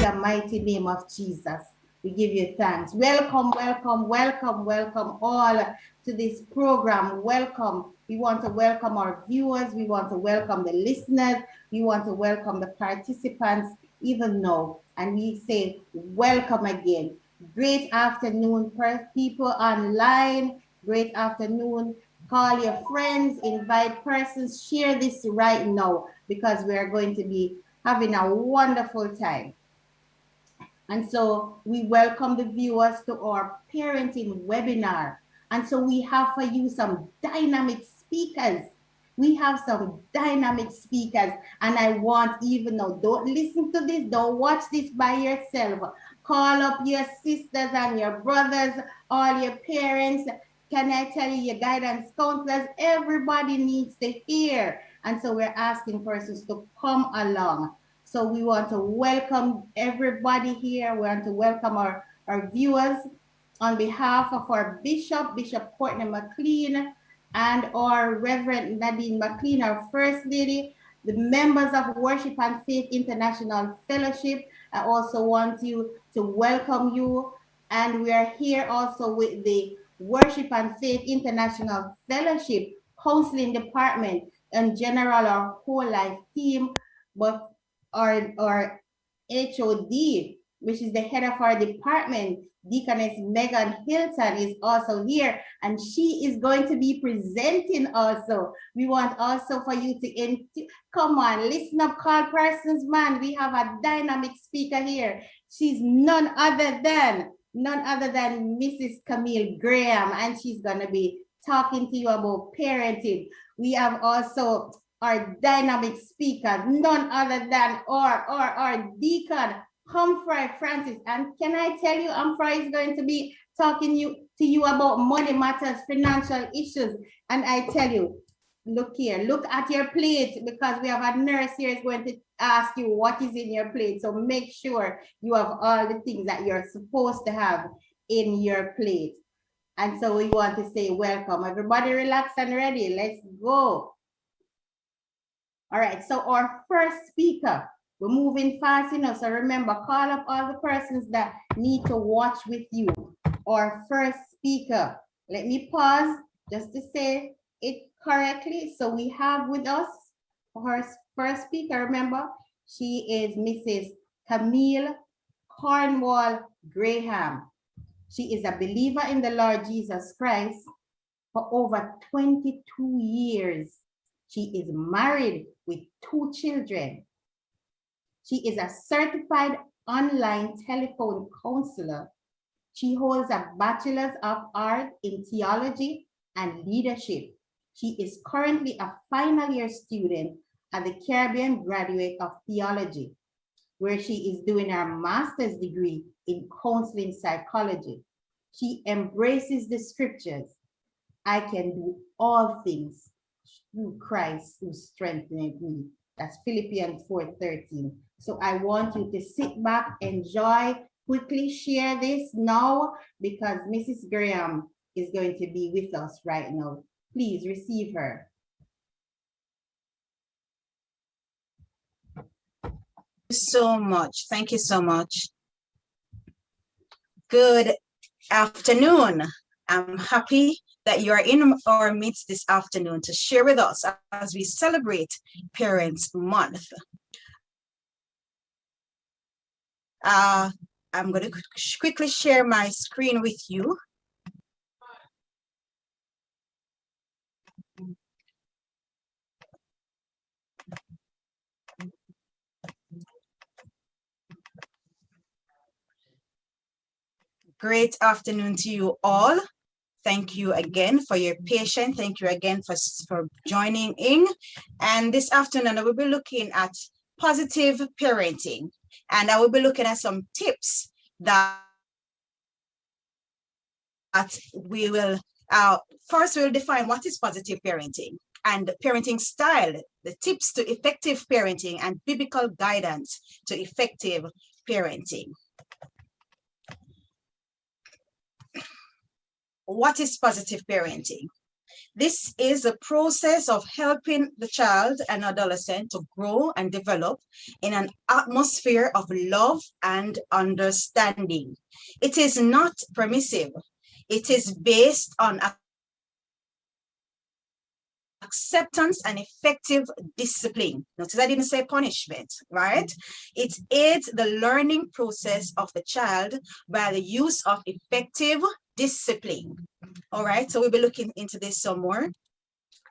the mighty name of Jesus. We give you thanks. Welcome, welcome, welcome, welcome all to this program. Welcome. We want to welcome our viewers. We want to welcome the listeners. We want to welcome the participants even now. And we say welcome again. Great afternoon, people online. Great afternoon. Call your friends, invite persons, share this right now because we are going to be having a wonderful time. And so we welcome the viewers to our parenting webinar. And so we have for you some dynamic speakers. We have some dynamic speakers. And I want, even though, don't listen to this, don't watch this by yourself. Call up your sisters and your brothers, all your parents. Can I tell you, your guidance counselors, everybody needs to hear. And so we're asking persons to come along. So we want to welcome everybody here. We want to welcome our viewers on behalf of our Bishop Courtney McLean, and our Reverend Nadine McLean, our First Lady, the members of Worship and Faith International Fellowship. I also want to welcome you. And we are here also with the Worship and Faith International Fellowship Counseling Department and general our whole life team, but our HOD, which is the head of our department, Deaconess Megan Hilton, is also here, and she is going to be presenting also. We want also for you to come on, listen up, call persons, man. We have a dynamic speaker here. She's none other than Mrs. Camille Graham, and she's going to be talking to you about parenting. We have also our dynamic speaker, none other than our Deacon Humphrey Francis. And can I tell you, Humphrey is going to be talking to you about money matters, financial issues. And I tell you, look here, look at your plate, because we have a nurse here is going to ask you what is in your plate. So make sure you have all the things that you're supposed to have in your plate. And so we want to say welcome. Everybody relax and ready. Let's go. All right, so our first speaker, we're moving fast enough. So remember, call up all the persons that need to watch with you. Our first speaker, let me pause just to say it correctly. So we have with us our first speaker. Remember, she is Mrs. Camille Cornwall Graham. She is a believer in the Lord Jesus Christ for over 22 years. She is married with 2 children. She is a certified online telephone counselor. She holds a Bachelor's of Arts in Theology and Leadership. She is currently a final year student at the Caribbean Graduate of Theology, where she is doing her master's degree in counseling psychology. She embraces the scriptures. I can do all things through Christ who strengthened me. That's Philippians 4:13. So I want you to sit back, enjoy, quickly share this now, because Mrs. Graham is going to be with us right now. Please receive her. So much. Thank you so much. Good afternoon. I'm happy that you are in our midst this afternoon to share with us as we celebrate Parents Month. I'm going to quickly share my screen with you. Great afternoon to you all. Thank you again for your patience. Thank you again for joining in. And this afternoon, I will be looking at positive parenting. And I will be looking at some tips that we will, first we'll define what is positive parenting and parenting style, the tips to effective parenting and biblical guidance to effective parenting. What is positive parenting? This is a process of helping the child and adolescent to grow and develop in an atmosphere of love and understanding. It is not permissive. It is based on acceptance and effective discipline. Notice I didn't say punishment, right? It aids the learning process of the child by the use of effective discipline. All right, so we'll be looking into this some more.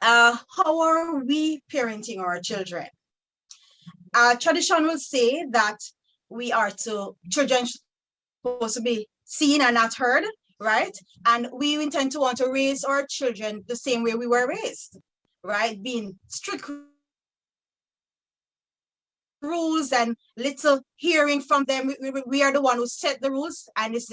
How are we parenting our children? Tradition will say that children supposed to be seen and not heard, right? And we intend to want to raise our children the same way we were raised, right? Being strict rules and little hearing from them. We are the one who set the rules, and this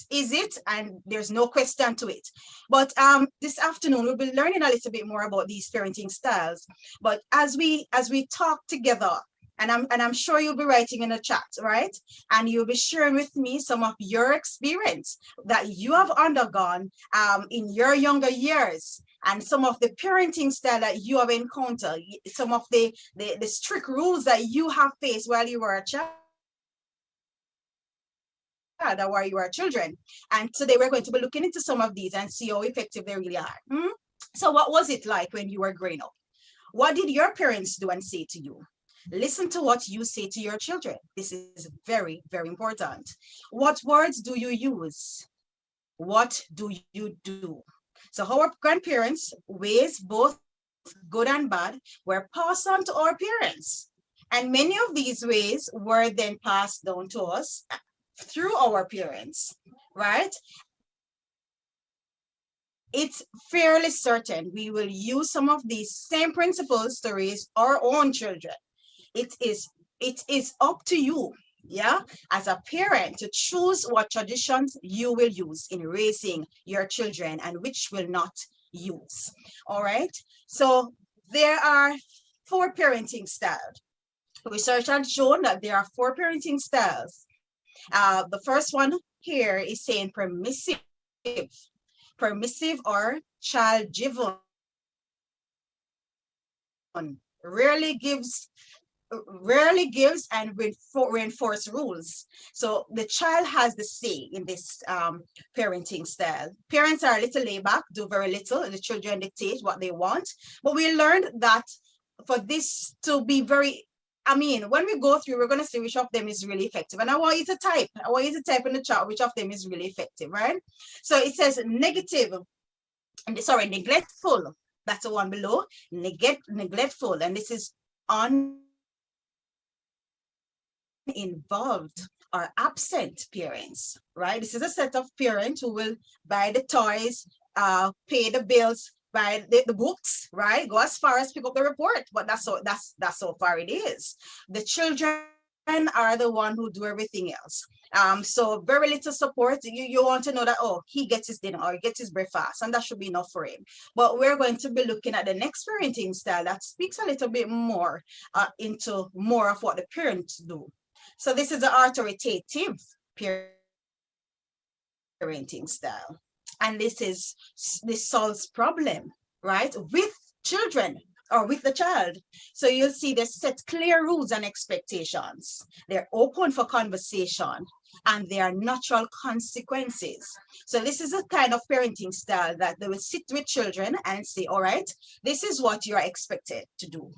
is it, and there's no question to it. But this afternoon we'll be learning a little bit more about these parenting styles. But as we talk together, and I'm sure you'll be writing in the chat, right? And you'll be sharing with me some of your experience that you have undergone in your younger years, and some of the parenting style that you have encountered, some of the strict rules that you have faced while you were a child or while you were children. And today we're going to be looking into some of these and see how effective they really are. So what was it like when you were growing up? What did your parents do and say to you? Listen to what you say to your children. This is very, very important. What words do you use? What do you do? So our grandparents' ways, both good and bad, were passed on to our parents. And many of these ways were then passed down to us through our parents, right? It's fairly certain we will use some of these same principles to raise our own children. It is up to you, yeah, as a parent, to choose what traditions you will use in raising your children and which will not use. All right, so there are 4 parenting styles. Research has shown that there are 4 parenting styles. The first one here is saying permissive or child-driven. Rarely gives and reinforce rules. So the child has the say in this parenting style. Parents are a little laid back, do very little, and the children dictate what they want. But we learned that for this to be when we go through, we're going to see which of them is really effective. And I want you to type in the chat which of them is really effective, right? So it says neglectful. That's the one below. Neglectful, and this is uninvolved or absent parents, right? This is a set of parents who will buy the toys, pay the bills, buy the books, right? Go as far as pick up the report, but that's so far it is. The children are the one who do everything else. So very little support. You want to know that, oh, he gets his dinner or he gets his breakfast, and that should be enough for him. But we're going to be looking at the next parenting style that speaks a little bit more into more of what the parents do. So this is the authoritative parenting style. And this solves problem, right, with children or with the child. So you'll see they set clear rules and expectations. They're open for conversation, and there are natural consequences. So this is a kind of parenting style that they will sit with children and say, all right, this is what you're expected to do.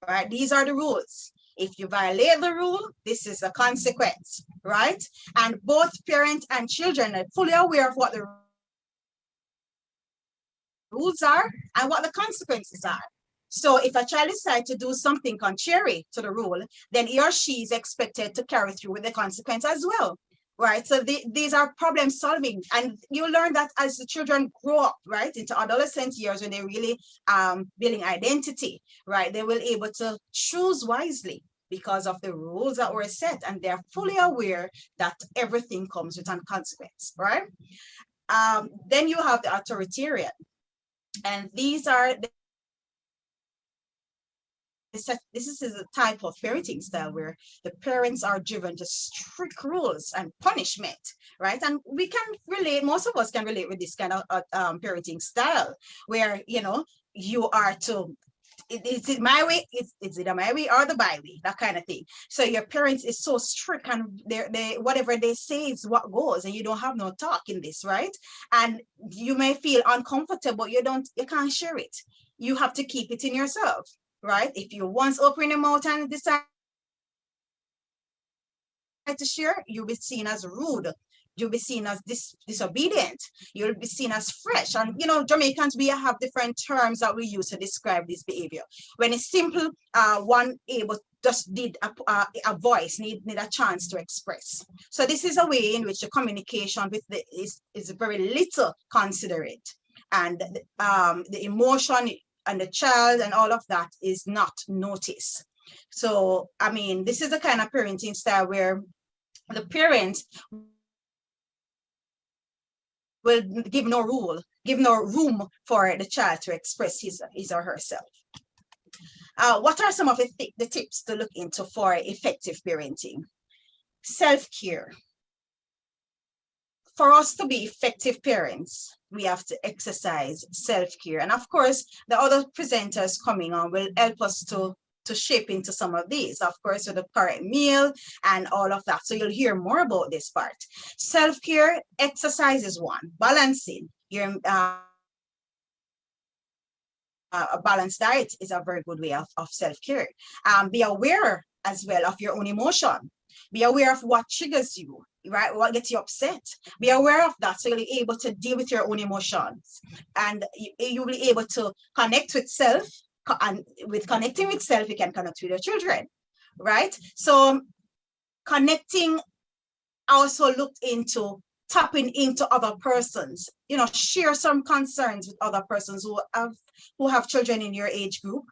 All right, these are the rules. If you violate the rule, this is a consequence, right? And both parent and children are fully aware of what the rules are and what the consequences are. So if a child decides to do something contrary to the rule, then he or she is expected to carry through with the consequence as well, right? So these are problem solving, and you learn that as the children grow up, right, into adolescent years, when they're really building identity, right, they will be able to choose wisely because of the rules that were set, and they're fully aware that everything comes with a consequence, right? Then you have the authoritarian, and these are this is a type of parenting style where the parents are driven to strict rules and punishment, right? And we can relate, most of us can relate with this kind of parenting style where, you know, you are to, is it my way? Is it my way or the by way? That kind of thing. So your parents is so strict and they whatever they say is what goes, and you don't have no talk in this, right? And you may feel uncomfortable. You can't share it. You have to keep it in yourself, right? If you once open your mouth and decide to share, you'll be seen as rude. You'll be seen as disobedient. You'll be seen as fresh. And you know, Jamaicans, we have different terms that we use to describe this behavior. When it's simple, one able just need a voice, need a chance to express. So this is a way in which the communication with is very little considerate, and the emotion and the child and all of that is not noticed. So I mean, this is the kind of parenting style where the parent will give no room for the child to express his or herself. What are some of the tips to look into for effective parenting? Self-care. For us to be effective parents, we have to exercise self-care. And of course, the other presenters coming on will help us to shape into some of these, of course, with the correct meal and all of that. So you'll hear more about this part. Self-care, exercise is one. Balancing your a balanced diet is a very good way of self-care. Be aware as well of your own emotion. Be aware of what triggers you, right? What gets you upset. Be aware of that so you'll be able to deal with your own emotions. And you'll be able to connect with self. And with connecting with self, you can connect with your children, right? So connecting also looked into tapping into other persons, you know, share some concerns with other persons who have children in your age group,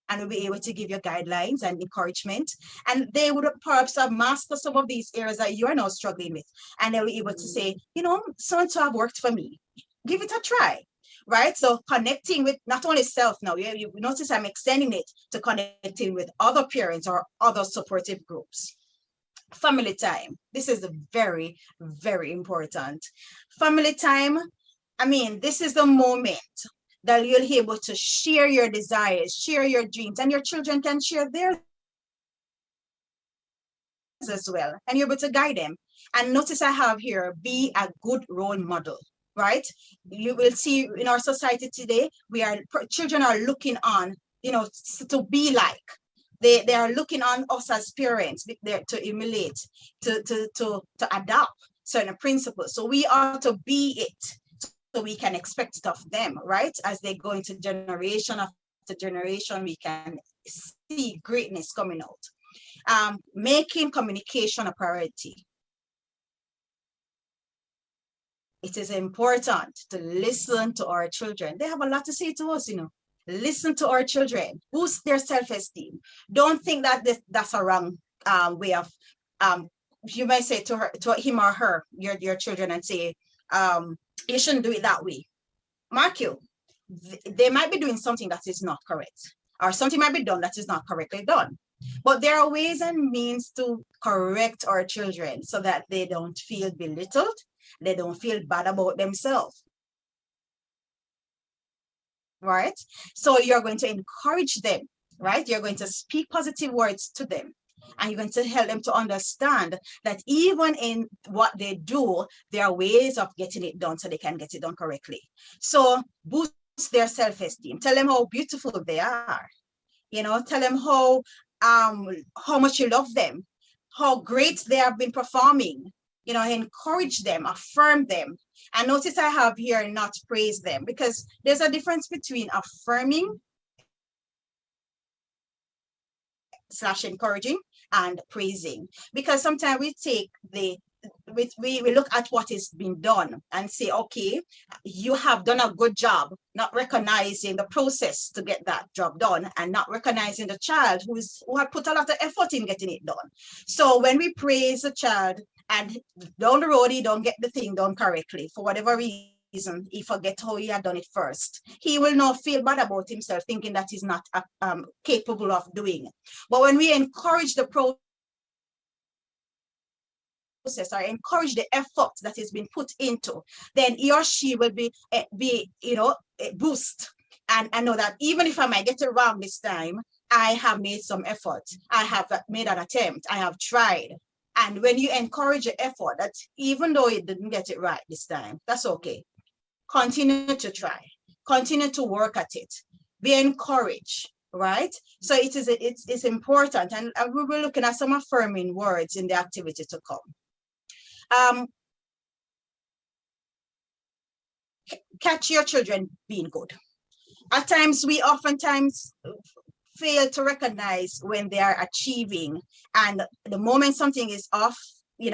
and will be able to give you guidelines and encouragement. And they would perhaps have mastered some of these areas that you are now struggling with. And they'll be able to say, you know, so-and-so have worked for me. Give it a try, right? So connecting with not only self now, you notice I'm extending it to connecting with other parents or other supportive groups. Family time. This is very, very important. Family time, I mean, this is the moment that you'll be able to share your desires, share your dreams, and your children can share theirs as well, and you're able to guide them. And notice I have here, be a good role model, right? You will see in our society today, children are looking on, you know, to be like. They are looking on us as parents to emulate, to adopt certain principles. So we are to be it, so we can expect it of them, right? As they go into generation after generation, we can see greatness coming out. Making communication a priority. It is important to listen to our children. They have a lot to say to us, you know. Listen to our children. Boost their self-esteem. Don't think that that's a wrong way of, you might say to him or her, your children, and say, you shouldn't do it that way. Mark you, they might be doing something that is not correct, or something might be done that is not correctly done. But there are ways and means to correct our children so that they don't feel belittled, they don't feel bad about themselves. Right? So you're going to encourage them, right? You're going to speak positive words to them, and you're going to help them to understand that even in what they do, there are ways of getting it done so they can get it done correctly. So boost their self-esteem. Tell them how beautiful they are. You know, tell them how much you love them, how great they have been performing. You know, encourage them, affirm them. And notice I have here not praise them, because there's a difference between affirming / encouraging and praising. Because sometimes we take we look at what is being done and say, okay, you have done a good job, not recognizing the process to get that job done, and not recognizing the child who had put a lot of effort in getting it done. So when we praise a child and down the road he don't get the thing done correctly for whatever reason, reason he forget how he had done it first. He will now feel bad about himself, thinking that he's not capable of doing it. But when we encourage the process or encourage the effort that has been put into, then he or she will be boost and know that even if I might get it wrong this time, I have made some effort. I have made an attempt. I have tried. And when you encourage the effort, that even though it didn't get it right this time, that's okay. Continue to try. Continue to work at it. Be encouraged, right? So it's important. And we will be looking at some affirming words in the activity to come. Catch your children being good. At times, we oftentimes fail to recognize when they are achieving, and the moment something is off, we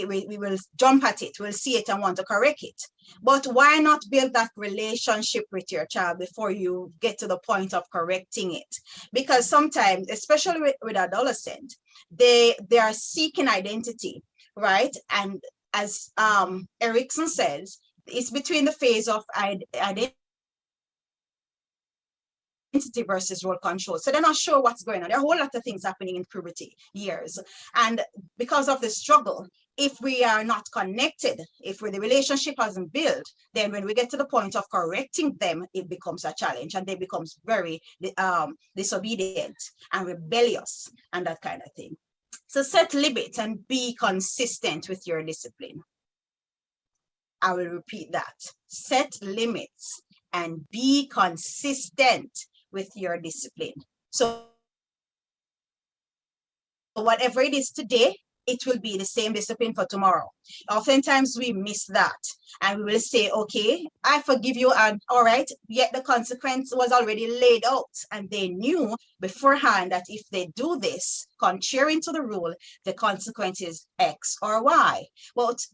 will jump at it, we'll see it and want to correct it. But why not build that relationship with your child before you get to the point of correcting it? Because sometimes, especially with adolescents, they are seeking identity, right? And as Erickson says, it's between the phase of identity versus role control. So they're not sure what's going on. There are a whole lot of things happening in puberty years. And because of the struggle, if we are not connected, if the relationship hasn't built, then when we get to the point of correcting them, it becomes a challenge and they become very disobedient and rebellious and that kind of thing. So set limits and be consistent with your discipline. I will repeat that. Set limits and be consistent with your discipline. So whatever it is today, it will be the same discipline for tomorrow. Oftentimes we miss that and we will say, okay, I forgive you, and all right, yet the consequence was already laid out and they knew beforehand that if they do this, contrary to the rule, the consequence is X or Y. But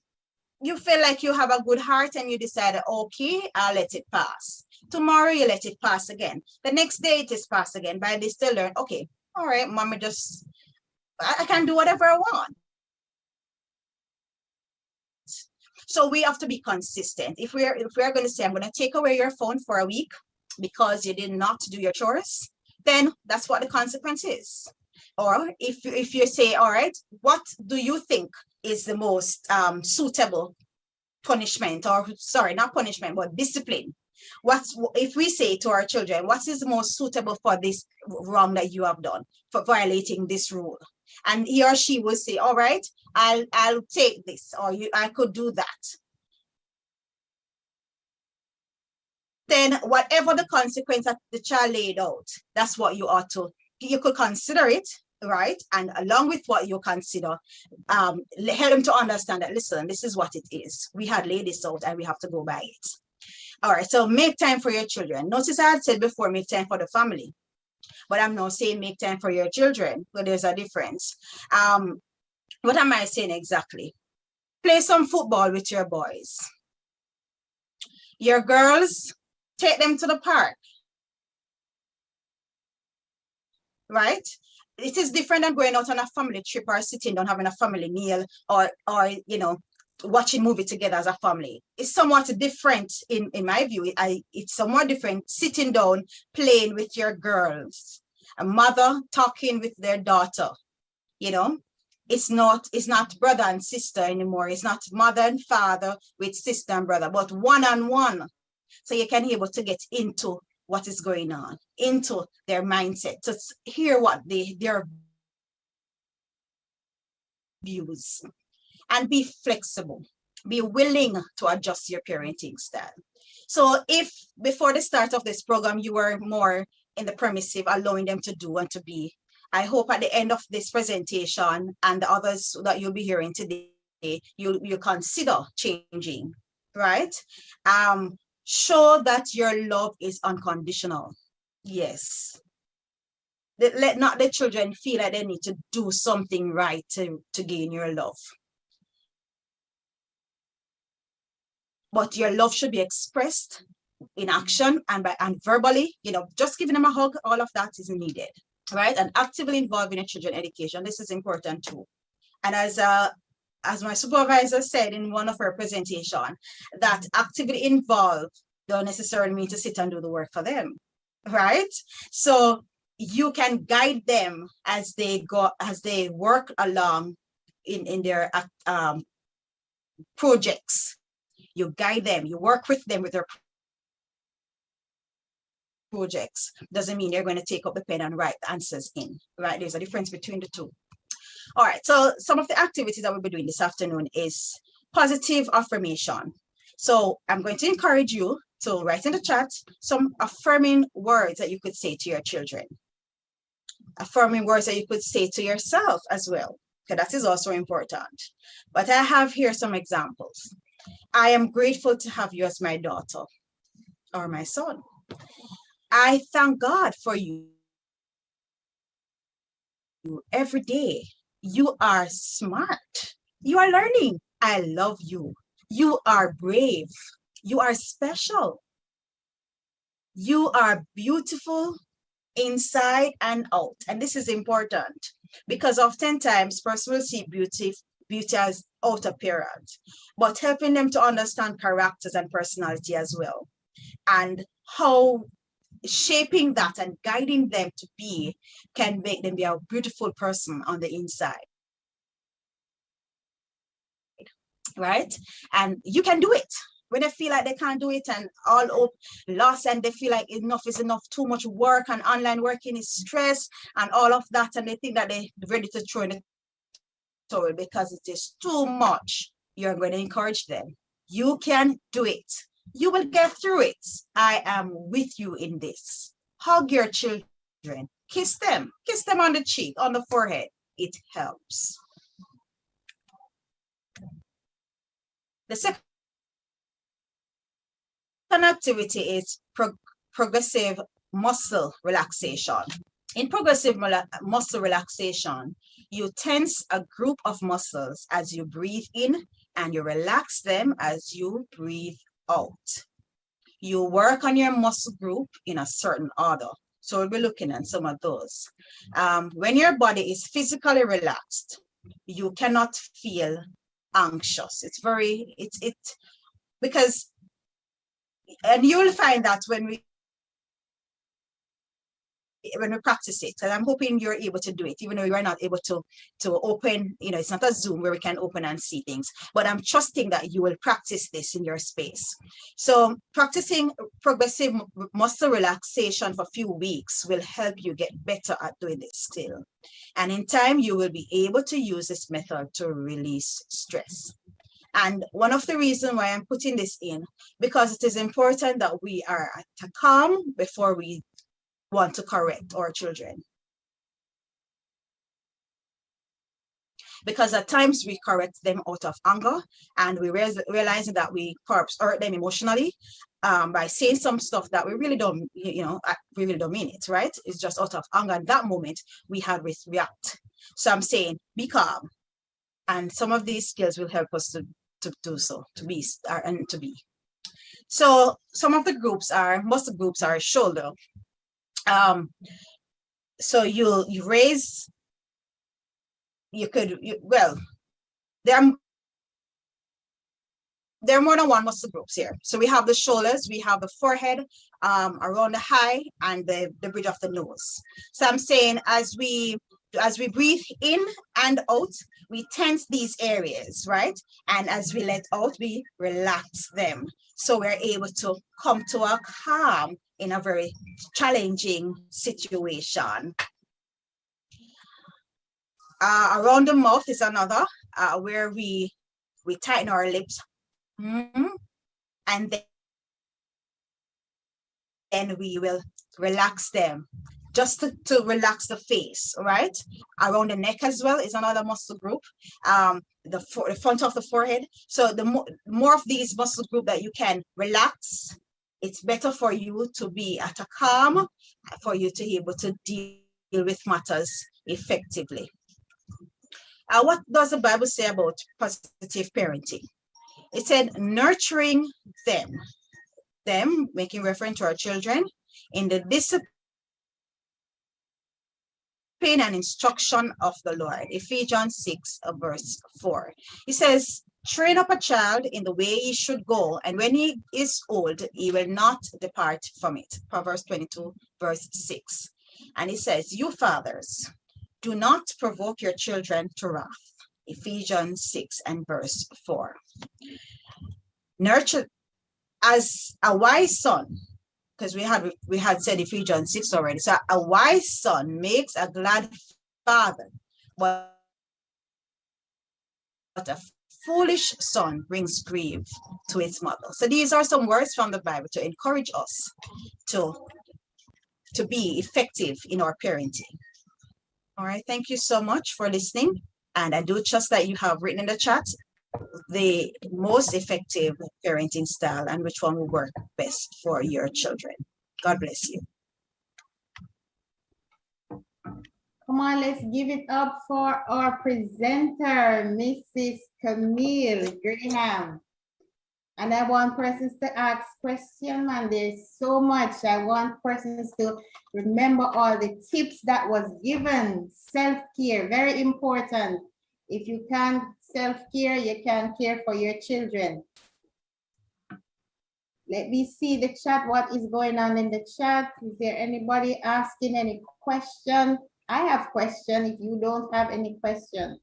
you feel like you have a good heart and you decide, okay, I'll let it pass. Tomorrow you let it pass again. The next day it is passed again. By this they learn, okay, all right, mommy, I can do whatever I want. So we have to be consistent. If we're going to say, I'm going to take away your phone for a week because you did not do your chores, then that's what the consequence is. Or if you say, all right, what do you think is the most suitable punishment, or sorry, not punishment, but discipline? If we say to our children, what is the most suitable for this wrong that you have done, for violating this rule? And he or she will say, all right, I'll take this, or I could do that. Then whatever the consequence that the child laid out, that's what you could consider it, right? And along with what you consider, help them to understand that, listen, this is what it is. We had laid this out and we have to go by it. All right, so make time for your children. Notice I had said before, make time for the family. But I'm not saying make time for your children, but there's a difference. What am I saying exactly? Play some football with your boys. Your girls, take them to the park. Right? It is different than going out on a family trip or sitting down having a family meal or watching movie together as a family. It's somewhat different in my view. It's somewhat different sitting down, playing with your girls, a mother talking with their daughter. It's not brother and sister anymore. It's not mother and father with sister and brother, but one-on-one. So you can be able to get into what is going on, into their mindset, to hear what their views, and be flexible, be willing to adjust your parenting style. So if before the start of this program, you were more in the permissive, allowing them to do and to be, I hope at the end of this presentation and the others that you'll be hearing today, you consider changing, right? Show that your love is unconditional. Yes. Let not the children feel like they need to do something right to gain your love. But your love should be expressed in action and verbally, just giving them a hug, all of that is needed, right? And actively involving in children education. This is important too. And as as my supervisor said in one of her presentation, that activity involved don't necessarily mean to sit and do the work for them, right? So you can guide them as they work along in their projects. You guide them, you work with them with their projects. Doesn't mean they're going to take up the pen and write the answers in, right? There's a difference between the two. All right, so some of the activities that we'll be doing this afternoon is positive affirmation. So I'm going to encourage you to write in the chat some affirming words that you could say to your children. Affirming words that you could say to yourself as well, because that is also important. But I have here some examples. I am grateful to have you as my daughter or my son. I thank God for you every day. You are smart. You are learning. I love you. You are brave. You are special. You are beautiful inside and out. And this is important because oftentimes person will see beauty as out appearance, but helping them to understand characters and personality as well, and how shaping that and guiding them to be can make them be a beautiful person on the inside, right? And you can do it. When they feel like they can't do it and all up lost and they feel like enough is enough, too much work and online working is stress and all of that, and they think that they're ready to throw in the towel because it is too much, you're going to encourage them. You can do it. You will get through it. I am with you in this. Hug your children. Kiss them on the cheek, on the forehead. It helps. The second activity is progressive muscle relaxation. In progressive muscle relaxation, you tense a group of muscles as you breathe in and you relax them as you breathe out. You work on your muscle group in a certain order. So we'll be looking at some of those. When your body is physically relaxed, you cannot feel anxious. And you will find that when we practice it, and I'm hoping you're able to do it, even though you are not able to open, it's not a Zoom where we can open and see things, but I'm trusting that you will practice this in your space. So practicing progressive muscle relaxation for a few weeks will help you get better at doing this still. And in time, you will be able to use this method to release stress. And one of the reasons why I'm putting this in, because it is important that we are at a calm before we want to correct our children. Because at times we correct them out of anger and we realizing that we perhaps hurt them emotionally by saying some stuff that we really don't, we really don't mean it, right? It's just out of anger. At that moment, we have to react. So I'm saying, be calm. And some of these skills will help us to do so, to be. So some of the muscle groups are shoulder. So you raise, there are more than one muscle groups here. So we have the shoulders, we have the forehead, around the eye, and the bridge of the nose. So I'm saying as we breathe in and out, we tense these areas, right? And as we let out, we relax them. So we're able to come to a calm in a very challenging situation. Around the mouth is another, where we tighten our lips. And then we will relax them, just to relax the face, right? Around the neck as well is another muscle group, the front of the forehead. So the more of these muscle group that you can relax, it's better for you to be at a calm, for you to be able to deal with matters effectively. What does the Bible say about positive parenting? It said nurturing them, making reference to our children, in the discipline keeping an instruction of the Lord. Ephesians 6, verse 4. He says, train up a child in the way he should go, and when he is old, he will not depart from it. Proverbs 22, verse 6. And he says, you fathers, do not provoke your children to wrath. Ephesians 6 and verse 4. Nurture as a wise son, because we had said Ephesians 6 already. So a wise son makes a glad father, but a foolish son brings grief to its mother. So these are some words from the Bible to encourage us to be effective in our parenting. All right, thank you so much for listening. And I do trust that you have written in the chat the most effective parenting style and which one will work best for your children. God bless you. Come on, let's give it up for our presenter, Mrs. Camille Graham. And I want persons to ask questions, and there's so much. I want persons to remember all the tips that was given. Self-care, very important. If you can't self-care, you can care for your children. Let me see the chat, what is going on in the chat. Is there anybody asking any question? I have question if you don't have any question.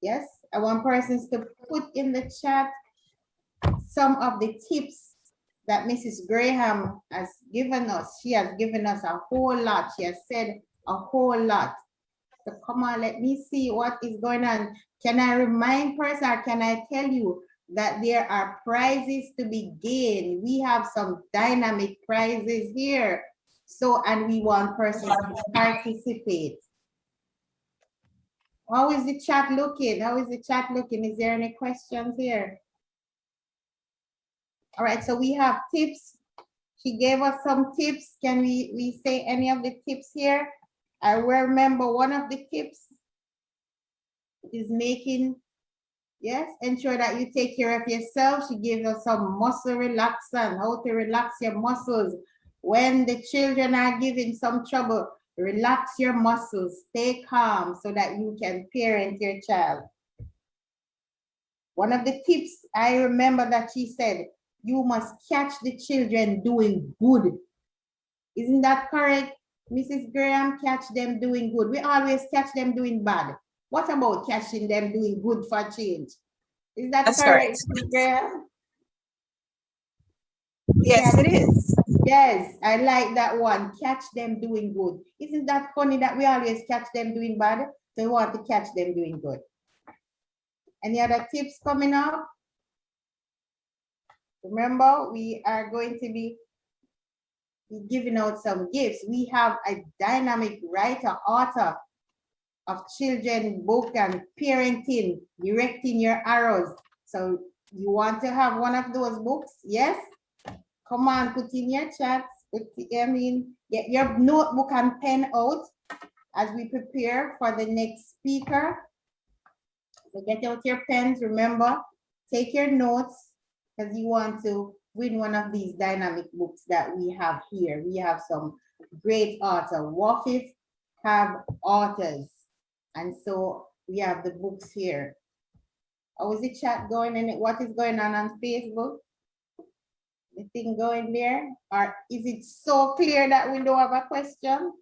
Yes, I want persons to put in the chat some of the tips that Mrs. Graham has given us. She has given us a whole lot. She has said a whole lot. So come on, let me see what is going on. Can I remind person, or can I tell you that there are prizes to be gained? We have some dynamic prizes here. So, and we want persons to participate. How is the chat looking? How is the chat looking? Is there any questions here? All right, so we have tips. She gave us some tips. Can we say any of the tips here? I remember one of the tips is making, yes, ensure that you take care of yourself. She gave us some muscle relaxant, how to relax your muscles. When the children are giving some trouble, relax your muscles, stay calm so that you can parent your child. One of the tips I remember that she said, you must catch the children doing good. Isn't that correct, Mrs. Graham? Catch them doing good. We always catch them doing bad. What about catching them doing good for change? Is that That's correct, correct. Mrs. Graham? Yes, it is. Yes, I like that one. Catch them doing good. Isn't that funny that we always catch them doing bad? So we want to catch them doing good. Any other tips coming up? Remember, we are going to be giving out some gifts. We have a dynamic writer, author of children book and parenting, directing your arrows. So you want to have one of those books? Yes? Come on, put in your chats. Get your notebook and pen out as we prepare for the next speaker. So get out your pens, remember, take your notes because you want to win one of these dynamic books that we have here. We have some great authors. WAFIF have authors. And so we have the books here. How is the chat going and what is going on Facebook? Anything going there? Or is it so clear that we don't have a question?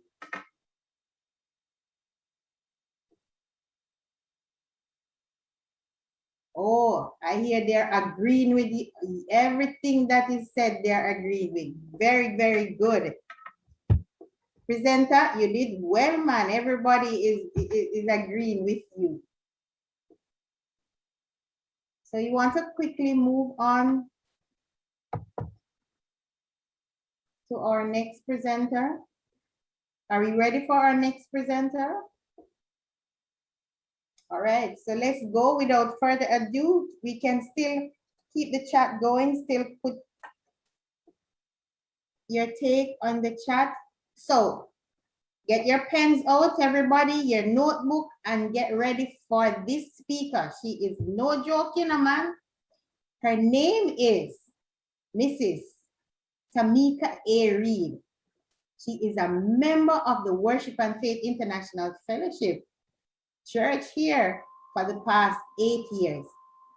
Oh, I hear they're agreeing with everything that is said, they're agreeing with. Very, very good. Presenter, you did well, man. Everybody is agreeing with you. So you want to quickly move on to our next presenter. Are we ready for our next presenter? All right, so let's go without further ado. We can still keep the chat going, still put your take on the chat. So get your pens out, everybody, your notebook, and get ready for this speaker. She is no joking, man. Her name is Mrs. Tamika A. Reed. She is a member of the Worship and Faith International Fellowship Church here for the past 8 years.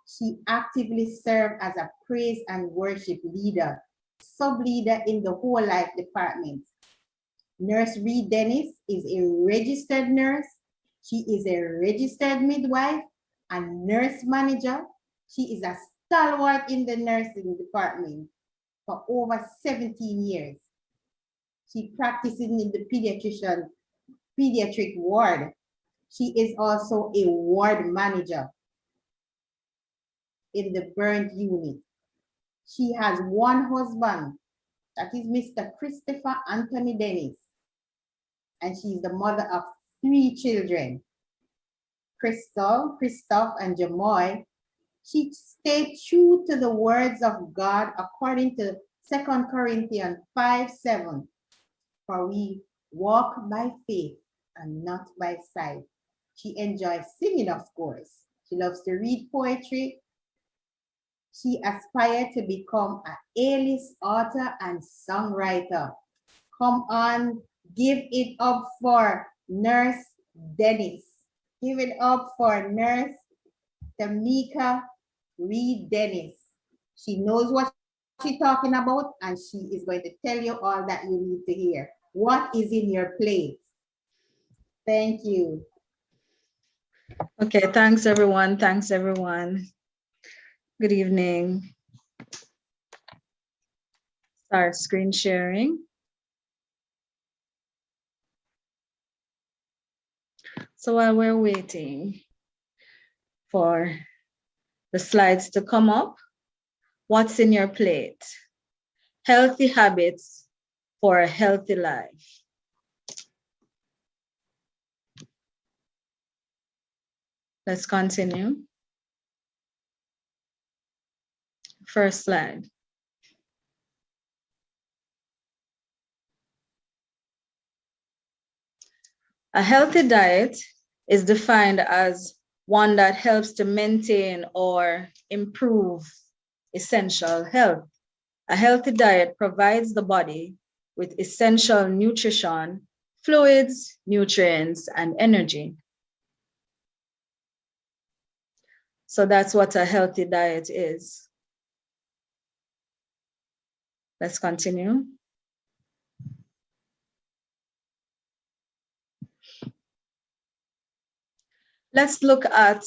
She actively served as a praise and worship leader, sub-leader in the whole life department. Nurse Reed Dennis is a registered nurse. She is a registered midwife and nurse manager. She is a stalwart in the nursing department for over 17 years. She practices in the pediatric ward. She is also a ward manager in the burnt unit. She has one husband, that is Mr. Christopher Anthony Dennis, and she is the mother of 3 children, Crystal, Christoph, and Jamoy. She stayed true to the words of God according to 2 Corinthians 5:7. For we walk by faith and not by sight. She enjoys singing, of course. She loves to read poetry. She aspired to become an A-list author and songwriter. Come on, give it up for Nurse Dennis. Give it up for Nurse Tamika Reed Dennis. She knows what she's talking about, and she is going to tell you all that you need to hear. What is in your plate? Thank you. Okay, thanks everyone. Thanks everyone. Good evening. Start screen sharing. So while we're waiting for the slides to come up, what's in your plate? Healthy habits for a healthy life. Let's continue. First slide. A healthy diet is defined as one that helps to maintain or improve essential health. A healthy diet provides the body with essential nutrition, fluids, nutrients, and energy. So that's what a healthy diet is. Let's continue. Let's look at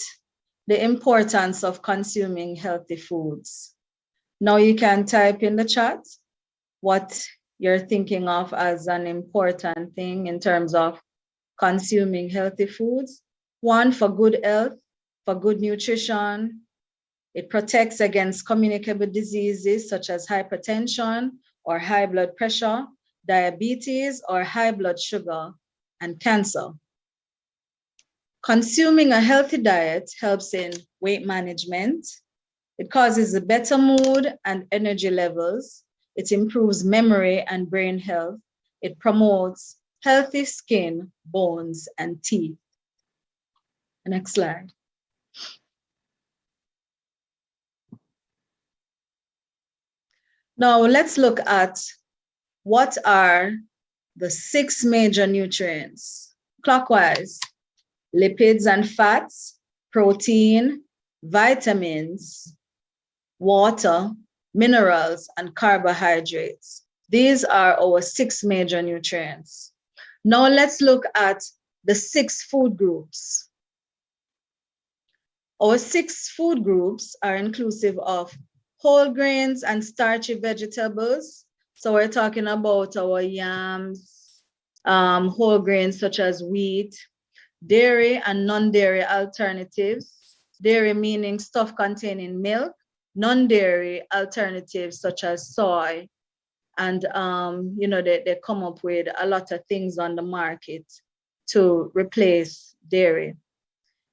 the importance of consuming healthy foods. Now you can type in the chat what you're thinking of as an important thing in terms of consuming healthy foods. One, for good health, for good nutrition. It protects against communicable diseases such as hypertension or high blood pressure, diabetes or high blood sugar, and cancer. Consuming a healthy diet helps in weight management. It causes a better mood and energy levels. It improves memory and brain health. It promotes healthy skin, bones, and teeth. Next slide. Now let's look at what are the 6 major nutrients. Clockwise: lipids and fats, protein, vitamins, water, minerals, and carbohydrates. These are our 6 major nutrients. Now let's look at the 6 food groups. Our 6 food groups are inclusive of whole grains and starchy vegetables. So we're talking about our yams, whole grains such as wheat, dairy and non-dairy alternatives. Dairy meaning stuff containing milk, non-dairy alternatives such as soy. And they come up with a lot of things on the market to replace dairy.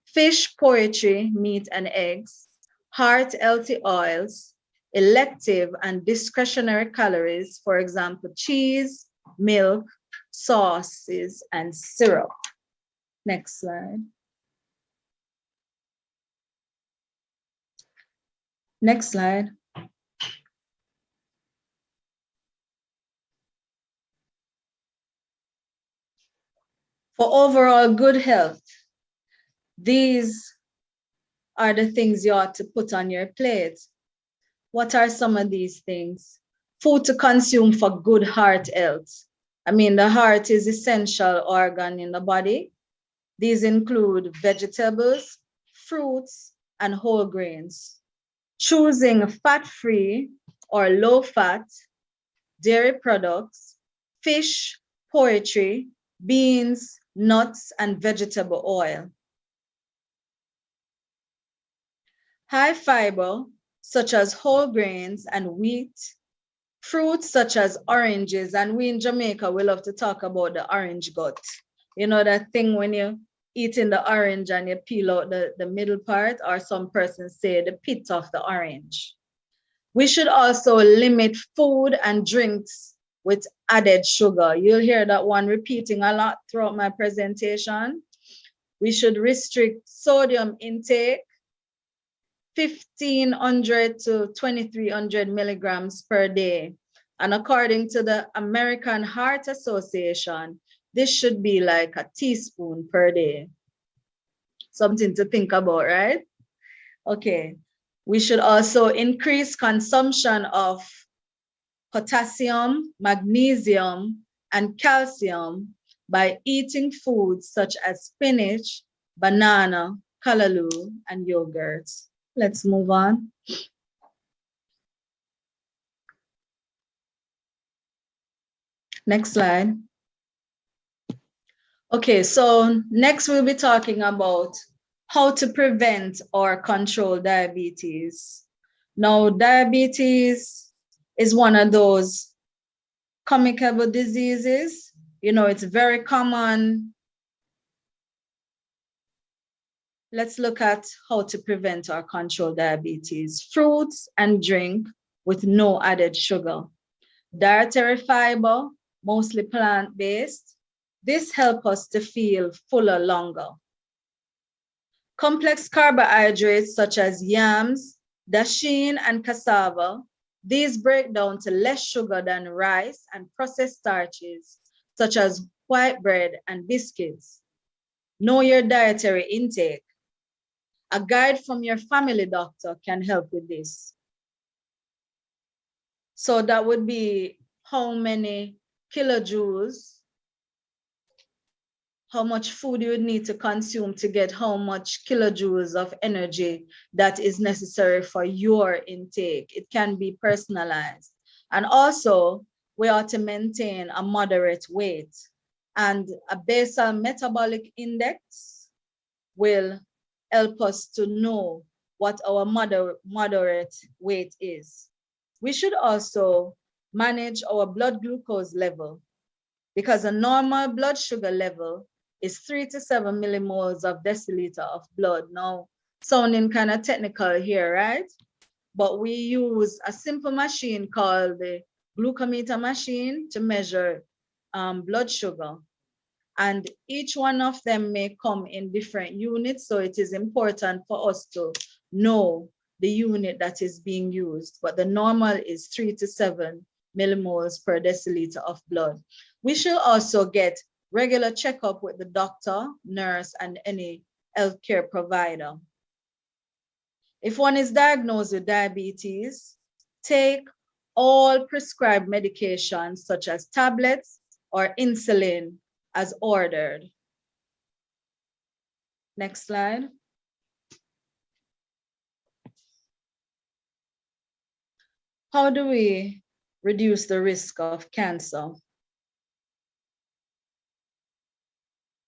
Fish, poultry, meat, and eggs. Heart healthy oils, elective and discretionary calories, for example, cheese, milk, sauces, and syrup. Next slide. Next slide. For overall good health, these are the things you ought to put on your plate. What are some of these things? Food to consume for good heart health. I mean, the heart is essential organ in the body. These include vegetables, fruits, and whole grains. Choosing fat-free or low-fat dairy products, fish, poultry, beans, nuts, and vegetable oil. High fiber, such as whole grains and wheat, fruits such as oranges, and we in Jamaica, we love to talk about the orange gut. You know that thing when you eating the orange and you peel out the middle part, or some persons say the pit of the orange. We should also limit food and drinks with added sugar. You'll hear that one repeating a lot throughout my presentation. We should restrict sodium intake, 1,500 to 2,300 milligrams per day. And according to the American Heart Association, this should be like a teaspoon per day. Something to think about, right? Okay. We should also increase consumption of potassium, magnesium, and calcium by eating foods such as spinach, banana, callaloo, and yogurt. Let's move on. Next slide. Okay, so next we'll be talking about how to prevent or control diabetes. Now, diabetes is one of those communicable diseases. You know, it's very common. Let's look at how to prevent or control diabetes. Fruits and drink with no added sugar. Dietary fiber, mostly plant-based. This helps us to feel fuller longer. Complex carbohydrates such as yams, dasheen, and cassava, these break down to less sugar than rice, and processed starches such as white bread and biscuits. Know your dietary intake. A guide from your family doctor can help with this. So that would be how many kilojoules, how much food you would need to consume to get how much kilojoules of energy that is necessary for your intake. It can be personalized. And also, we ought to maintain a moderate weight, and a basal metabolic index will help us to know what our moderate weight is. We should also manage our blood glucose level, because a normal blood sugar level is 3 to 7 millimoles of deciliter of blood. Now, sounding kind of technical here, right? But we use a simple machine called the glucometer machine to measure blood sugar. And each one of them may come in different units, so it is important for us to know the unit that is being used. But the normal is 3 to 7 millimoles per deciliter of blood. We should also get regular checkup with the doctor, nurse, and any healthcare provider. If one is diagnosed with diabetes, take all prescribed medications such as tablets or insulin as ordered. Next slide. How do we reduce the risk of cancer?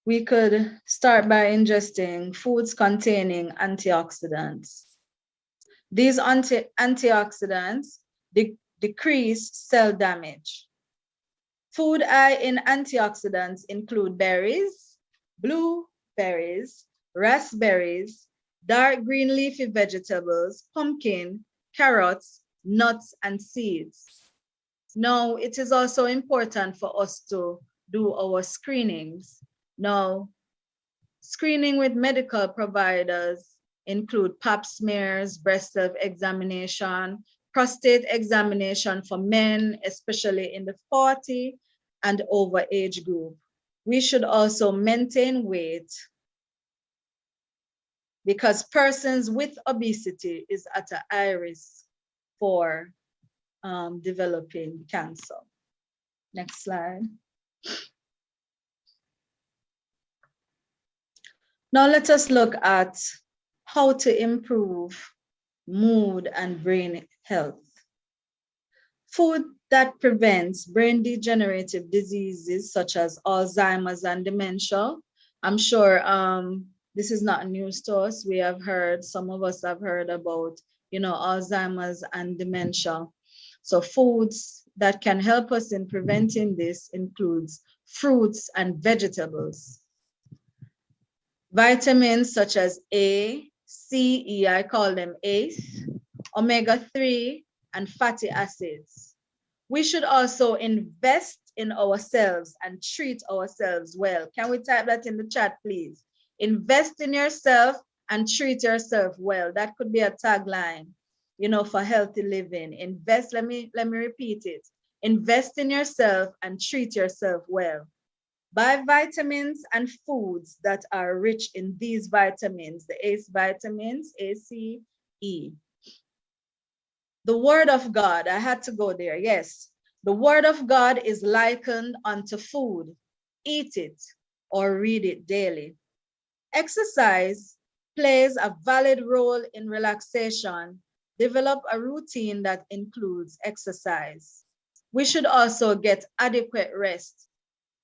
We could start by ingesting foods containing antioxidants. These antioxidants decrease cell damage. Food high in antioxidants include berries, blueberries, raspberries, dark green leafy vegetables, pumpkin, carrots, nuts, and seeds. Now, it is also important for us to do our screenings. Now, screening with medical providers include pap smears, breast self-examination, prostate examination for men, especially in the 40 and over age group. We should also maintain weight because persons with obesity is at a high risk for developing cancer. Next slide. Now let us look at how to improve mood and brain health. Food that prevents brain degenerative diseases such as Alzheimer's and dementia. I'm sure this is not news to us. We have heard, some of us have heard about, Alzheimer's and dementia. So foods that can help us in preventing this includes fruits and vegetables. Vitamins such as A, C, E, I call them ACE, omega-3, and fatty acids. We should also invest in ourselves and treat ourselves well. Can we type that in the chat, please? Invest in yourself and treat yourself well. That could be a tagline, for healthy living. Invest, let me repeat it. Invest in yourself and treat yourself well. Buy vitamins and foods that are rich in these vitamins, the ACE vitamins, A, C, E. The word of God, I had to go there, yes. The word of God is likened unto food. Eat it or read it daily. Exercise plays a valid role in relaxation. Develop a routine that includes exercise. We should also get adequate rest.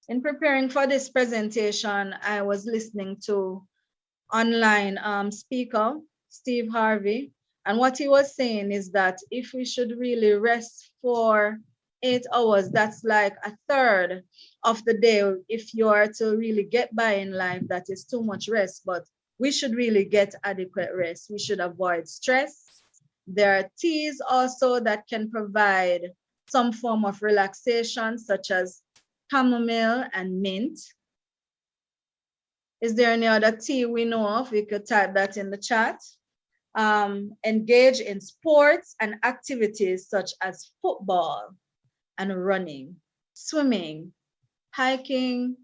In preparing for this presentation, I was listening to online speaker, Steve Harvey, and what he was saying is that if we should really rest for 8 hours, that's like a third of the day. If you are to really get by in life, that is too much rest, but we should really get adequate rest. We should avoid stress. There are teas also that can provide some form of relaxation, such as chamomile and mint. Is there any other tea we know of? We could type that in the chat. Engage in sports and activities such as football and running, swimming, hiking,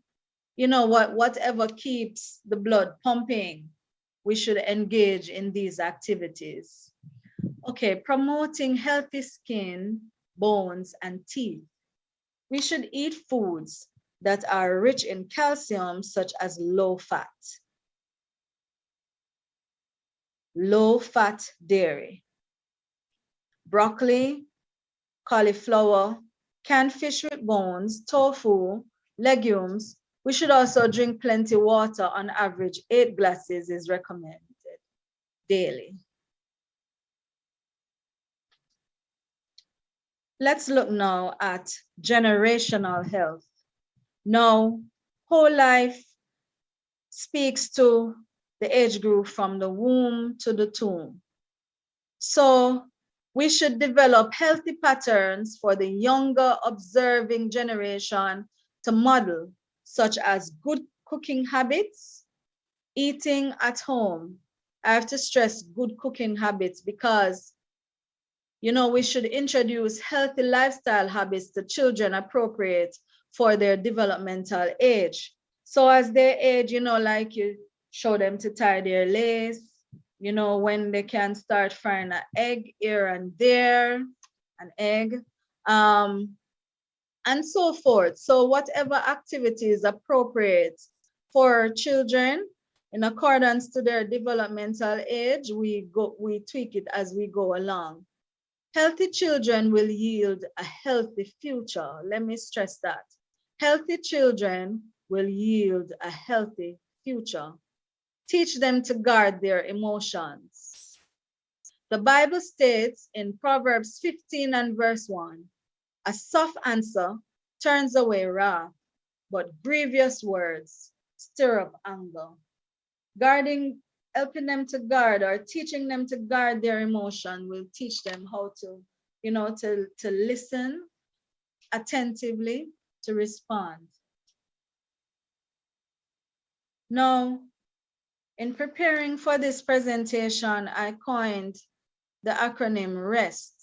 whatever keeps the blood pumping. We should engage in these activities. Okay, promoting healthy skin, bones, and teeth. We should eat foods that are rich in calcium, such as low-fat dairy, broccoli, cauliflower, canned fish with bones, tofu, legumes. We should also drink plenty of water. On average, 8 glasses is recommended daily. Let's look now at generational health. Now, whole life speaks to the age group from the womb to the tomb. So we should develop healthy patterns for the younger observing generation to model, such as good cooking habits, eating at home. I have to stress good cooking habits because, we should introduce healthy lifestyle habits to children appropriate for their developmental age. So as they age, like you show them to tie their lace, when they can start frying an egg here and there, an egg, and so forth. So whatever activity is appropriate for children in accordance to their developmental age, we tweak it as we go along. Healthy children will yield a healthy future. Let me stress that. Healthy children will yield a healthy future. Teach them to guard their emotions. The Bible states in Proverbs 15 and verse 1, a soft answer turns away wrath, but grievous words stir up anger. Helping them to guard or teaching them to guard their emotion will teach them how to, to listen attentively, to respond. Now, in preparing for this presentation, I coined the acronym REST.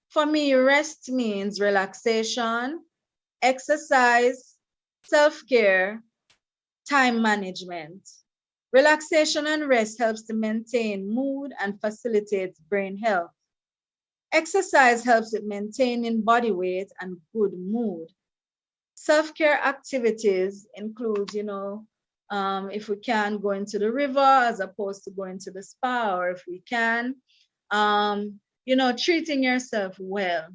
For me, rest means relaxation, exercise, Self-care, time management. Relaxation and rest helps to maintain mood and facilitates brain health. Exercise helps with maintaining body weight and good mood. Self-care activities include, if we can go into the river as opposed to going to the spa, or if we can, treating yourself well,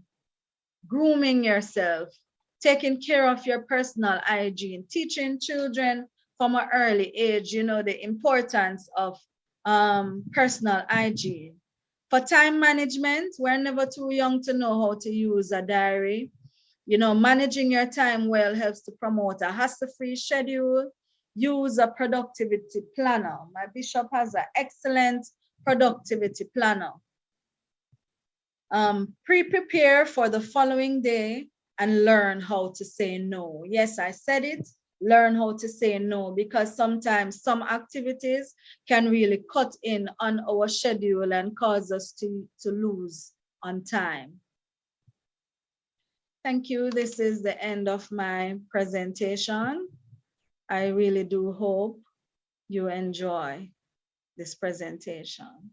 grooming yourself, taking care of your personal hygiene, teaching children from an early age, the importance of personal hygiene. For time management, we're never too young to know how to use a diary. Managing your time well helps to promote a hassle-free schedule. Use a productivity planner. My bishop has an excellent productivity planner. Prepare for the following day and learn how to say no. Yes, I said it. Learn how to say no, because sometimes some activities can really cut in on our schedule and cause us to lose on time. Thank you. This is the end of my presentation. I really do hope you enjoy this presentation.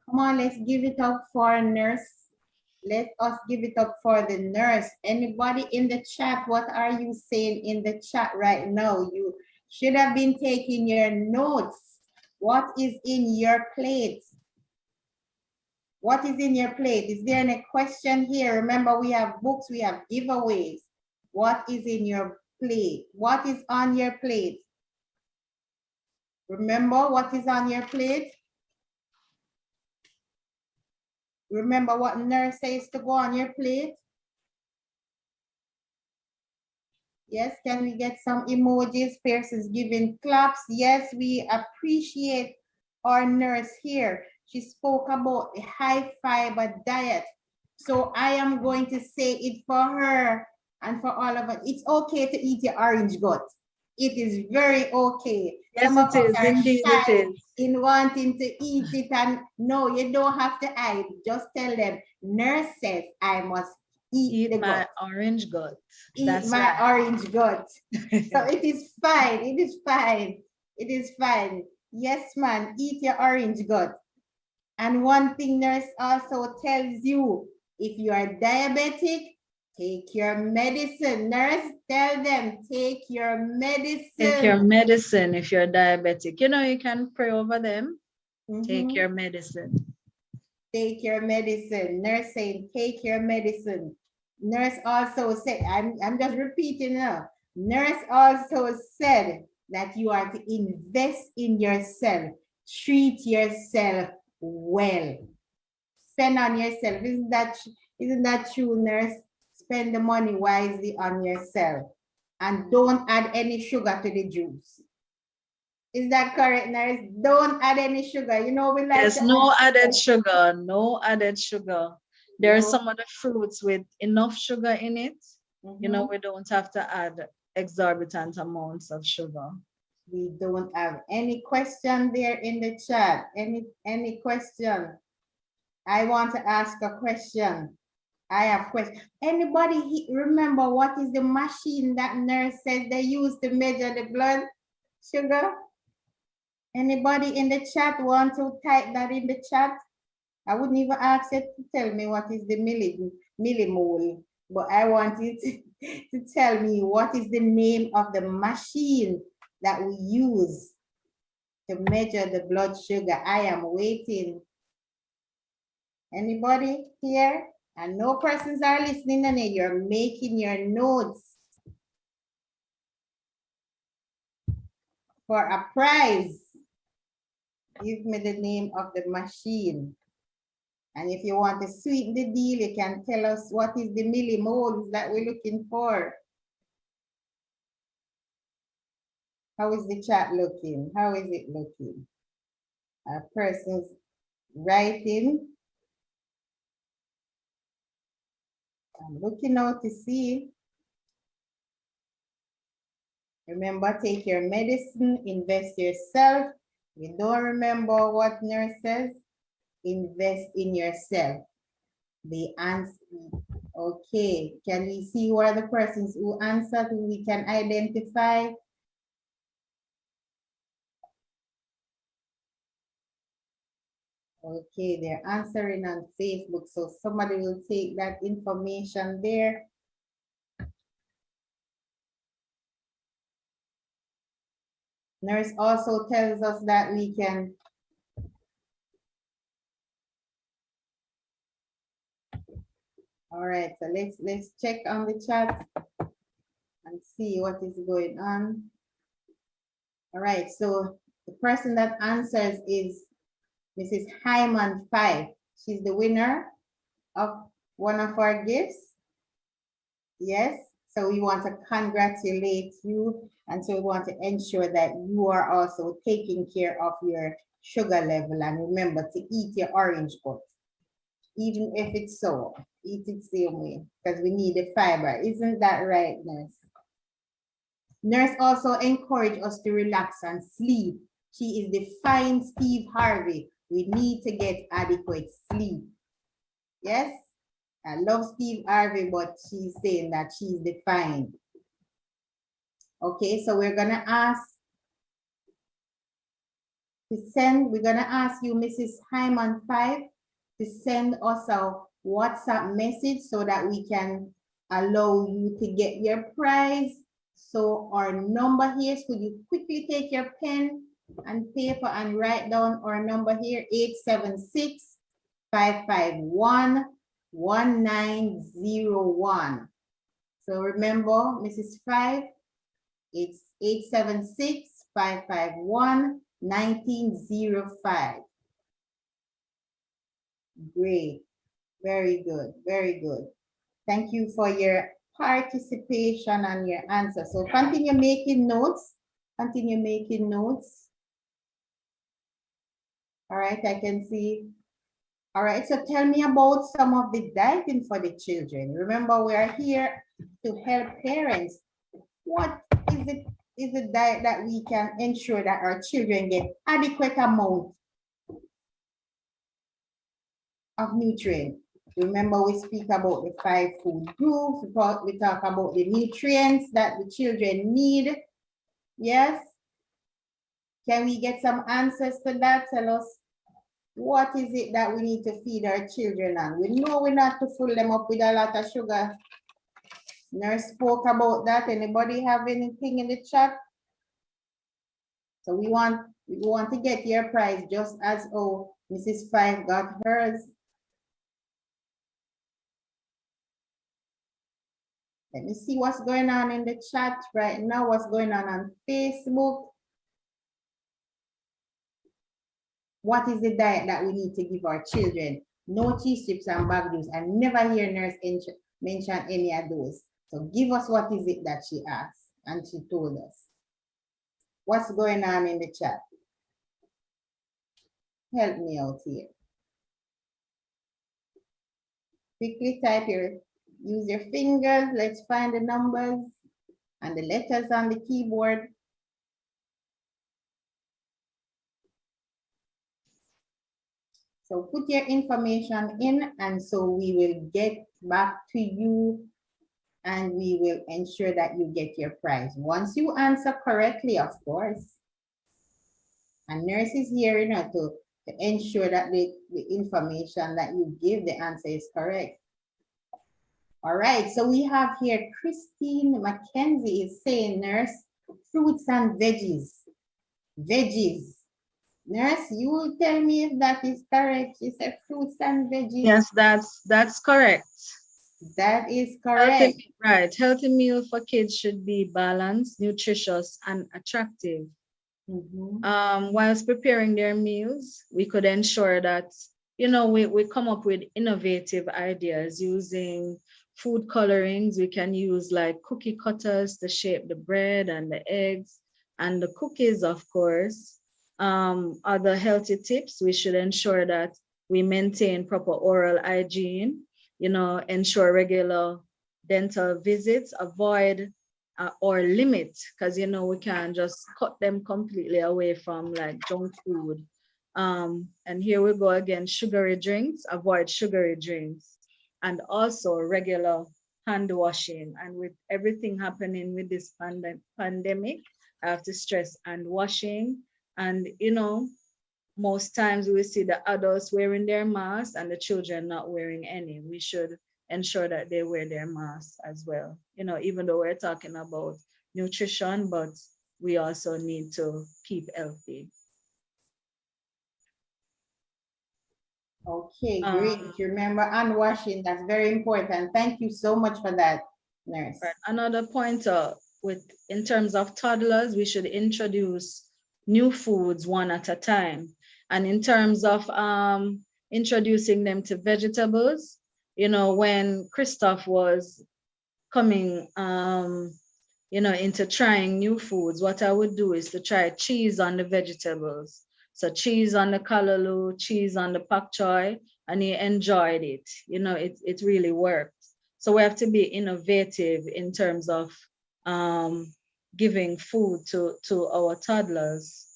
Come on, let's give it up for a nurse. Let us give it up for the nurse. Anybody in the chat, what are you saying in the chat right now? You should have been taking your notes. What is in your plate? What is in your plate? Is there any question here? Remember, we have books, we have giveaways. What is in your plate? What is on your plate? Remember what is on your plate? Remember what nurse says to go on your plate? Yes, can we get some emojis? Pierce is giving claps. Yes, we appreciate our nurse here. She spoke about the high fiber diet. So I am going to say it for her and for all of us. It's okay to eat your orange gut. It is very okay. Yes, Some of it us is. are Indeed, shy it is. in wanting to eat it, and no, you don't have to hide. Just tell them, nurse says I must eat the my gut. orange gut. Eat That's my right. orange gut. So it is fine. It is fine. It is fine. Yes, man, eat your orange gut. And one thing nurse also tells you, if you are diabetic, take your medicine. Nurse, tell them, take your medicine. Take your medicine if you're diabetic. You can pray over them. Take your medicine. Take your medicine. Nurse saying, take your medicine. Nurse also said, I'm just repeating now. Nurse also said that you are to invest in yourself. Treat yourself well. Spend on yourself. Isn't that true, nurse? Spend the money wisely on yourself. And don't add any sugar to the juice. Is that correct, nurse? Don't add any sugar. We like There's no added sugar. No added sugar. There are some other fruits with enough sugar in it. We don't have to add exorbitant amounts of sugar. We don't have any question there in the chat. Any question? I want to ask a question. I have question. Anybody remember what is the machine that nurse said they use to measure the blood sugar? Anybody in the chat want to type that in the chat? I wouldn't even ask it to tell me what is the millimole, but I want you to tell me what is the name of the machine that we use to measure the blood sugar. I am waiting. Anybody here? And no persons are listening, and you're making your notes for a prize. Give me the name of the machine. And if you want to sweeten the deal, you can tell us what is the millimoles that we're looking for. How is the chat looking? How is it looking? A person's writing. I'm looking out to see. Remember, take your medicine, invest yourself. You don't remember what nurse says? Invest in yourself. The answer, Okay, can we see who are the persons who answered, who we can identify? Okay, they're answering on Facebook, so somebody will take that information there. Nurse also tells us that we can all right, so let's check on the chat and see what is going on. All right, so the person that answers is Mrs. Hyman 5. She's the winner of one of our gifts. Yes, so we want to congratulate you, and so we want to ensure that you are also taking care of your sugar level, and remember to eat your orange cut, even if it's sour. Eat it same way, because we need the fiber. Isn't that right, Nurse? Nurse also encouraged us to relax and sleep. She is defying Steve Harvey. We need to get adequate sleep. Yes? I love Steve Harvey, but she's saying that she's defying. Okay, so we're gonna ask to send, we're gonna ask you, Mrs. Hyman 5, to send us a WhatsApp message so that we can allow you to get your prize. So our number here, could you quickly take your pen and paper and write down our number here, 876-551-1901. So remember, Mrs. 5, it's 876-551-1905. Great. Very good. Very good. Thank you for your participation and your answer. So continue making notes. Continue making notes. All right, I can see. All right, so tell me about some of the dieting for the children. Remember, we are here to help parents. What is the diet that we can ensure that our children get adequate amount of nutrients? Remember, we speak about the 5 food groups. We talk about the nutrients that the children need. Yes? Can we get some answers to that? Tell us, what is it that we need to feed our children on? We know we're not to fill them up with a lot of sugar. Nurse spoke about that. Anybody have anything in the chat? So we want to get your prize just as Mrs. 5 got hers. Let me see what's going on in the chat right now, what's going on Facebook. What is the diet that we need to give our children? No cheese strips and bag juice. I never hear nurse mention any of those. So give us what is it that she asked and she told us. What's going on in the chat? Help me out here. Quickly type here. Use your fingers. Let's find the numbers and the letters on the keyboard. So put your information in, and so we will get back to you and we will ensure that you get your prize. Once you answer correctly, of course. And nurse is here, you know, to ensure that the information that you give, the answer is correct. All right, so we have here Christine Mackenzie is saying, nurse, fruits and veggies. Veggies. Nurse, you will tell me if that is correct. She said fruits and veggies. Yes, that's correct. That is correct. Right. Healthy meal for kids should be balanced, nutritious, and attractive. Whilst preparing their meals, we could ensure that, you know, we come up with innovative ideas using food colorings. We can use like cookie cutters to shape the bread and the eggs and the cookies, of course. Other healthy tips, we should ensure that we maintain proper oral hygiene, you know, ensure regular dental visits, avoid or limit, because, you know, we can't just cut them completely away from like junk food. And here we go again, sugary drinks, avoid sugary drinks. and also regular hand washing. And with everything happening with this pandemic, I have to stress hand washing. And, most times we see the adults wearing their masks and the children not wearing any. We should ensure that they wear their masks as well. Even though we're talking about nutrition, but we also need to keep healthy. Okay, great. Remember hand washing, that's very important. Thank you so much for that, nurse. Right. Another point in terms of toddlers, we should introduce new foods one at a time. And in terms of introducing them to vegetables, when Christoph was coming into trying new foods, what I would do is to try cheese on the vegetables. So cheese on the callaloo, cheese on the pak choy, and he enjoyed it. It really worked. So we have to be innovative in terms of giving food to our toddlers.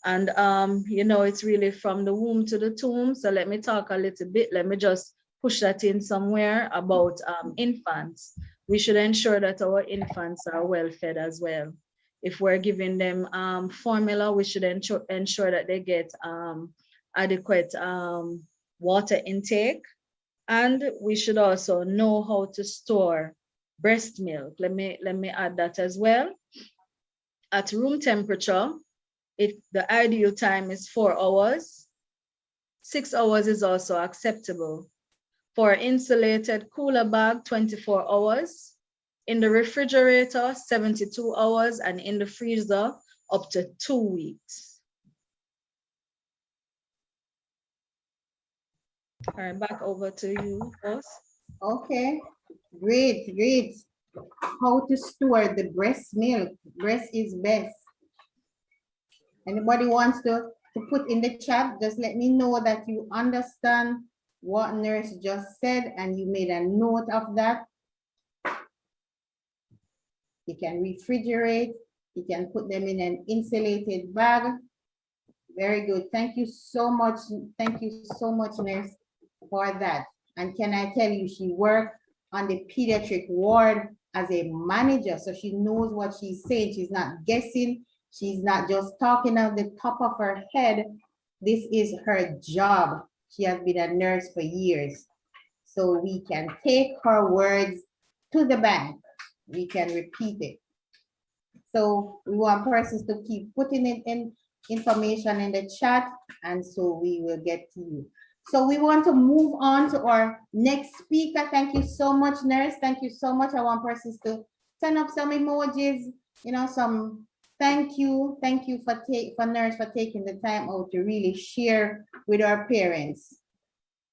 And, it's really from the womb to the tomb. So let me talk a little bit. Let me just push that in somewhere about infants. We should ensure that our infants are well fed as well. If we're giving them formula, we should ensure that they get adequate water intake. And we should also know how to store breast milk. Let me add that as well. At room temperature, the ideal time is 4 hours. 6 hours is also acceptable. For insulated cooler bag, 24 hours. In the refrigerator, 72 hours, and in the freezer, up to 2 weeks. All right, back over to you, boss. Okay, great. How to store the breast milk. Breast is best. Anybody wants to put in the chat, just let me know that you understand what nurse just said and you made a note of that. You can refrigerate, you can put them in an insulated bag. Very good. Thank you so much. Thank you so much, nurse, for that. And can I tell you, she worked on the pediatric ward as a manager, so she knows what she's saying. She's not guessing. She's not just talking off the top of her head. This is her job. She has been a nurse for years. So we can take her words to the bank. We can repeat it. So we want persons to keep putting it in information in the chat, and so we will get to you. So we want to move on to our next speaker. Thank you so much, nurse. Thank you so much. I want persons to send up some emojis, some thank you for nurse for taking the time out to really share with our parents.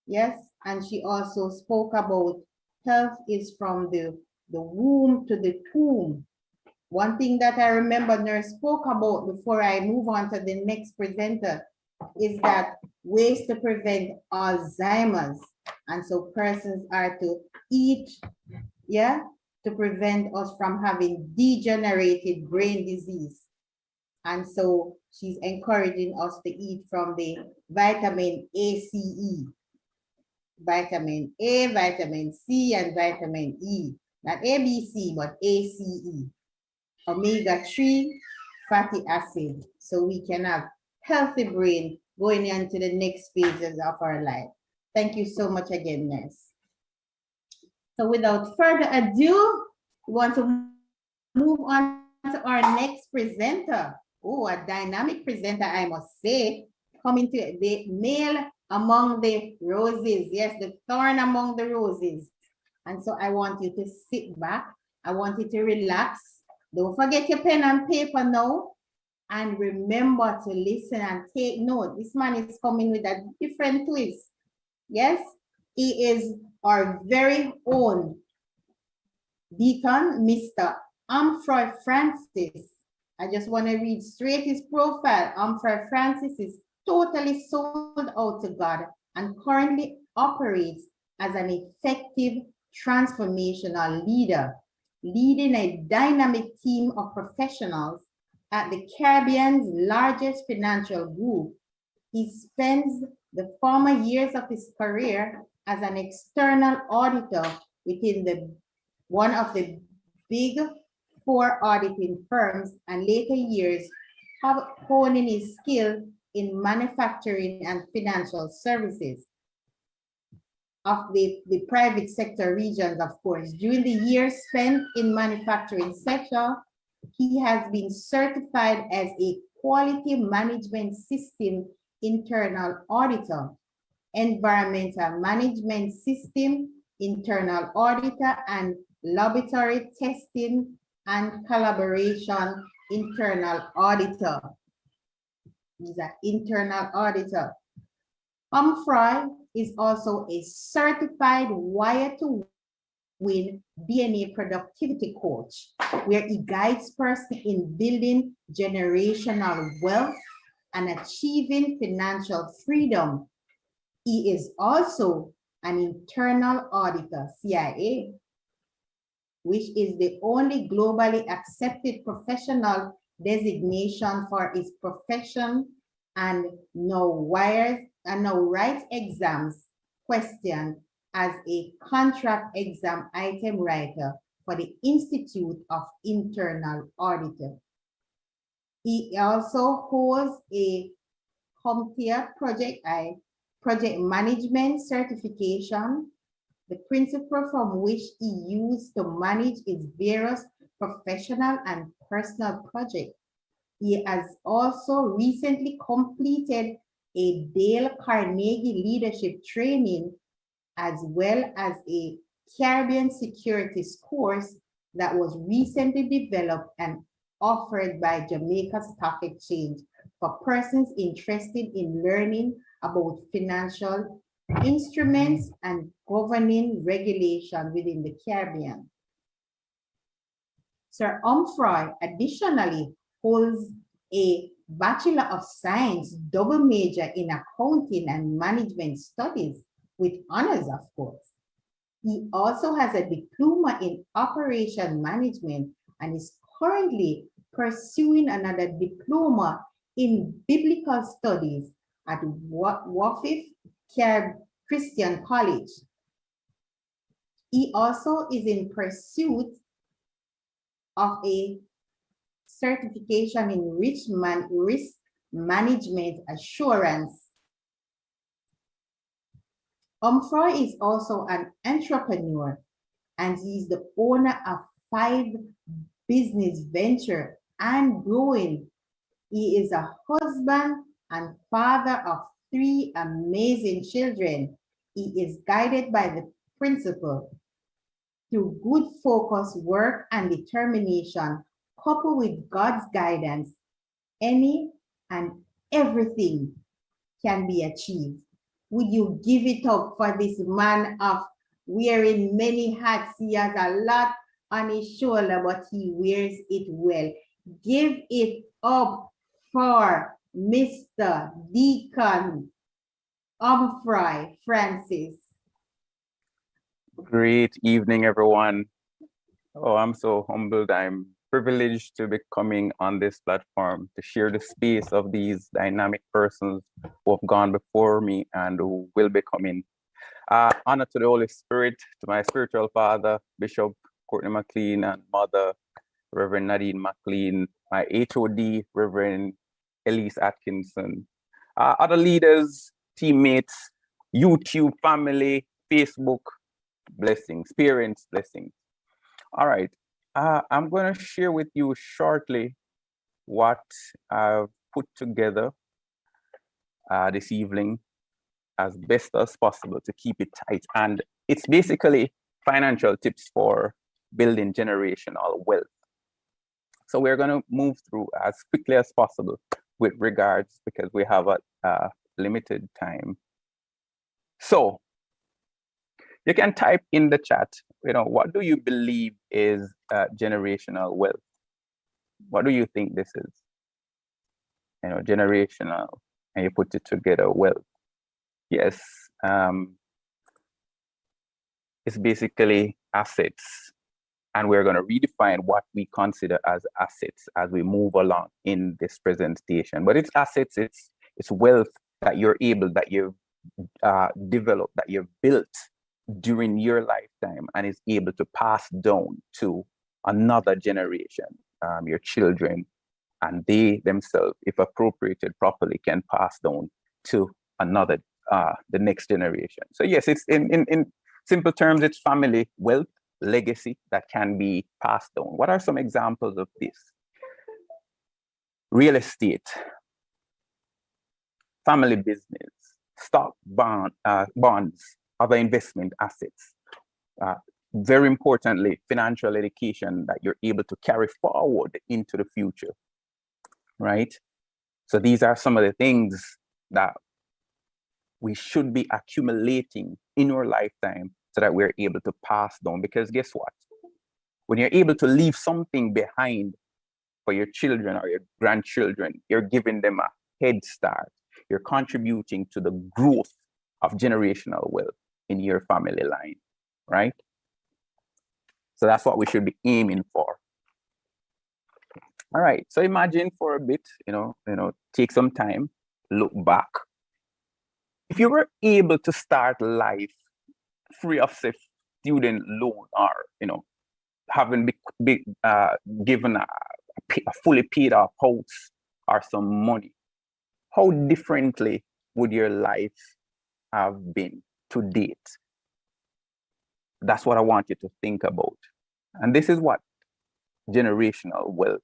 Yes, and she also spoke about health is from the womb to the tomb. One thing that I remember nurse spoke about before I move on to the next presenter is that ways to prevent Alzheimer's. And so persons are to eat, to prevent us from having degenerated brain disease. And so she's encouraging us to eat from the vitamin ACE. Vitamin A, vitamin C, and vitamin E. Not ABC, but ACE. Omega-3 fatty acid. So we can have healthy brain going into the next phases of our life. Thank you so much again, nurse. So without further ado, we want to move on to our next presenter. Oh, a dynamic presenter, I must say. Coming to the male among the roses. Yes, the thorn among the roses. And so I want you to sit back. I want you to relax. Don't forget your pen and paper now. And remember to listen and take note. This man is coming with a different twist. Yes, he is our very own deacon, Mr. Humphrey Francis. I just want to read straight his profile. Humphrey Francis is totally sold out to God and currently operates as an effective transformational leader, leading a dynamic team of professionals at the Caribbean's largest financial group. He spends the former years of his career as an external auditor within one of the big four auditing firms, and later years have honing his skill in manufacturing and financial services of the private sector regions, of course. During the years spent in manufacturing sector, he has been certified as a quality management system internal auditor, environmental management system internal auditor, and laboratory testing and collaboration internal auditor. He's an internal auditor. Humphrey is also a certified Wire to Win DNA productivity coach, where he guides persons in building generational wealth and achieving financial freedom. He is also an internal auditor, CIA, which is the only globally accepted professional designation for his profession, and now writes exams question as a contract exam item writer for the Institute of Internal Auditor. He also holds a CompTIA project management certification, the principle from which he used to manage his various professional and personal projects. He has also recently completed a Dale Carnegie leadership training, as well as a Caribbean securities course that was recently developed and offered by Jamaica Stock Exchange for persons interested in learning about financial instruments and governing regulation within the Caribbean. Sir Humphrey additionally holds a Bachelor of Science double major in accounting and management studies with honors, of course. He also has a diploma in operation management and is currently pursuing another diploma in biblical studies at Wafif Christian College. He also is in pursuit of a certification in risk management assurance. Humphrey is also an entrepreneur, and he is the owner of 5 business ventures and growing. He is a husband and father of 3 amazing children. He is guided by the principle through good focus, work, and determination, coupled with God's guidance, any and everything can be achieved. Would you give it up for this man of wearing many hats? He has a lot on his shoulder, but he wears it well. Give it up for Mr. Deacon Humphrey Francis. Great evening, everyone. Oh, I'm so humbled. I'm privileged to be coming on this platform to share the space of these dynamic persons who have gone before me and who will be coming. Honor to the Holy Spirit, to my spiritual father, Bishop Courtney McLean, and mother, Reverend Nadine McLean, my HOD, Reverend Elise Atkinson, other leaders, teammates, YouTube family, Facebook, blessings, parents, blessings. All right, I'm going to share with you shortly what I've put together this evening as best as possible to keep it tight. And it's basically financial tips for building generational wealth. So we're going to move through as quickly as possible with regards, because we have a limited time. So you can type in the chat, what do you believe is generational wealth? What do you think this is? Generational, and you put it together, wealth. Yes, it's basically assets. And we're going to redefine what we consider as assets as we move along in this presentation. But it's assets, it's wealth that you're able, that you've developed, that you've built during your lifetime and is able to pass down to another generation, your children, and they themselves, if appropriated properly, can pass down to another, the next generation. So yes, it's in simple terms, it's family wealth, legacy that can be passed down. What are some examples of this? Real estate, family business, stock, bonds, other investment assets. Very importantly, financial education that you're able to carry forward into the future, right? So these are some of the things that we should be accumulating in our lifetime so that we're able to pass down. Because guess what? When you're able to leave something behind for your children or your grandchildren, you're giving them a head start. You're contributing to the growth of generational wealth in your family line, right? So that's what we should be aiming for. All right, so imagine for a bit, take some time, look back. If you were able to start life free of, say, student loan, or having given a fully paid off house or some money, how differently would your life have been to date? That's what I want you to think about. And this is what generational wealth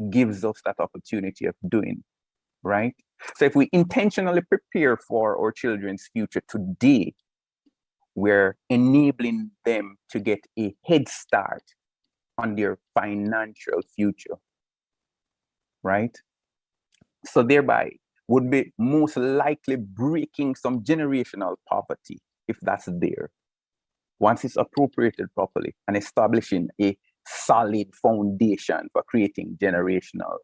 gives us that opportunity of doing, right? So if we intentionally prepare for our children's future today, we're enabling them to get a head start on their financial future, right? So thereby would be most likely breaking some generational poverty, if that's there, once it's appropriated properly, and establishing a solid foundation for creating generational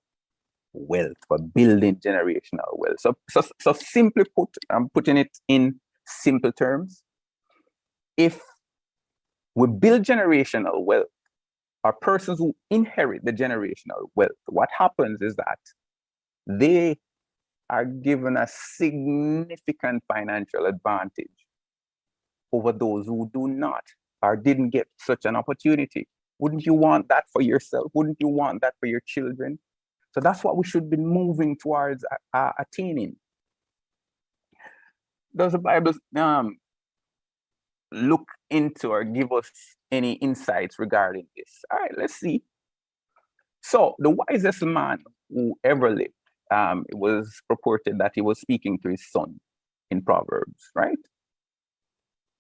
wealth, for building generational wealth. So simply put, I'm putting it in simple terms. If we build generational wealth, or persons who inherit the generational wealth, what happens is that they are given a significant financial advantage over those who do not or didn't get such an opportunity. Wouldn't you want that for yourself? Wouldn't you want that for your children? So that's what we should be moving towards attaining. Does the Bible look into or give us any insights regarding this? All right, let's see. So the wisest man who ever lived, it was purported that he was speaking to his son in Proverbs, right?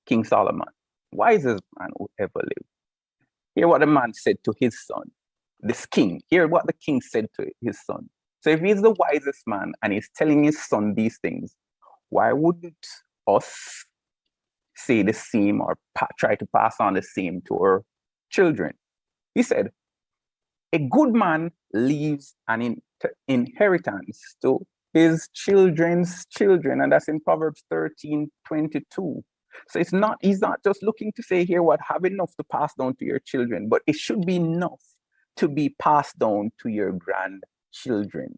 King Solomon, wisest man who ever lived. Hear what the man said to his son, this king. Hear what the king said to his son. So if he's the wisest man and he's telling his son these things, why wouldn't us say the same or try to pass on the same to our children? He said, a good man leaves an inheritance to his children's children, and that's in Proverbs 13:22. So he's not just looking to say here what, have enough to pass down to your children, but it should be enough to be passed down to your grandchildren.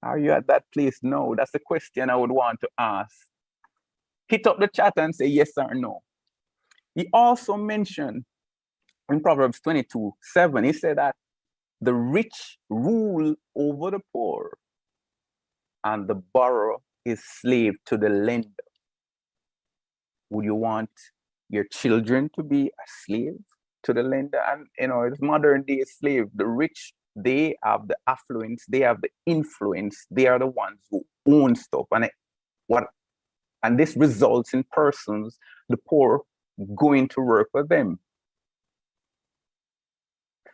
Are you at that place? No, that's the question I would want to ask. Hit up the chat and say yes or no. He also mentioned in Proverbs 22:7, he said that the rich rule over the poor, and the borrower is slave to the lender. Would you want your children to be a slave to the lender? And it's modern day slave. The rich, they have the affluence, they have the influence, they are the ones who own stuff. And this results in persons, the poor, going to work for them.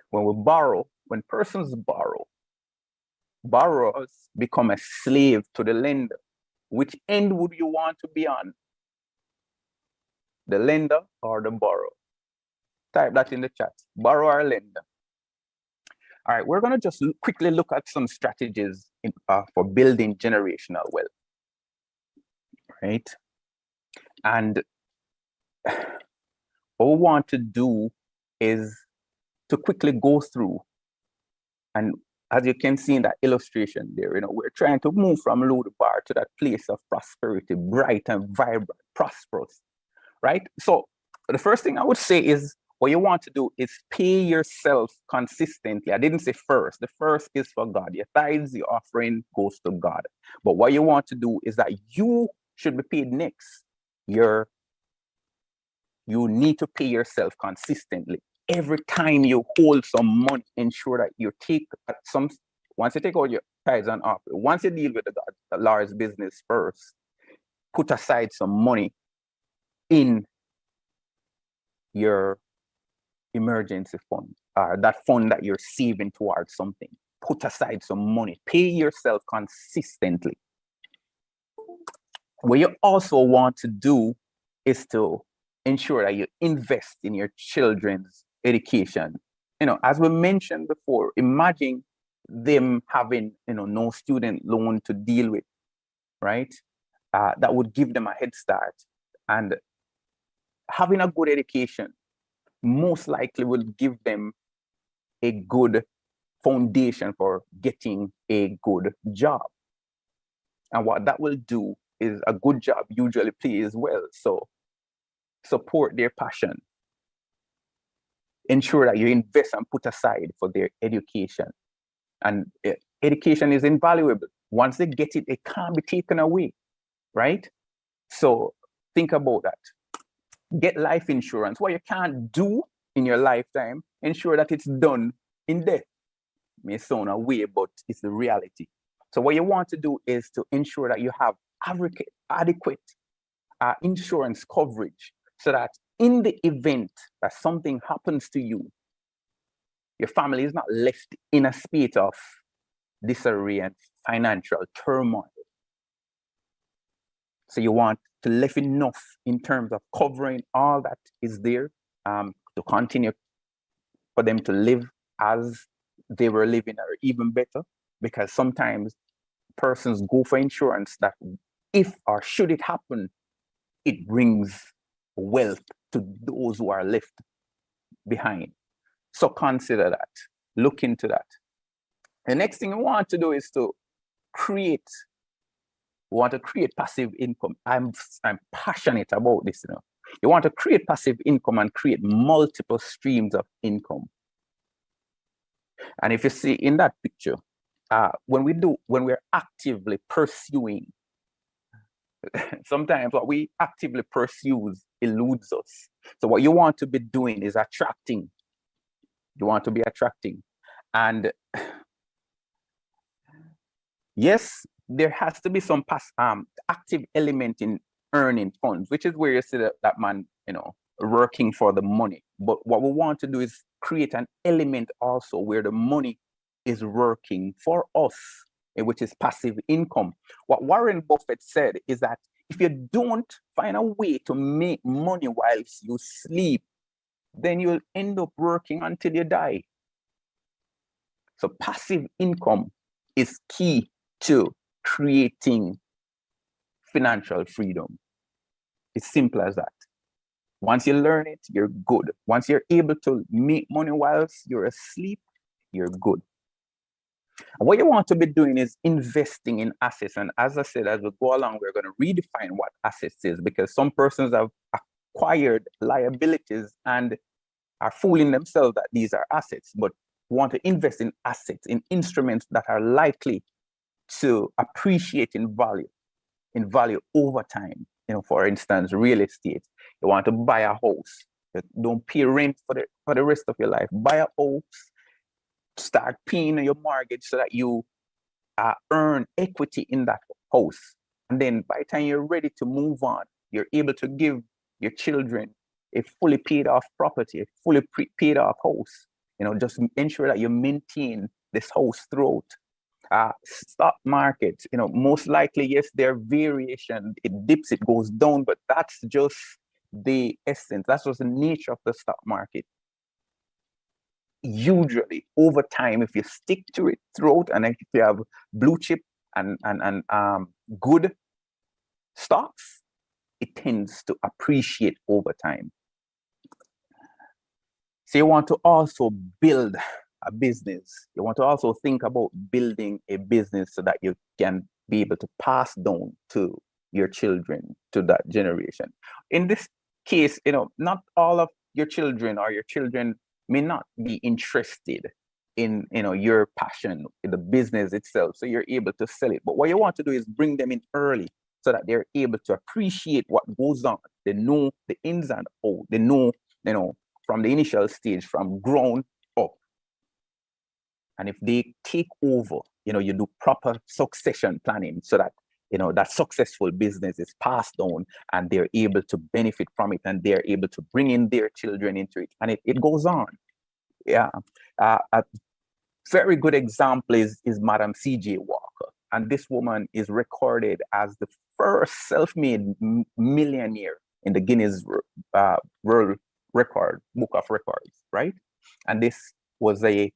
When persons borrow, borrowers become a slave to the lender. Which end would you want to be on? The lender or the borrower? Type that in the chat. Borrower or lender? All right, we're going to just quickly look at some strategies for building generational wealth. Right? And what we want to do is to quickly go through and as you can see in that illustration there, we're trying to move from Lodabar to that place of prosperity, bright and vibrant, prosperous, right? So the first thing I would say is what you want to do is pay yourself consistently. I didn't say first. The first is for God. Your tithes, your offering goes to God. But what you want to do is that you should be paid next. You need to pay yourself consistently. Every time you hold some money, ensure that you take some, once you take out your tithes and offering, once you deal with the Lord's business first, put aside some money in your emergency fund, or that fund that you're saving towards something. Put aside some money. Pay yourself consistently. What you also want to do is to ensure that you invest in your children's education. As we mentioned before, imagine them having, no student loan to deal with, right? That would give them a head start. And having a good education most likely will give them a good foundation for getting a good job. And what that will do is a good job usually pays well. So support their passion. Ensure that you invest and put aside for their education. And education is invaluable. Once they get it, it can't be taken away, right? So think about that. Get life insurance. What you can't do in your lifetime, ensure that it's done in death. It may sound a way, but it's the reality. So what you want to do is to ensure that you have adequate insurance coverage, so that in the event that something happens to you, your family is not left in a state of disarray and financial turmoil. So you want to leave enough in terms of covering all that is there to continue for them to live as they were living, or even better, because sometimes persons go for insurance that if or should it happen, it brings wealth to those who are left behind. So consider that, look into that. The next thing we want to do is to create passive income. I'm passionate about this. You want to create passive income and create multiple streams of income. And if you see in that picture, when we're actively pursuing, sometimes what we actively pursue eludes us. So what you want to be doing is attracting. You want to be attracting. And yes, there has to be some active element in earning funds, which is where you see that man, working for the money. But what we want to do is create an element also where the money is working for us, which is passive income. What Warren Buffett said is that if you don't find a way to make money whilst you sleep, then you'll end up working until you die. So passive income is key to creating financial freedom. It's simple as that. Once you learn it, you're good. Once you're able to make money whilst you're asleep, you're good. And what you want to be doing is investing in assets. And as I said, as we go along, we're going to redefine what assets is, because some persons have acquired liabilities and are fooling themselves that these are assets, but want to invest in assets, in instruments that are likely to appreciate in value over time. For instance, real estate. You want to buy a house. Don't pay rent for the rest of your life. Buy a house, start paying your mortgage so that you earn equity in that house. And then by the time you're ready to move on, you're able to give your children a fully paid off property, a fully paid off house. Just ensure that you maintain this house throughout. Stock market, most likely, yes, there are variation. It dips, it goes down, but that's just the essence. That's just the nature of the stock market. Usually, over time, if you stick to it throughout, and if you have blue chip and good stocks, it tends to appreciate over time. So you want to also build a business, you want to also think about building a business so that you can be able to pass down to your children, to that generation. In this case, not all of your children or your children may not be interested in your passion in the business itself, so you're able to sell it. But what you want to do is bring them in early so that they're able to appreciate what goes on. They know the ins and outs. They know, from the initial stage, from ground up. And if they take over, you do proper succession planning so that that successful business is passed on and they're able to benefit from it, and they're able to bring in their children into it, and it goes on. Yeah. A very good example is Madam C.J. Walker. And this woman is recorded as the first self-made millionaire in the Guinness World Book of Records, right? And this was a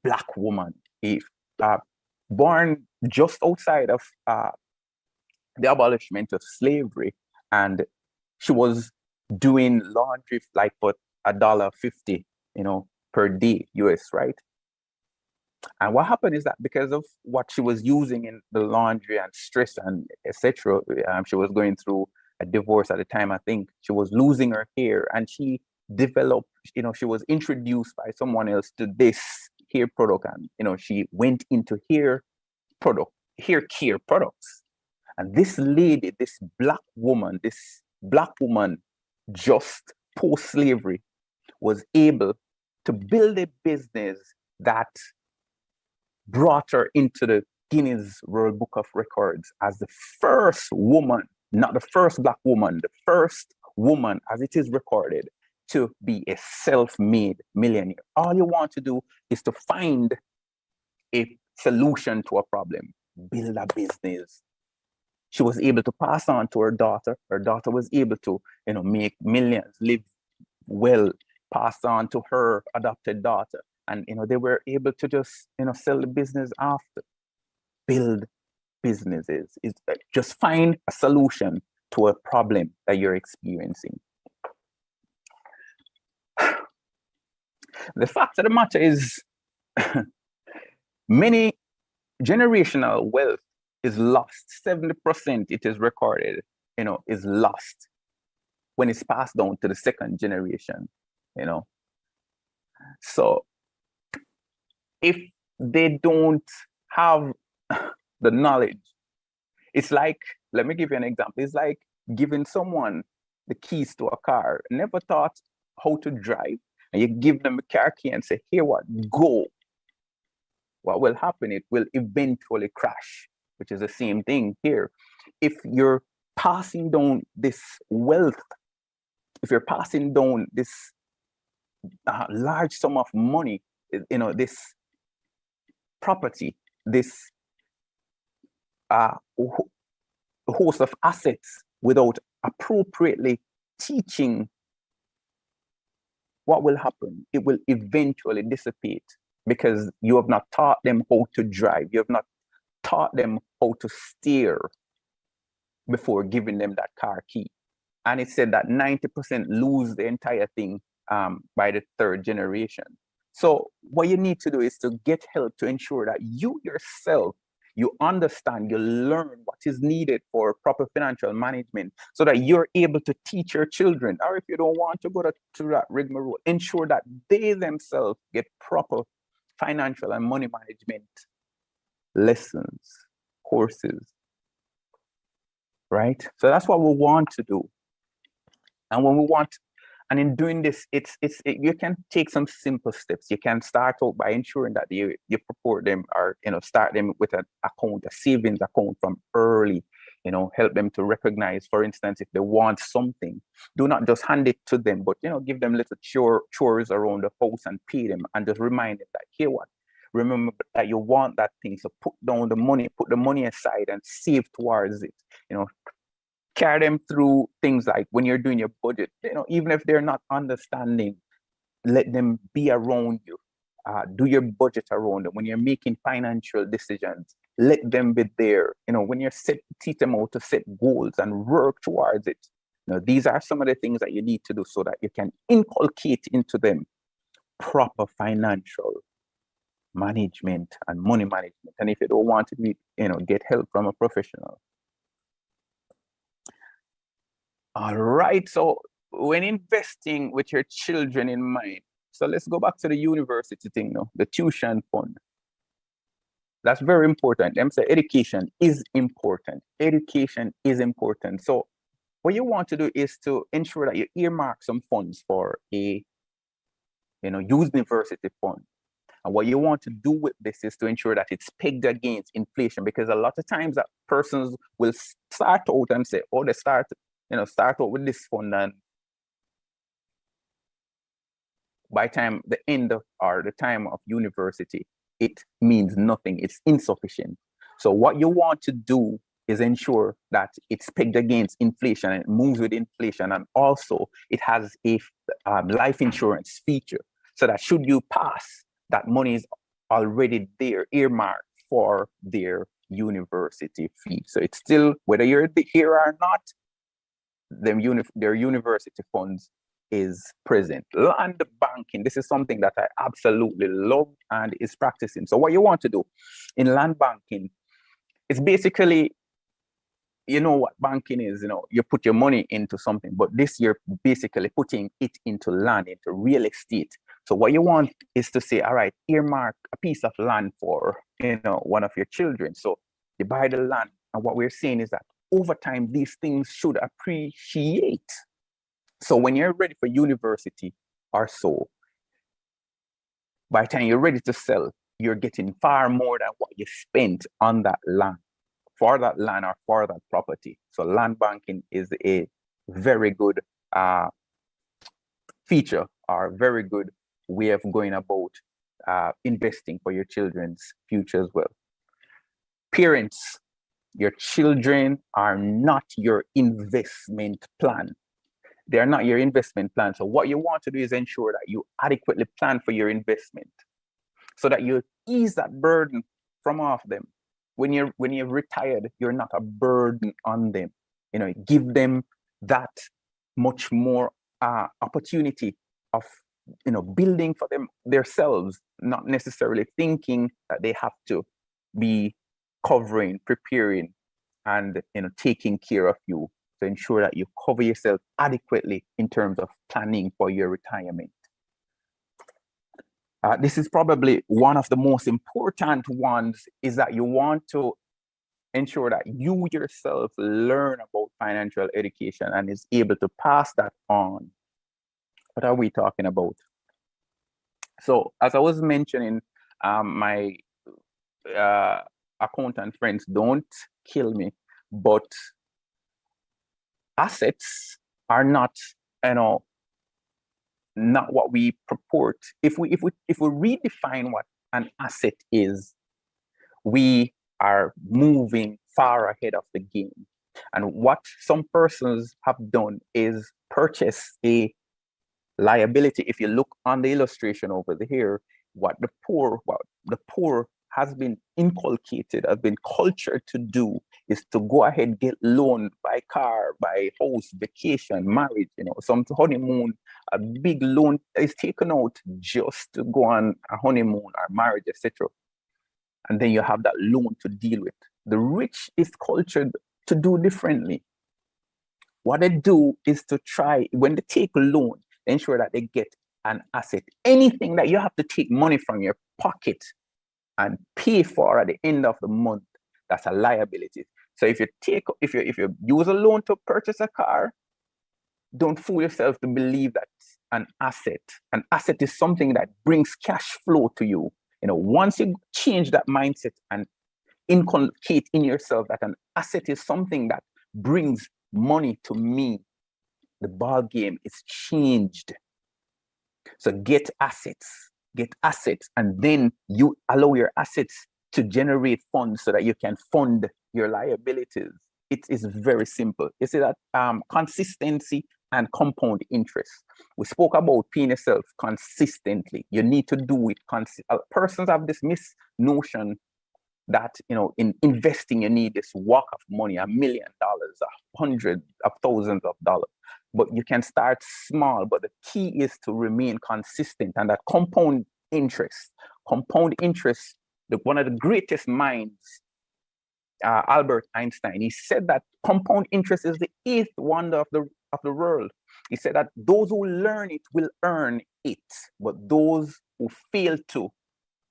Black woman, born just outside of the abolishment of slavery. And she was doing laundry like for $1.50, per day US, right? And what happened is that because of what she was using in the laundry and stress and etc., she was going through a divorce at the time. I think she was losing her hair, and she developed, she was introduced by someone else to this hair product, and she went into hair care products. And this lady, this black woman just post-slavery was able to build a business that brought her into the Guinness World Book of Records as the first woman, not the first Black woman, the first woman, as it is recorded, to be a self-made millionaire. All you want to do is to find a solution to a problem, build a business. She was able to pass on to her daughter. Her daughter was able to, make millions, live well, pass on to her adopted daughter. And, they were able to just, sell the business after. Build businesses. Just find a solution to a problem that you're experiencing. The fact of the matter is, many generational wealth is lost. 70%, it is recorded, is lost when it's passed down to the second generation, So if they don't have the knowledge, it's like, let me give you an example. It's like giving someone the keys to a car, never taught how to drive, and you give them a car key and say, here what, go. What will happen? It will eventually crash, which is the same thing here. If you're passing down this wealth, if you're passing down this large sum of money, this property, this host of assets without appropriately teaching, what will happen? It will eventually dissipate because you have not taught them how to drive. You have not taught them how to steer before giving them that car key. And it said that 90% lose the entire thing by the third generation. So what you need to do is to get help to ensure that you yourself, you understand, you learn what is needed for proper financial management so that you're able to teach your children. Or if you don't want to go to that rigmarole, ensure that they themselves get proper financial and money management lessons, courses, right? So that's what we want to do. And when we want, and in doing this, you can take some simple steps. You can start out by ensuring that you purport them, or start them with an account, a savings account from early. Help them to recognize, for instance, if they want something, do not just hand it to them, but give them little chores around the house and pay them, and just remind them that, here what, remember that you want that thing, so put down the money, put the money aside and save towards it. Carry them through things like when you're doing your budget, even if they're not understanding, let them be around you. Do your budget around them. When you're making financial decisions, let them be there. When you're teach them how to set goals and work towards it. These are some of the things that you need to do so that you can inculcate into them proper financial management and money management. And if you don't want to be, get help from a professional. All right. So when investing with your children in mind, so let's go back to the university thing now, the tuition fund. That's very important. Them say education is important. Education is important. So what you want to do is to ensure that you earmark some funds for a, university fund. And what you want to do with this is to ensure that it's pegged against inflation, because a lot of times that persons will start out and say, oh, they start out with this fund, and by time the end of or the time of university, it means nothing. It's insufficient. So what you want to do is ensure that it's pegged against inflation and it moves with inflation, and also it has a life insurance feature, so that should you pass, that money is already there, earmarked for their university fee. So it's still, whether you're here or not, their university funds is present. Land banking, this is something that I absolutely love and is practicing. So what you want to do in land banking is basically, what banking is, you put your money into something, but this you're basically putting it into land, into real estate. So what you want is to say, all right, earmark a piece of land for, one of your children. So you buy the land, and what we're saying is that over time, these things should appreciate. So when you're ready for university or so, by the time you're ready to sell, you're getting far more than what you spent on that land, for that land or for that property. So land banking is a very good feature, or a very good way of going about investing for your children's future as well. Parents, your children are not your investment plan. They're not your investment plan. So what you want to do is ensure that you adequately plan for your investment, so that you ease that burden from off them. When you're retired, you're not a burden on them. Give them that much more opportunity of building for themselves, not necessarily thinking that they have to be covering, preparing, and taking care of you, to ensure that you cover yourself adequately in terms of planning for your retirement. This is probably one of the most important ones, is that you want to ensure that you yourself learn about financial education and is able to pass that on. What are we talking about? So as I was mentioning, my accountant friends, don't kill me, but assets are not, not what we purport. If we redefine what an asset is, we are moving far ahead of the game. And what some persons have done is purchase a liability. If you look on the illustration over here, what the poor has been inculcated, has been cultured to do, is to go ahead, get loan, buy car, buy house, vacation, marriage, some honeymoon. A big loan is taken out just to go on a honeymoon or marriage, etc. And then you have that loan to deal with. The rich is cultured to do differently. What they do is to try, when they take a loan, ensure that they get an asset. Anything that you have to take money from your pocket and pay for at the end of the month, that's a liability. So if you use a loan to purchase a car, don't fool yourself to believe that's an asset. An asset is something that brings cash flow to you. Once you change that mindset and inculcate in yourself that an asset is something that brings money to me, the ball game is changed. So get assets, and then you allow your assets to generate funds so that you can fund your liabilities. It is very simple. You see that consistency and compound interest. We spoke about paying yourself consistently. You need to do it. Persons have this misnotion that in investing you need this whack of money, $1 million, hundreds of thousands of dollars. But you can start small, but the key is to remain consistent, and that compound interest Compound interest, one of the greatest minds, Albert Einstein, he said that compound interest is the eighth wonder of the world. He said that those who learn it will earn it, but those who fail to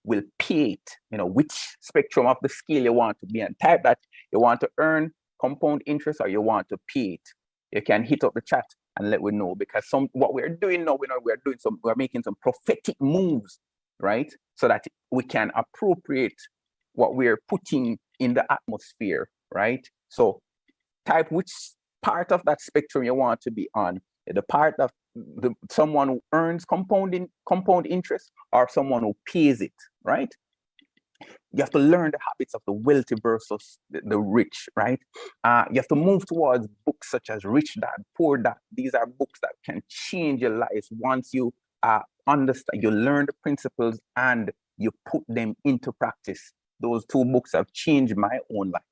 will pay it. You know, which spectrum of the scale you want to be on. Type that you want to earn compound interest or you want to pay it. You can hit up the chat and let me know, because what we're doing now, we're making some prophetic moves, right? So that we can appropriate what we're putting in the atmosphere, right? So type which part of that spectrum you want to be on. The part of someone who earns compound interest or someone who pays it, right? You have to learn the habits of the wealthy versus the rich, right? You have to move towards books such as Rich Dad, Poor Dad. These are books that can change your life once you understand, you learn the principles and you put them into practice. Those two books have changed my own life.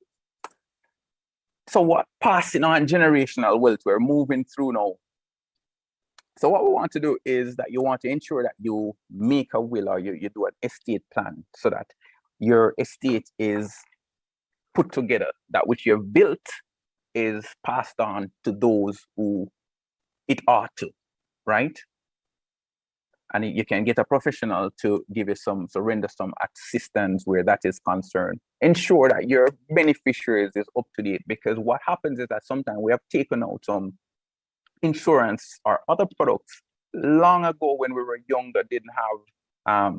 So what passing on generational wealth we're moving through now. So what we want to do is that you want to ensure that you make a will or you do an estate plan so that your estate is put together, that which you've built is passed on to those who it ought to, right? And you can get a professional to give you render some assistance where that is concerned. Ensure that your beneficiaries is up to date, because what happens is that sometimes we have taken out some insurance or other products long ago when we were younger, didn't have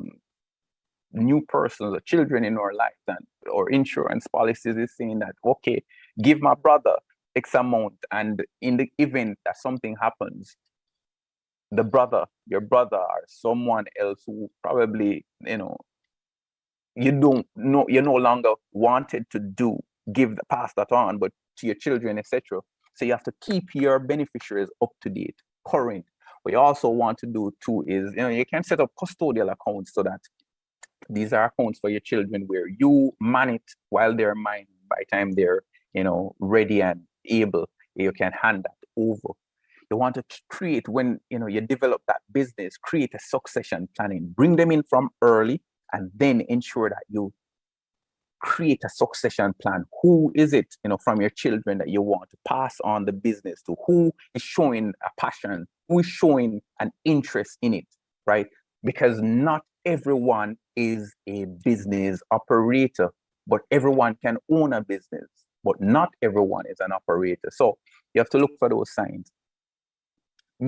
new persons or children in our life, and or insurance policies is saying that, okay, give my brother X amount, and in the event that something happens, your brother or someone else who probably, you no longer wanted to pass that on, but to your children, etc. So you have to keep your beneficiaries up to date, current. What you also want to do too is, you can set up custodial accounts so that these are accounts for your children where you man it while they're mine. By the time they're, ready and able, you can hand that over. You want to create, when you develop that business, create a succession planning, bring them in from early, and then ensure that you create a succession plan. Who is it, from your children that you want to pass on the business to? Who is showing a passion? Who is showing an interest in it, right? Because not everyone is a business operator, but everyone can own a business, but not everyone is an operator. So you have to look for those signs.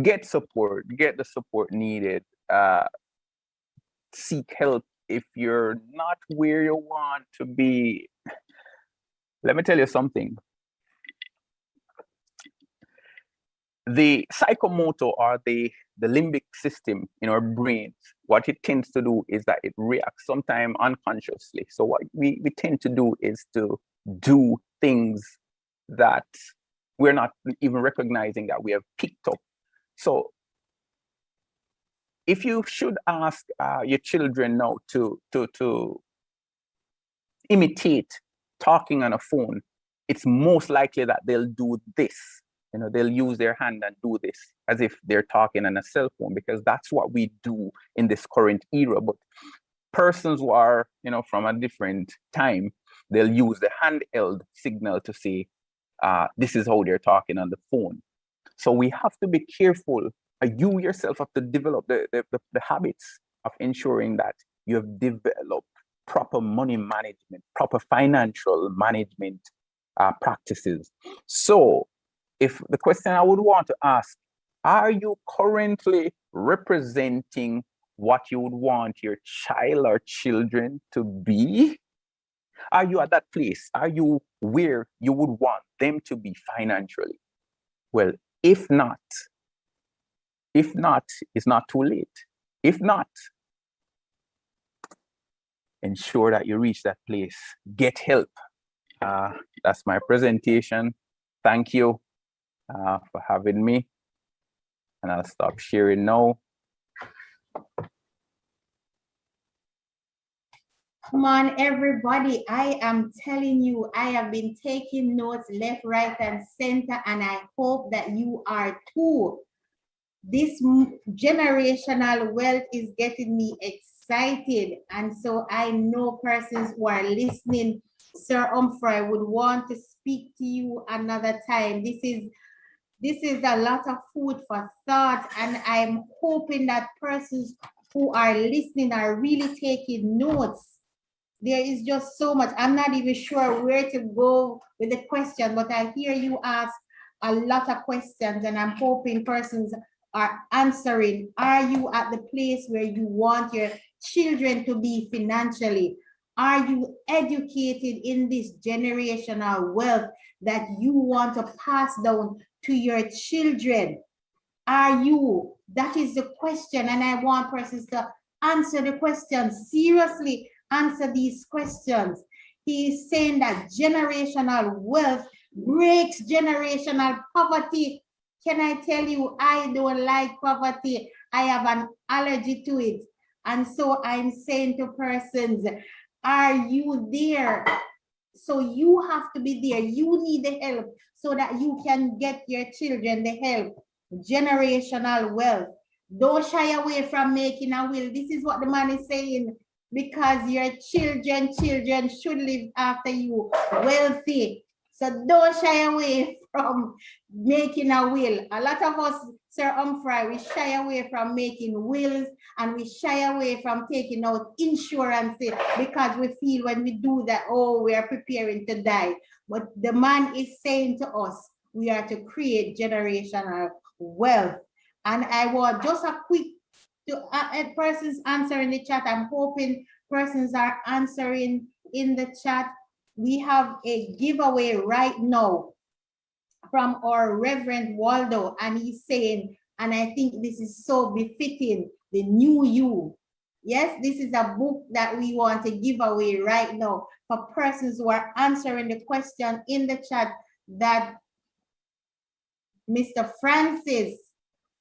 Get the support needed. Seek help if you're not where you want to be. Let me tell you something. The psychomotor, or the limbic system in our brains, what it tends to do is that it reacts sometimes unconsciously. So what we tend to do is to do things that we're not even recognizing that we have picked up. So if you should ask your children now to imitate talking on a phone, it's most likely that they'll do this. They'll use their hand and do this as if they're talking on a cell phone, because that's what we do in this current era. But persons who are, from a different time, they'll use the handheld signal to say, this is how they're talking on the phone. So we have to be careful. You yourself have to develop the habits of ensuring that you have developed proper money management, proper financial management practices. So if the question I would want to ask, are you currently representing what you would want your child or children to be? Are you at that place? Are you where you would want them to be financially? Well, if not, it's not too late. If not, ensure that you reach that place. Get help. That's my presentation. Thank you for having me. And I'll stop sharing now. Come on, everybody. I am telling you, I have been taking notes left, right, and center, and I hope that you are too. This generational wealth is getting me excited. excited. And so I know persons who are listening, Sir Humphrey, would want to speak to you another time. This is a lot of food for thought, and I'm hoping that persons who are listening are really taking notes. There is just so much. I'm not even sure where to go with the question, but I hear you ask a lot of questions, and I'm hoping persons are answering. Are you at the place where you want your children to be financially? Are you educated in this generational wealth that you want to pass down to your children? Are you? That is the question, and I want persons to answer the question seriously. Answer these questions. He is saying that generational wealth breaks generational poverty. Can I tell you, I don't like poverty. I have an allergy to it. And so I'm saying to persons, are you there? So you have to be there. You need the help so that you can get your children the help. Generational wealth. Don't shy away from making a will. This is what the man is saying, because your children should live after you wealthy. So don't shy away from making a will. A lot of us, Sir Humphrey, we shy away from making wills, and we shy away from taking out insurance because we feel when we do that, oh, we are preparing to die. But the man is saying to us, we are to create generational wealth. And I want just a quick persons answer in the chat. I'm hoping persons are answering in the chat. We have a giveaway right now from our Reverend Waldo, and he's saying, and I think this is so befitting, the new you. Yes, this is a book that we want to give away right now for persons who are answering the question in the chat that Mr. Francis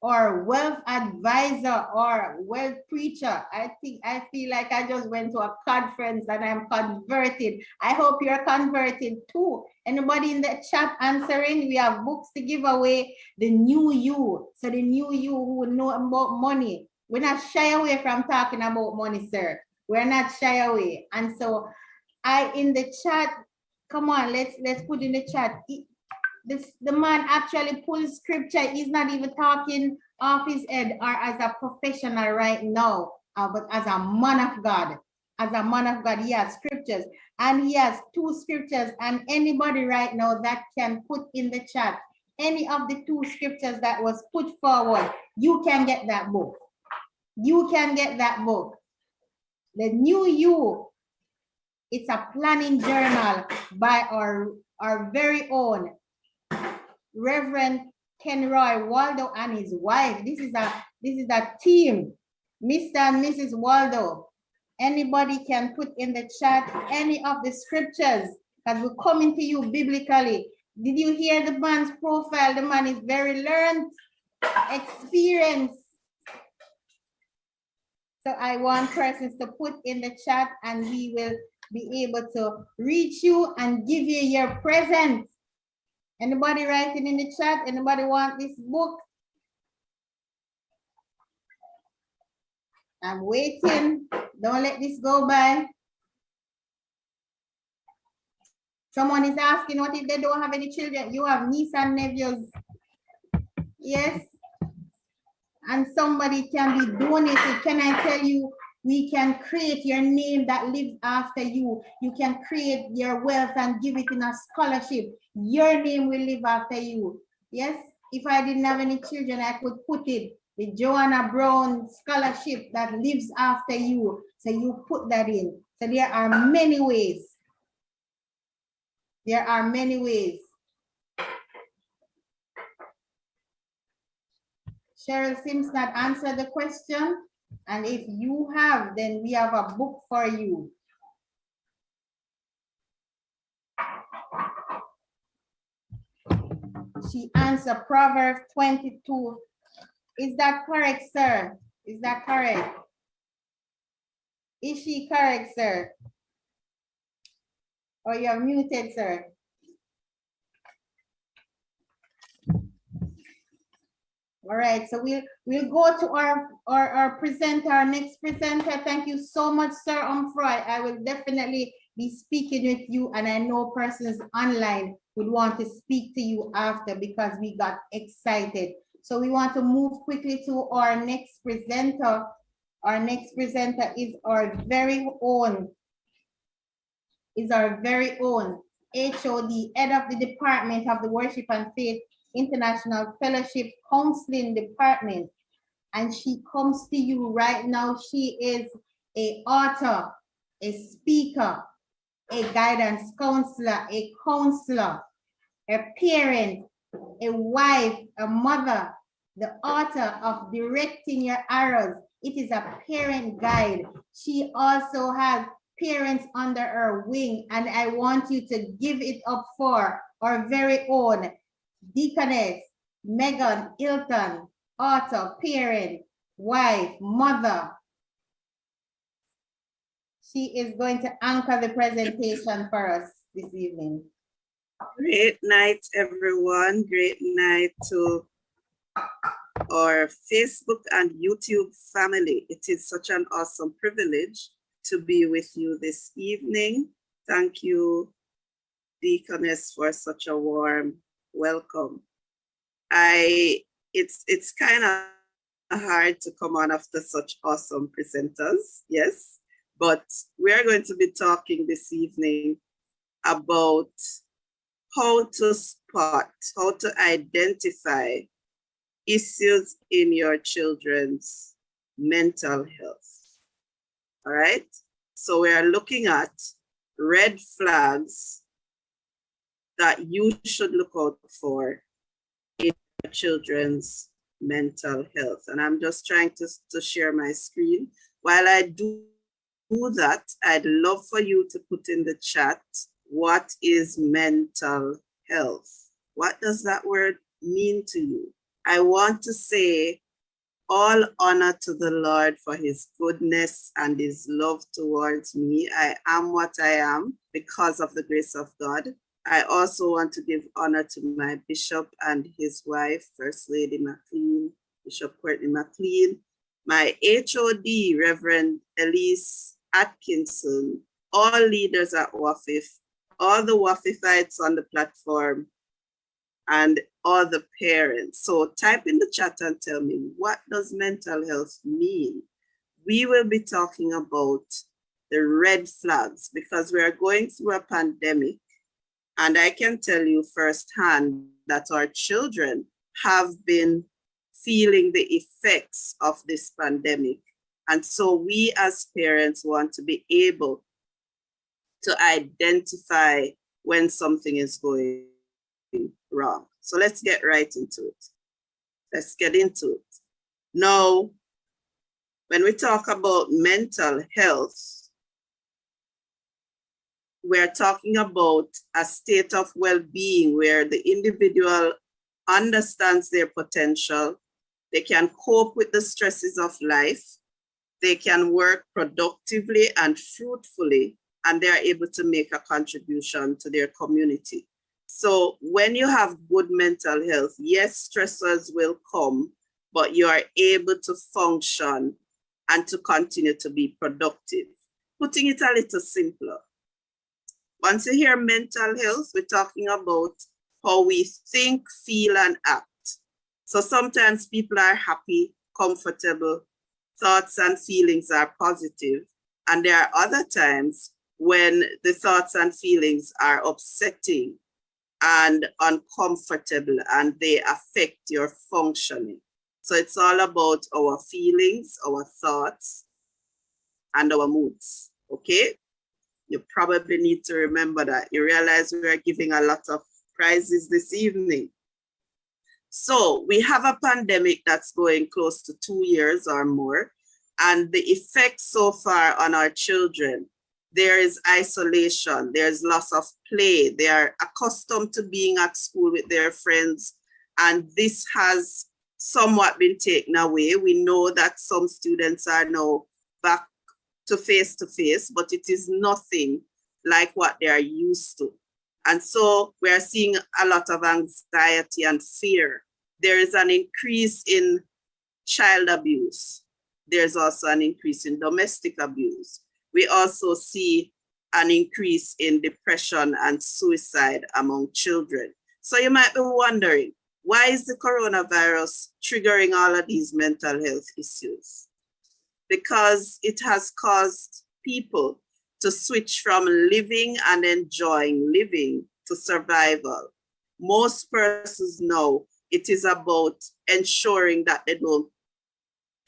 or wealth advisor or wealth preacher. I feel like I just went to a conference and I'm converted. I hope you're converted too. Anybody in the chat answering? We have books to give away. The new you. So the new you who know about money. We're not shy away from talking about money, sir. We're not shy away. And so in the chat, come on, let's put in the chat. The man actually pulls scripture. He's not even talking off his head or as a professional right now, but as a man of God. As a man of God, he has scriptures, and he has 2 scriptures. And anybody right now that can put in the chat any of the 2 scriptures that was put forward, you can get that book. You can get that book. The new you. It's a planning journal by our very own Reverend Kenroy Waldo and his wife. This is a team, Mr. and Mrs. Waldo. Anybody can put in the chat any of the scriptures, because we're coming to you biblically. Did you hear the man's profile? The man is very learned, experienced. So I want persons to put in the chat, and we will be able to reach you and give you your present. Anybody writing in the chat? Anybody want this book? I'm waiting. Don't let this go by. Someone is asking, what if they don't have any children? You have nieces and nephews. Yes. And somebody can be donated. Can I tell you, we can create your name that lives after you. You can create your wealth and give it in a scholarship. Your name will live after you. Yes. If I didn't have any children, I could put it, the Joanna Brown scholarship that lives after you. So you put that in. So there are many ways. There are many ways. Cheryl Simpson answered the question. And if you have, then we have a book for you. She answered Proverbs 22. Is that correct, sir? Is that correct? Is she correct, sir? Or you're muted, sir? All right, so we'll go to our presenter, our next presenter. Thank you so much, Sir Umfroy. I will definitely be speaking with you, and I know persons online would want to speak to you after because we got excited. So we want to move quickly to our next presenter. Our next presenter is our very own HOD, head of the Department of the Worship and Faith International Fellowship Counseling Department. And she comes to you right now. She is an author, a speaker, a guidance counselor, a counselor, a parent, a wife, a mother, the author of Directing Your Arrows. It is a parent guide. She also has parents under her wing, and I want you to give it up for our very own Deaconess Megan Hilton, author, parent, wife, mother. She is going to anchor the presentation for us this evening. Great night, everyone. Great night to our Facebook and YouTube family. It is such an awesome privilege to be with you this evening. Thank you, Deaconess, for such a warm welcome. It's kind of hard to come on after such awesome presenters, yes, but we are going to be talking this evening about how to spot, how to identify issues in your children's mental health. All right, so we are looking at red flags that you should look out for in your children's mental health. And I'm just trying to share my screen. While I do that, I'd love for you to put in the chat, what is mental health? What does that word mean to you? I want to say all honor to the Lord for his goodness and his love towards me. I am what I am because of the grace of God. I also want to give honor to my bishop and his wife, First Lady McLean, Bishop Courtney McLean, my HOD, Reverend Elise Atkinson, all leaders at WAFIF, all the WAFIFites on the platform, and all the parents. So type in the chat and tell me, what does mental health mean? We will be talking about the red flags because we are going through a pandemic. And I can tell you firsthand that our children have been feeling the effects of this pandemic. And so we as parents want to be able to identify when something is going wrong. So let's get right into it. Let's get into it. Now, when we talk about mental health, we're talking about a state of well-being where the individual understands their potential, they can cope with the stresses of life, they can work productively and fruitfully, and they are able to make a contribution to their community. So when you have good mental health, yes, stressors will come, but you are able to function and to continue to be productive. Putting it a little simpler, once you hear mental health, we're talking about how we think, feel, and act. So sometimes people are happy, comfortable, thoughts and feelings are positive, and there are other times when the thoughts and feelings are upsetting and uncomfortable and they affect your functioning. So it's all about our feelings, our thoughts, and our moods, okay? You probably need to remember that. You realize we are giving a lot of prizes this evening. So we have a pandemic that's going close to 2 years or more, and the effects so far on our children, there is isolation, there's loss of play, they are accustomed to being at school with their friends, and this has somewhat been taken away. We know that some students are now back to face, but it is nothing like what they are used to. And so we're seeing a lot of anxiety and fear there is an increase in child abuse. There's also an increase in domestic abuse. We also see an increase in depression and suicide among children. So you might be wondering, why is the coronavirus triggering all of these mental health issues? Because it has caused people to switch from living and enjoying living to survival. Most persons know it is about ensuring that they don't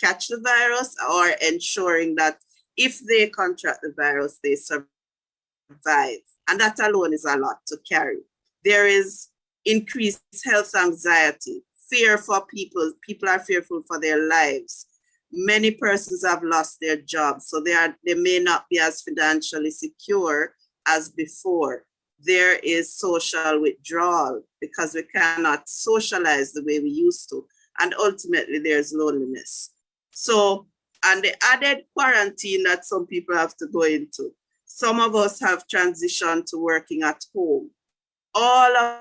catch the virus, or ensuring that if they contract the virus, they survive. And that alone is a lot to carry. There is increased health anxiety, fear for people. People are fearful for their lives. Many persons have lost their jobs, so they may not be as financially secure as before. There is social withdrawal because we cannot socialize the way we used to. And ultimately, there's loneliness. So, and the added quarantine that some people have to go into. Some of us have transitioned to working at home. All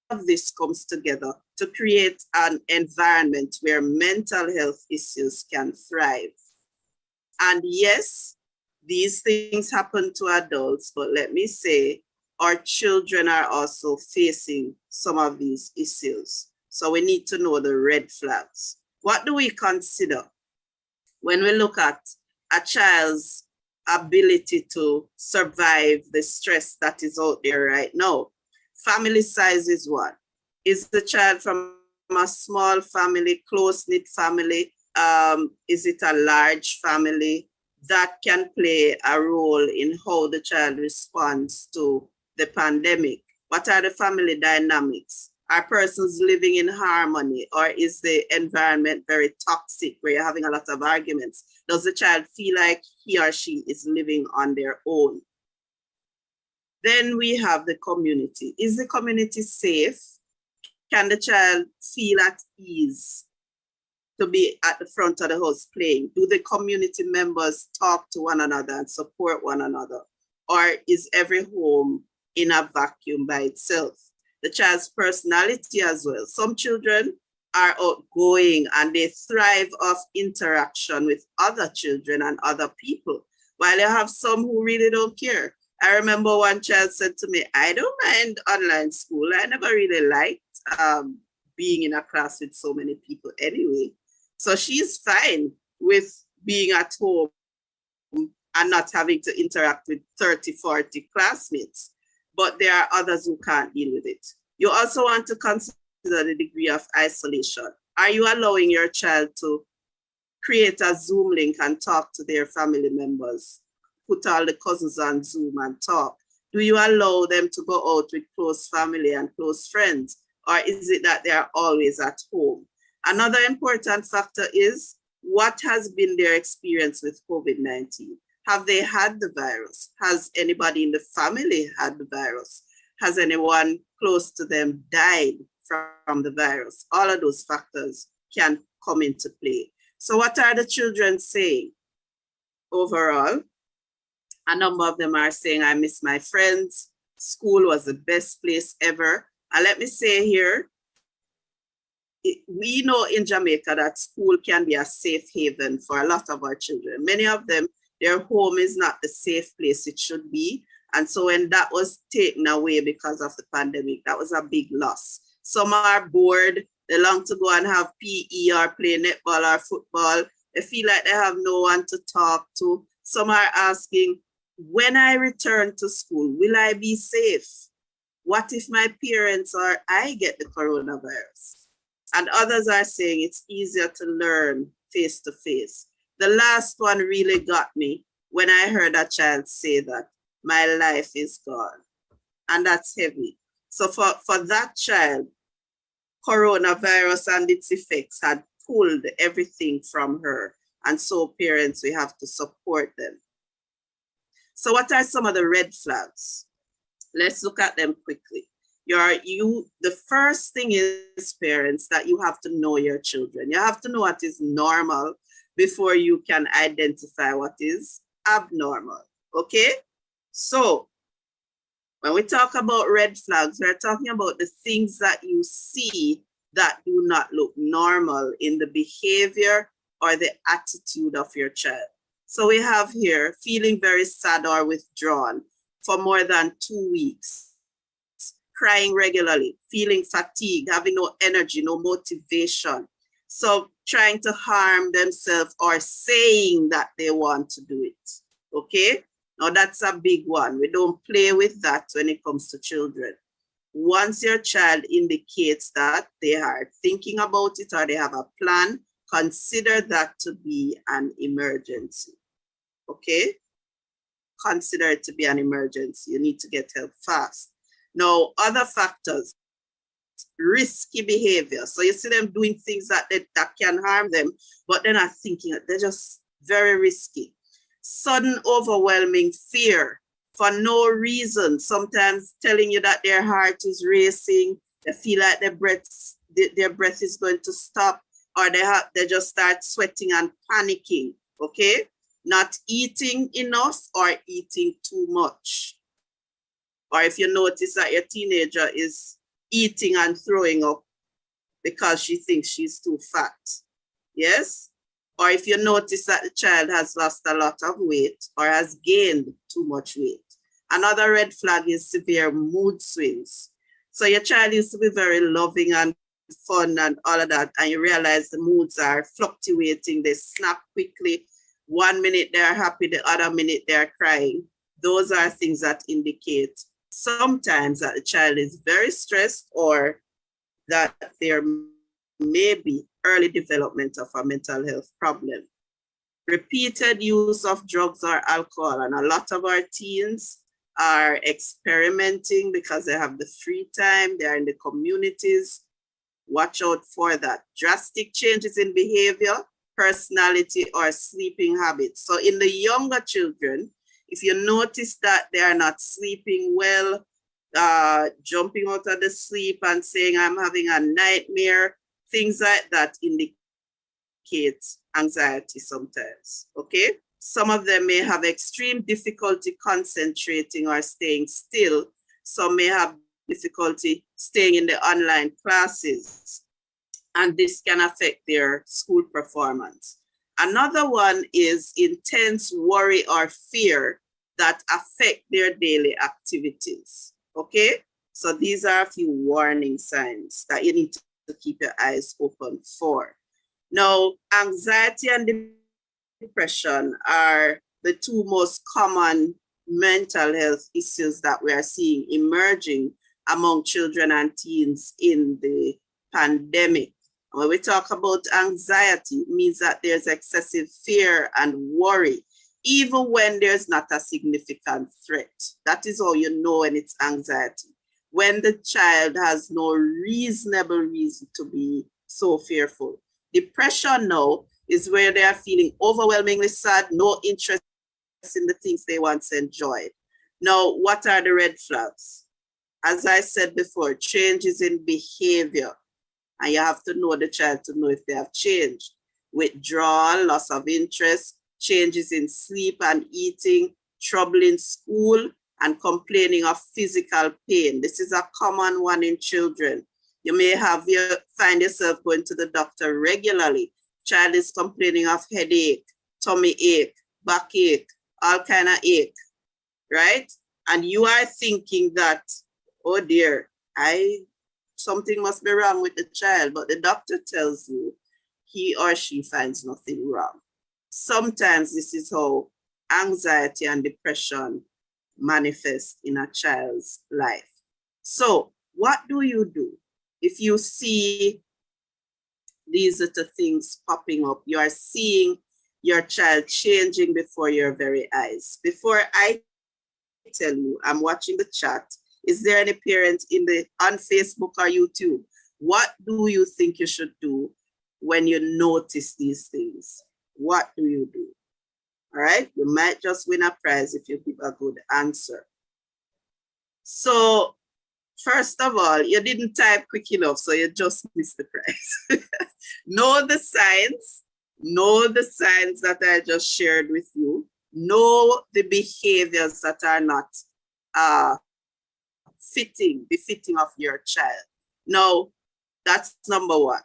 of this comes together to create an environment where mental health issues can thrive. And yes, these things happen to adults, but let me say, our children are also facing some of these issues. So we need to know the red flags. What do we consider when we look at a child's ability to survive the stress that is out there right now? Family size is one. Is the child from a small family, close-knit family? Is it a large family? That can play a role in how the child responds to the pandemic. What are the family dynamics? Are persons living in harmony, or is the environment very toxic where you're having a lot of arguments? Does the child feel like he or she is living on their own? Then we have the community. Is the community safe? Can the child feel at ease to be at the front of the house playing? Do the community members talk to one another and support one another? Or is every home in a vacuum by itself? The child's personality as well. Some children are outgoing and they thrive off interaction with other children and other people, while you have some who really don't care. I remember one child said to me, I don't mind online school. I never really liked being in a class with so many people anyway. So she's fine with being at home and not having to interact with 30, 40 classmates. But there are others who can't deal with it. You also want to consider the degree of isolation. Are you allowing your child to create a Zoom link and talk to their family members? Put all the cousins on Zoom and talk? Do you allow them to go out with close family and close friends? Or is it that they are always at home? Another important factor is, what has been their experience with COVID-19? Have they had the virus? Has anybody in the family had the virus? Has anyone close to them died from the virus? All of those factors can come into play. So what are the children saying? Overall, a number of them are saying, I miss my friends. School was the best place ever. And let me say here, we know in Jamaica that school can be a safe haven for a lot of our children. Many of them, their home is not the safe place it should be. And so when that was taken away because of the pandemic, that was a big loss. Some are bored. They long to go and have PE or play netball or football. They feel like they have no one to talk to. Some are asking, when I return to school, will I be safe? What if my parents or I get the coronavirus? And others are saying it's easier to learn face to face. The last one really got me when I heard a child say that, my life is gone. And that's heavy. So for that child, coronavirus and its effects had pulled everything from her. And so parents, we have to support them. So what are some of the red flags? Let's look at them quickly. The first thing is, parents, that you have to know your children. You have to know what is normal before you can identify what is abnormal, okay? So when we talk about red flags, we're talking about the things that you see that do not look normal in the behavior or the attitude of your child. So we have here feeling very sad or withdrawn for more than 2 weeks, crying regularly, feeling fatigued, having no energy, no motivation. So trying to harm themselves or saying that they want to do it. Okay? Now that's a big one. We don't play with that when it comes to children. Once your child indicates that they are thinking about it or they have a plan, consider that to be an emergency. Okay? Consider it to be an emergency. You need to get help fast. Now, other factors, risky behavior. So you see them doing things that can harm them, but they're not thinking it. They're just very risky. Sudden overwhelming fear for no reason. Sometimes telling you that their heart is racing, they feel like their breath is going to stop, or they just start sweating and panicking. Okay? Not eating enough or eating too much. Or if you notice that your teenager is eating and throwing up because she thinks she's too fat. Yes? Or if you notice that the child has lost a lot of weight or has gained too much weight. Another red flag is severe mood swings. So your child used to be very loving and fun and all of that, and you realize the moods are fluctuating. They snap quickly. 1 minute they're happy, the other minute they're crying. Those are things that indicate sometimes that the child is very stressed or that there may be early development of a mental health problem. Repeated use of drugs or alcohol, and a lot of our teens are experimenting because they have the free time, they're in the communities. Watch out for that. Drastic changes in behavior, personality, or sleeping habits. So in the younger children, if you notice that they are not sleeping well, jumping out of the sleep and saying, I'm having a nightmare, things like that indicate anxiety sometimes, okay? Some of them may have extreme difficulty concentrating or staying still. Some may have difficulty staying in the online classes, and this can affect their school performance. Another one is intense worry or fear that affect their daily activities, okay? So these are a few warning signs that you need to keep your eyes open for. Now, anxiety and depression are the two most common mental health issues that we are seeing emerging among children and teens in the pandemic. When we talk about anxiety, it means that there's excessive fear and worry, even when there's not a significant threat. That is how you know when it's anxiety. When the child has no reasonable reason to be so fearful. Depression now is where they are feeling overwhelmingly sad, no interest in the things they once enjoyed. Now, what are the red flags? As I said before, changes in behavior. And you have to know the child to know if they have changed. Withdrawal, loss of interest, changes in sleep and eating, trouble in school, and complaining of physical pain. This is a common one in children. You may find yourself going to the doctor regularly. Child is complaining of headache, tummy ache, backache, all kind of ache, right? And you are thinking that, oh dear, something must be wrong with the child, but the doctor tells you he or she finds nothing wrong. Sometimes this is how anxiety and depression manifest in a child's life. So what do you do if you see these little things popping up? You are seeing your child changing before your very eyes. Before I tell you, I'm watching the chat. Is there any parent on Facebook or YouTube? What do you think you should do when you notice these things? What do you do? All right, you might just win a prize if you give a good answer. So first of all, you didn't type quick enough, so you just missed the prize. Know the signs that I just shared with you. Know the behaviors that are not befitting of your child. Now, That's number one.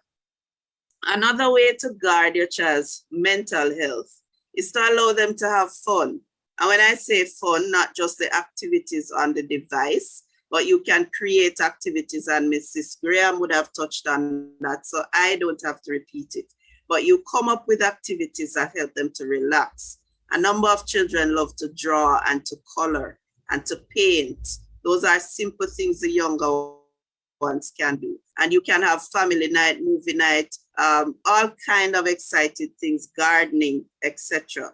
Another way to guard your child's mental health is to allow them to have fun. And when I say fun, not just the activities on the device, but you can create activities, and Mrs. Graham would have touched on that, so I don't have to repeat it. But you come up with activities that help them to relax. A number of children love to draw and to color and to paint. Those are simple things the younger ones can do. And you can have family night, movie night, all kind of exciting things, gardening, etc.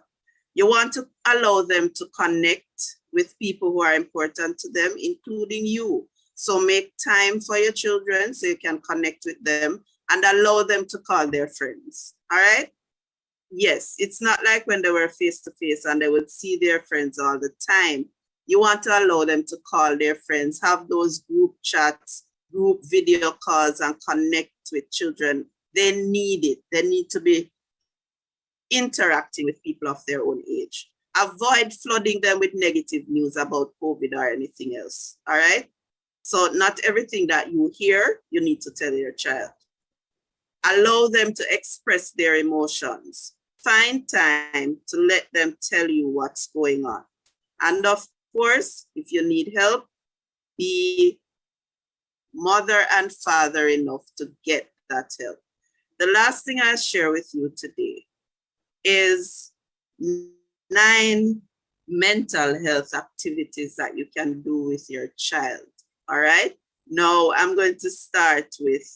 You want to allow them to connect with people who are important to them, including you. So make time for your children so you can connect with them and allow them to call their friends. All right? Yes, it's not like when they were face-to-face and they would see their friends all the time. You want to allow them to call their friends, have those group chats, group video calls, and connect with children. They need it. They need to be interacting with people of their own age. Avoid flooding them with negative news about COVID or anything else. All right? So not everything that you hear, you need to tell your child. Allow them to express their emotions. Find time to let them tell you what's going on. And of course, if you need help, be mother and father enough to get that help. The last thing I'll share with you today is 9 mental health activities that you can do with your child. All right? Now I'm going to start with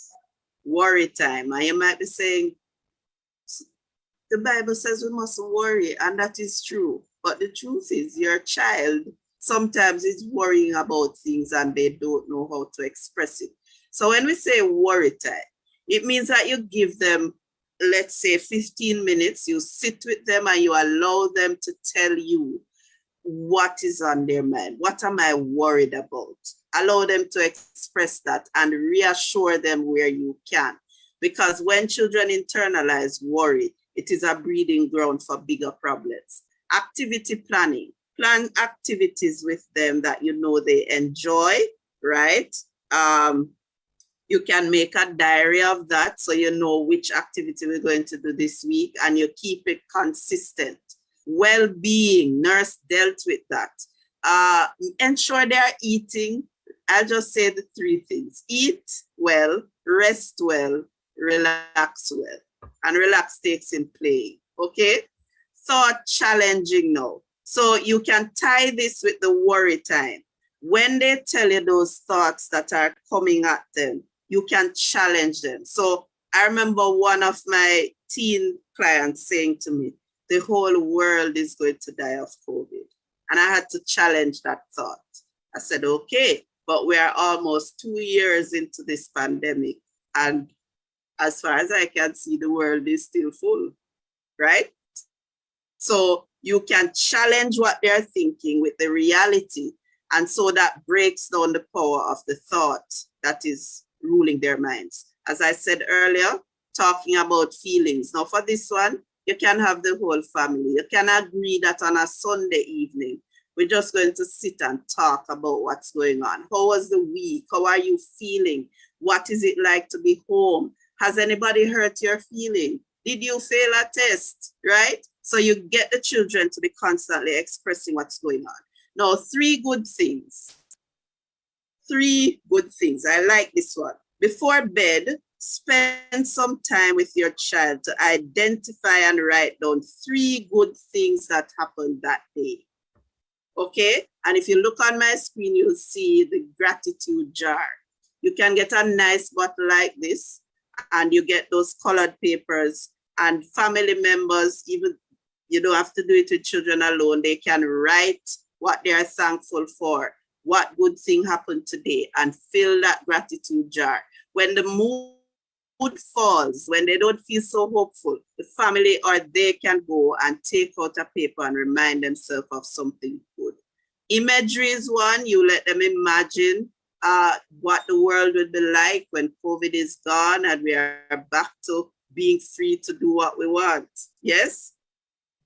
worry time. And you might be saying, the Bible says we must worry, and that is true. But the truth is, your child sometimes is worrying about things and they don't know how to express it. So when we say worry time, it means that you give them, let's say 15 minutes, you sit with them and you allow them to tell you what is on their mind. What am I worried about? Allow them to express that and reassure them where you can. Because when children internalize worry, it is a breeding ground for bigger problems. Activity planning. Plan activities with them that you know they enjoy, right? You can make a diary of that so you know which activity we're going to do this week and you keep it consistent. Well-being, nurse dealt with that. Ensure they're eating. I'll just say the 3 things. Eat well, rest well, relax well. And relax takes in playing, okay? Thought challenging now. So you can tie this with the worry time. When they tell you those thoughts that are coming at them, you can challenge them. So I remember one of my teen clients saying to me, the whole world is going to die of COVID. And I had to challenge that thought. I said, okay, but we are almost 2 years into this pandemic. And as far as I can see, the world is still full, right? So you can challenge what they're thinking with the reality. And so that breaks down the power of the thought that is ruling their minds. As I said earlier, talking about feelings. Now for this one, you can have the whole family. You can agree that on a Sunday evening, we're just going to sit and talk about what's going on. How was the week? How are you feeling? What is it like to be home? Has anybody hurt your feeling? Did you fail a test, right? So you get the children to be constantly expressing what's going on. Now, 3 good things. 3 good things. I like this one. Before bed, spend some time with your child to identify and write down 3 good things that happened that day. Okay? And if you look on my screen, you'll see the gratitude jar. You can get a nice bottle like this, and you get those colored papers, and family members, even you don't have to do it with children alone. They can write what they are thankful for, what good thing happened today, and fill that gratitude jar. When the mood falls, when they don't feel so hopeful, the family or they can go and take out a paper and remind themselves of something good. Imagery is one. You let them imagine what the world would be like when COVID is gone and we are back to being free to do what we want. Yes?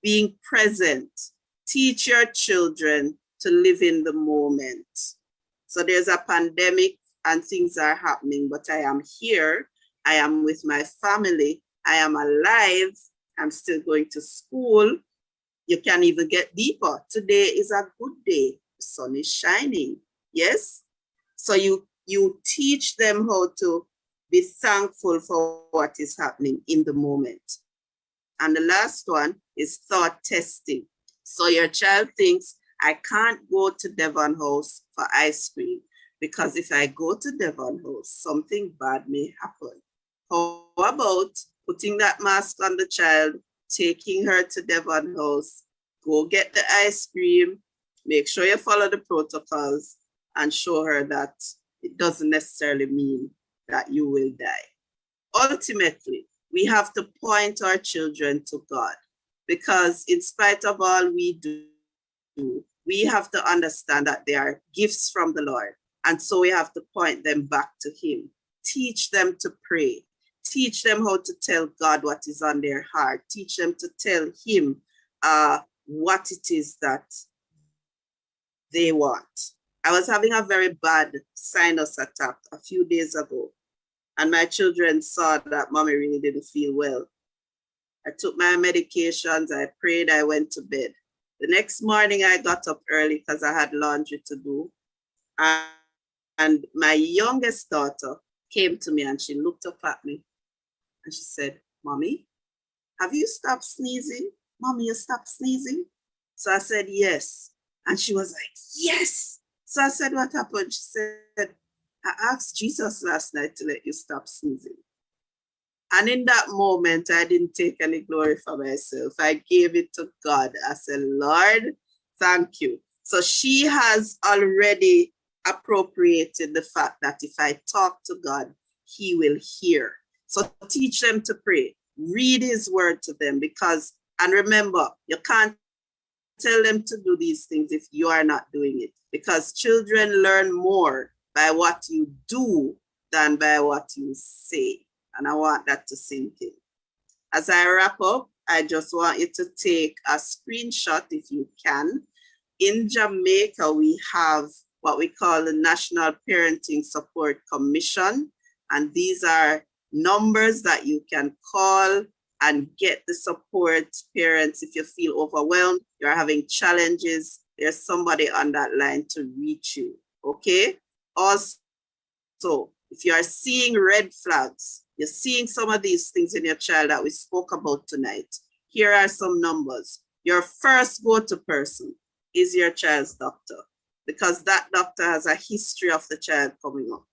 Being present. Teach your children to live in the moment. So there's a pandemic and things are happening, but I am here. I am with my family. I am alive. I'm still going to school. You can even get deeper. Today is a good day. The sun is shining. Yes? So you teach them how to be thankful for what is happening in the moment. And the last one is thought testing. So your child thinks, I can't go to Devon House for ice cream because if I go to Devon House, something bad may happen. How about putting that mask on the child, taking her to Devon House, go get the ice cream, make sure you follow the protocols, and show her that it doesn't necessarily mean that you will die. Ultimately, we have to point our children to God, because in spite of all we do, we have to understand that they are gifts from the Lord. And so we have to point them back to Him. Teach them to pray. Teach them how to tell God what is on their heart. Teach them to tell Him what it is that they want. I was having a very bad sinus attack a few days ago, and my children saw that Mommy really didn't feel well. I took my medications, I prayed, I went to bed. The next morning I got up early because I had laundry to do. And my youngest daughter came to me and she looked up at me and she said, Mommy, have you stopped sneezing? Mommy, you stopped sneezing? So I said, yes. And she was like, yes. So I said, what happened? She said, I asked Jesus last night to let you stop sneezing. And in that moment, I didn't take any glory for myself. I gave it to God. I said, Lord, thank you. So she has already appropriated the fact that if I talk to God, He will hear. So teach them to pray. Read His word to them, because, and remember, you can't tell them to do these things if you are not doing it, because children learn more by what you do than by what you say. And I want that to sink in. As I wrap up, I just want you to take a screenshot if you can. In Jamaica, we have what we call the National Parenting Support Commission. And these are numbers that you can call and get the support. Parents, if you feel overwhelmed, you're having challenges, there's somebody on that line to reach you, okay? Also, if you are seeing red flags, you're seeing some of these things in your child that we spoke about tonight, here are some numbers. Your first go-to person is your child's doctor, because that doctor has a history of the child coming up.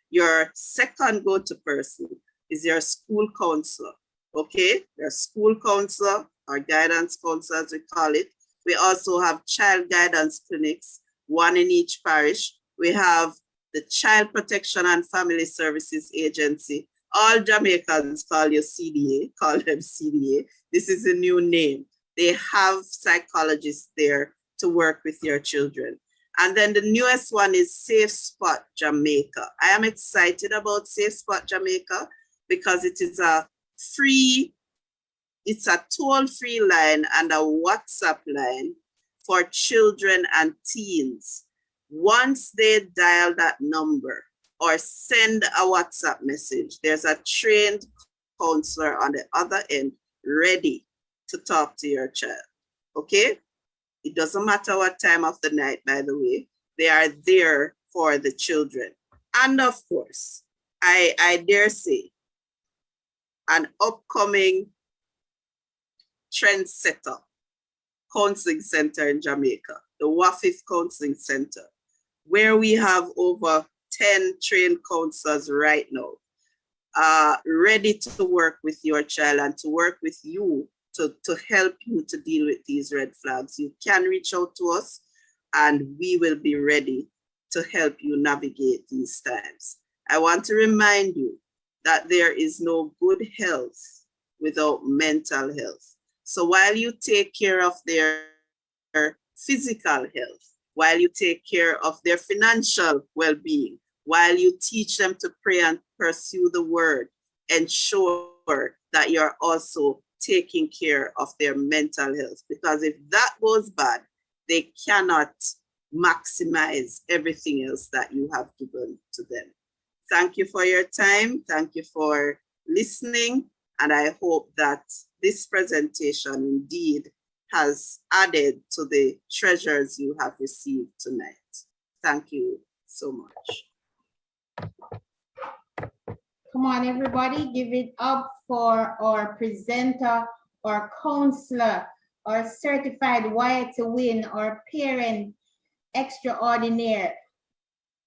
Your second go-to person is your school counselor, okay? Your school counselor or guidance counselor, as we call it. We also have child guidance clinics, one in each parish. We have the Child Protection and Family Services Agency. All Jamaicans call you CDA, call them CDA. This is a new name. They have psychologists there to work with your children. And then the newest one is Safe Spot Jamaica. I am excited about Safe Spot Jamaica because it is a toll-free line and a WhatsApp line for children and teens. Once they dial that number or send a WhatsApp message, there's a trained counselor on the other end ready to talk to your child, okay? It doesn't matter what time of the night, by the way, they are there for the children. And of course, I dare say, an upcoming trendsetter counseling center in Jamaica, the WAFIF Counseling Center, where we have over 10 trained counselors right now, ready to work with your child and to work with you to help you to deal with these red flags. You can reach out to us and we will be ready to help you navigate these times. I want to remind you that there is no good health without mental health. So while you take care of their physical health, while you take care of their financial well-being, while you teach them to pray and pursue the word, ensure that you're also taking care of their mental health. Because if that goes bad, they cannot maximize everything else that you have given to them. Thank you for your time. Thank you for listening. And I hope that this presentation indeed has added to the treasures you have received tonight. Thank you so much. Come on, everybody, give it up for our presenter, our counselor, our certified wire to win, our parent extraordinaire,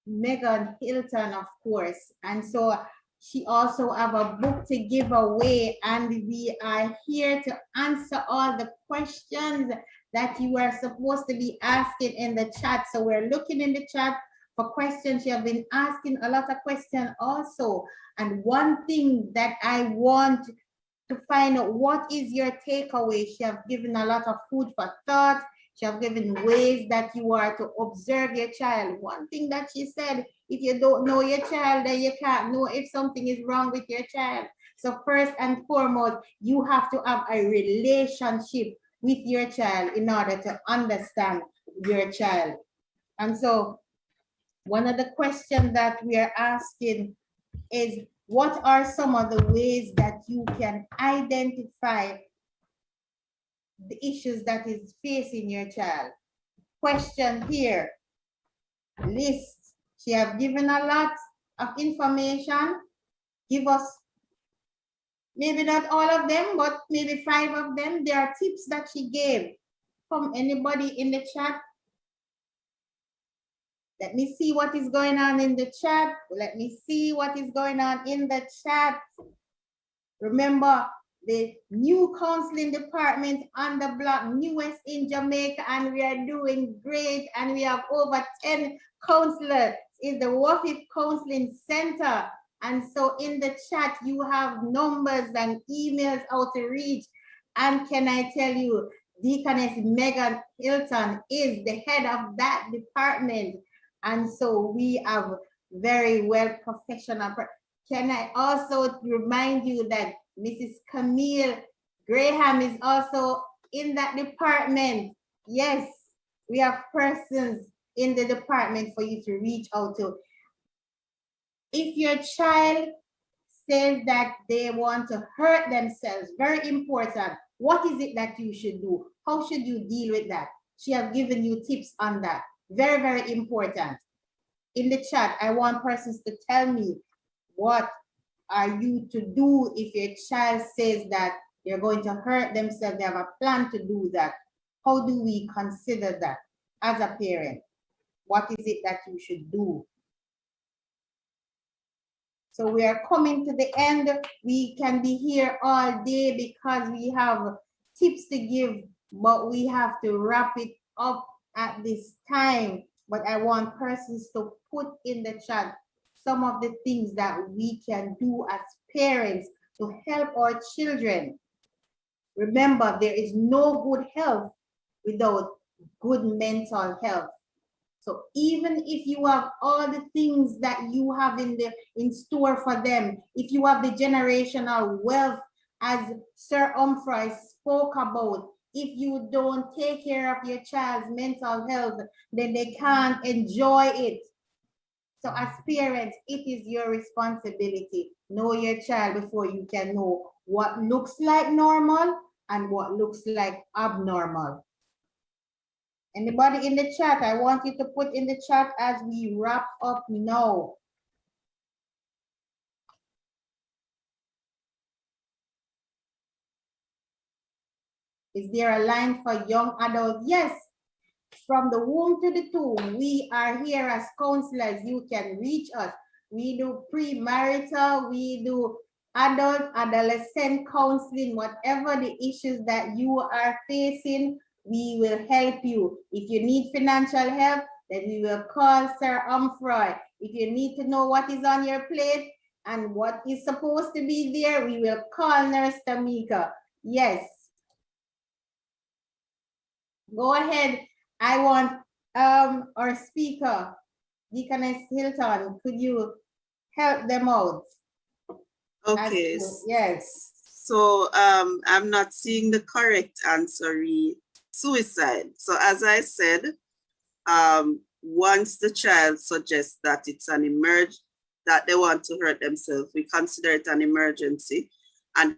Megan Hilton, of course. And so she also have a book to give away, and we are here to answer all the questions that you are supposed to be asking in the chat. So we're looking in the chat for questions. You have been asking a lot of questions also. And one thing that I want to find out, what is your takeaway? She have given a lot of food for thought. She have given ways that you are to observe your child. One thing that she said, if you don't know your child, then you can't know if something is wrong with your child. So first and foremost, you have to have a relationship with your child in order to understand your child. And so one of the questions that we are asking is, what are some of the ways that you can identify the issues that is facing your child? Question here, list. She have given a lot of information. Give us maybe not all of them, but maybe 5 of them. There are tips that she gave. From anybody in the chat? Let me see what is going on in the chat. Let me see what is going on in the chat. Remember, the new counseling department on the block, newest in Jamaica, and we are doing great. And we have over 10 counselors. It's the WAFIP Counseling Center. And so in the chat, you have numbers and emails how to reach. And can I tell you, Deaconess Megan Hilton is the head of that department. And so we have very well professional. Can I also remind you that Mrs. Camille Graham is also in that department? Yes, we have persons in the department for you to reach out to. If your child says that they want to hurt themselves, very important, what is it that you should do? How should you deal with that? She has given you tips on that. Very, very important. In the chat, I want persons to tell me, what are you to do if your child says that they're going to hurt themselves, they have a plan to do that? How do we consider that as a parent? What is it that you should do? So we are coming to the end. We can be here all day because we have tips to give, but we have to wrap it up at this time. But I want persons to put in the chat some of the things that we can do as parents to help our children. Remember, there is no good health without good mental health. So even if you have all the things that you have in store for them, if you have the generational wealth, as Sir Humphrey spoke about, if you don't take care of your child's mental health, then they can't enjoy it. So as parents, it is your responsibility. Know your child before you can know what looks like normal and what looks like abnormal. Anybody in the chat? I want you to put in the chat as we wrap up now. Is there a line for young adults? Yes. From the womb to the tomb, we are here as counselors. You can reach us. We do premarital, we do adult, adolescent counseling, whatever the issues that you are facing, we will help you. If you need financial help, then we will call Sir Humphrey. If you need to know what is on your plate and what is supposed to be there, we will call Nurse Tamika. Yes. Go ahead. I want our speaker, Deaconess Hilton, could you help them out? Okay. Yes. So I'm not seeing the correct answer, suicide. So as I said, once the child suggests that it's an that they want to hurt themselves, we consider it an emergency. And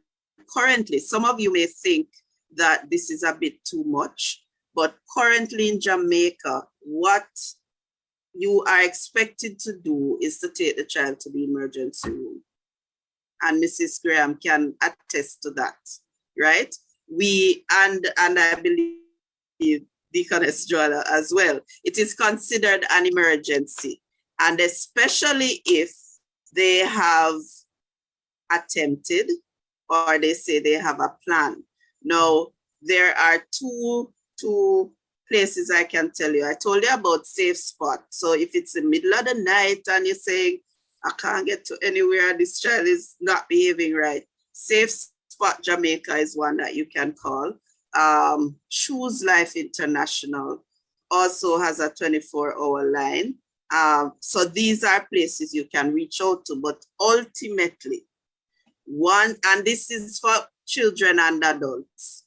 currently, some of you may think that this is a bit too much, but currently in Jamaica, what you are expected to do is to take the child to the emergency room. And Mrs. Graham can attest to that, right? And I believe Deaconess Joanna as well. It is considered an emergency, and especially if they have attempted or they say they have a plan. Now, there are two places I can tell you. I told you about safe spot. So if it's the middle of the night and you're saying, I can't get to anywhere, this child is not behaving right, Safe Spot Jamaica is one that you can call. Choose Life International also has a 24-hour line. So these are places you can reach out to, but ultimately, and this is for children and adults,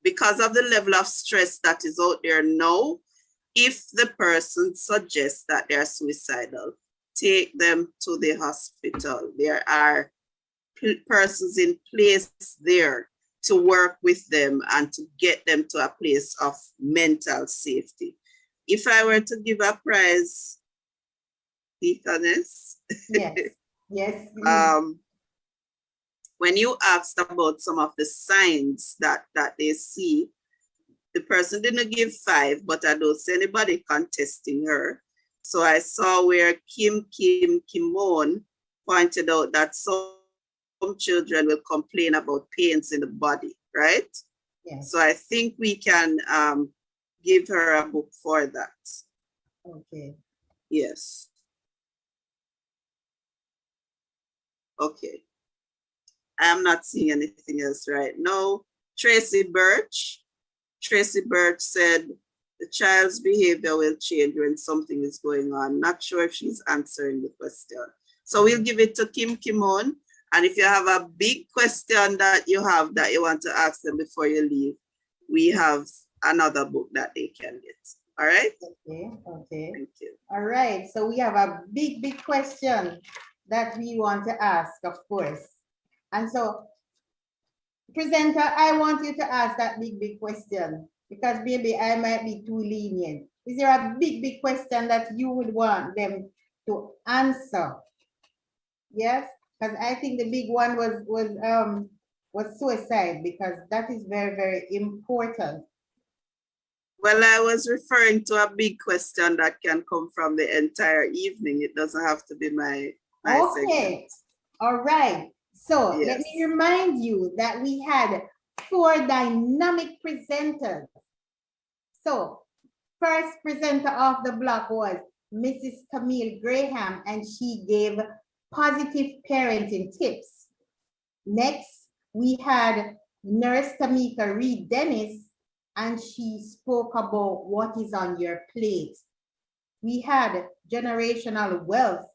because of the level of stress that is out there now, if the person suggests that they're suicidal, take them to the hospital. There are persons in place there to work with them and to get them to a place of mental safety. If I were to give a prize, Deaconess, yes. When you asked about some of the signs that they see, the person didn't give 5, but I don't see anybody contesting her. So I saw where Kimon pointed out that some children will complain about pains in the body, right? Yes. So I think we can give her a book for that. Okay. Yes. Okay. I am not seeing anything else right now. Tracy Birch said the child's behavior will change when something is going on. Not sure if she's answering the question. So we'll give it to Kim Kimon. And if you have a big question that you have that you want to ask them before you leave, we have another book that they can get. All right? Okay. Thank you. All right. So we have a big question that we want to ask, of course. And so, presenter, I want you to ask that big question, because maybe I might be too lenient. Is there a big question that you would want them to answer? Yes, because I think the big one was suicide, because that is very important. Well, I was referring to a big question that can come from the entire evening. It doesn't have to be my Okay. segment. All right. So Yes. let me remind you that we had 4 dynamic presenters. So first presenter of the block was Mrs. Camille Graham, and she gave positive parenting tips. Next, we had Nurse Tamika Reed Dennis, and she spoke about what is on your plate. We had generational wealth,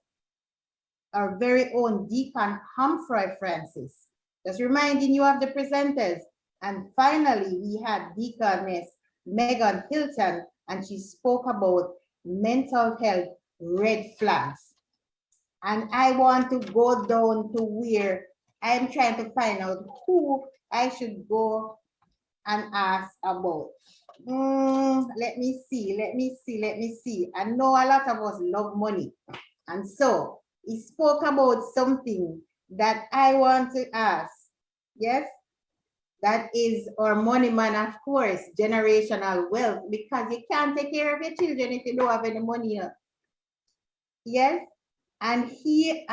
our very own Deacon Humphrey Francis. Just reminding you of the presenters. And finally, we had Deaconess Megan Hilton, and she spoke about mental health red flags. And I want to go down to where I'm trying to find out who I should go and ask about. Let me see. I know a lot of us love money. And so he spoke about something that I want to ask. Yes, that is our money man, of course, generational wealth, because you can't take care of your children if you don't have any money. Yes, and he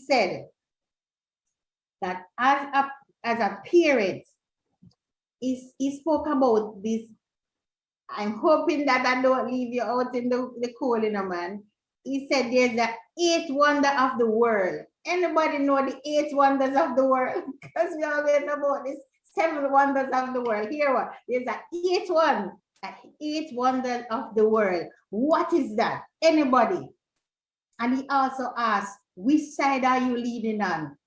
said that as a parent, he spoke about this. I'm hoping that I don't leave you out in the cold, man. He said there's the 8th wonder of the world. Anybody know the 8 wonders of the world? Because we always know about this 7 wonders of the world. Here what? There's an 8th one. An 8th wonder of the world. What is that? Anybody? And he also asked, which side are you leaning on?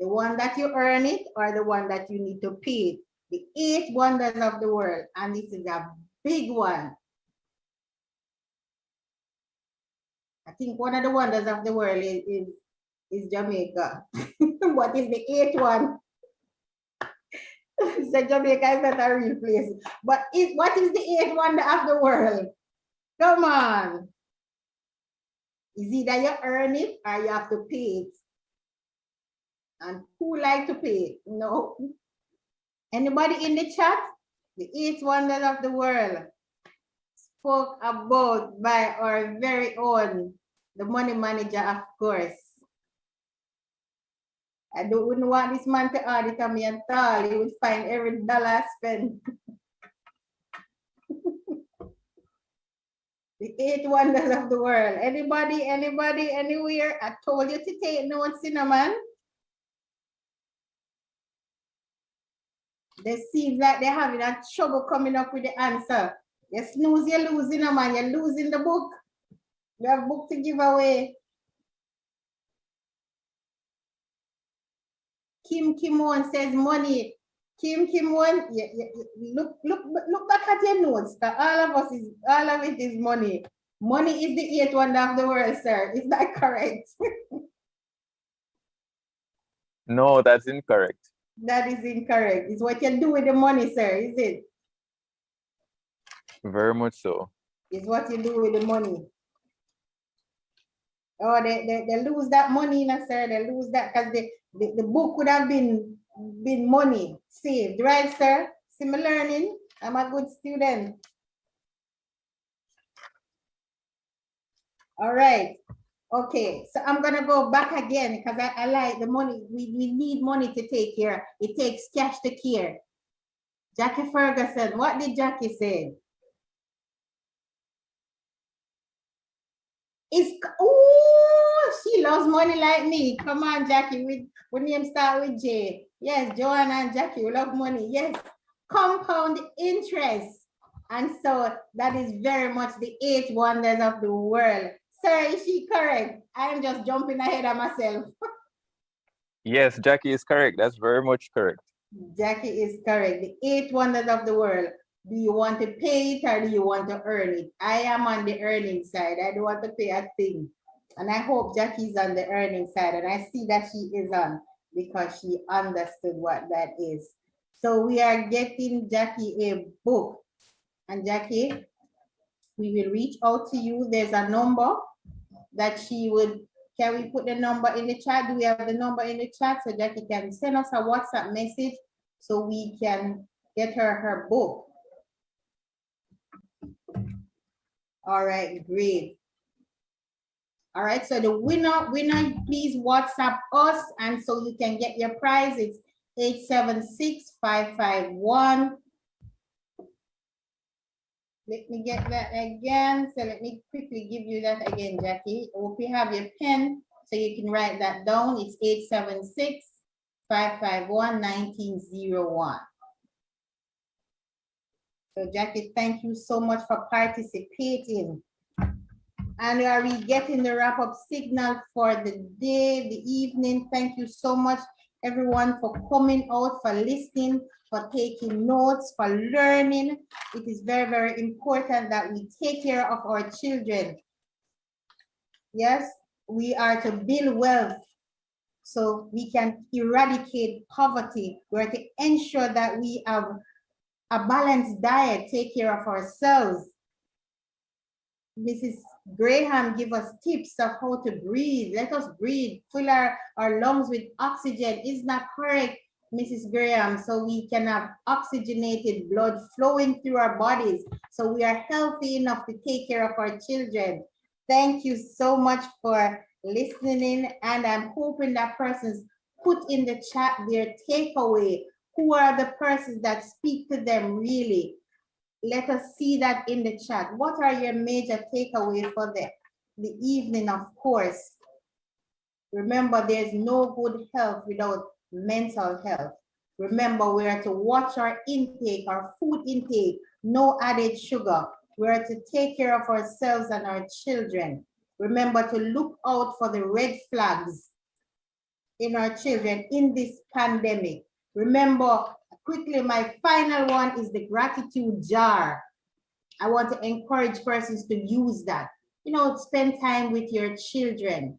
The one that you earn it, or the one that you need to pay? The 8 wonders of the world. And this is a big one. I think one of the wonders of the world is Jamaica. What is the eighth one? So Jamaica is not a real place. But what is the eighth wonder of the world? Come on. Is either you earn it or you have to pay it. And who like to pay? No. Anybody in the chat? The eighth wonders of the world spoke about by our very own, the money manager, of course. Wouldn't want this man to audit on me at all. He would find every dollar I spend. The eight wonders of the world. Anybody, anywhere? I told you to take notes, man. They seem like they're having a trouble coming up with the answer. You snooze, you're losing, man. You're losing the book. You have a book to give away. Kim Won says money. Kim Won, look back at your notes. All of it is money. Money is the eighth wonder of the world, sir. Is that correct? No, that's incorrect. That is incorrect. It's what you do with the money, sir, is it? Very much so. It's what you do with the money. Oh, they lose that money, sir. They lose that because the book would have been money saved, right, sir? See me learning. I'm a good student. All right. Okay, so I'm gonna go back again because I like the money. We need money to take care. It takes cash to care. Jackie Ferguson, what did Jackie say? She loves money like me. Come on, Jackie. We name start with J. Yes, Joanna and Jackie, we love money. Yes, compound interest. And so that is very much the eight wonders of the world. Sir, is she correct? I'm just jumping ahead of myself. Yes, Jackie is correct. That's very much correct. Jackie is correct. The eight wonders of the world. Do you want to pay it or do you want to earn it? I am on the earning side. I don't want to pay a thing. And I hope Jackie's on the earning side. And I see that she is on because she understood what that is. So we are getting Jackie a book. And Jackie, we will reach out to you. There's a number that she would, can we put the number in the chat? Do we have the number in the chat so Jackie can send us a WhatsApp message so we can get her book? All right, great. All right, so the winner, please WhatsApp us and so you can get your prize. It's 876-551. Let me get that again. So let me quickly give you that again, Jackie. Hope you have your pen so you can write that down. It's 876-551-1901. So Jackie, thank you so much for participating. And are we getting the wrap-up signal for the day, the evening? Thank you so much, everyone, for coming out, for listening, for taking notes, for learning. It is very, very important that we take care of our children. Yes, we are to build wealth so we can eradicate poverty. We're to ensure that we have a balanced diet, take care of ourselves. Mrs. Graham give us tips of how to breathe. Let us breathe, fill our lungs with oxygen. Is not correct, Mrs. Graham, so we can have oxygenated blood flowing through our bodies so we are healthy enough to take care of our children. Thank you so much for listening, and I'm hoping that persons put in the chat their takeaway. Who are the persons that speak to them really? Let us see that in the chat. What are your major takeaways for the evening, of course? Remember, there's no good health without mental health. Remember, we are to watch our intake, our food intake, no added sugar. We are to take care of ourselves and our children. Remember to look out for the red flags in our children in this pandemic. Remember, quickly, my final one is the gratitude jar. I want to encourage persons to use that. spend time with your children.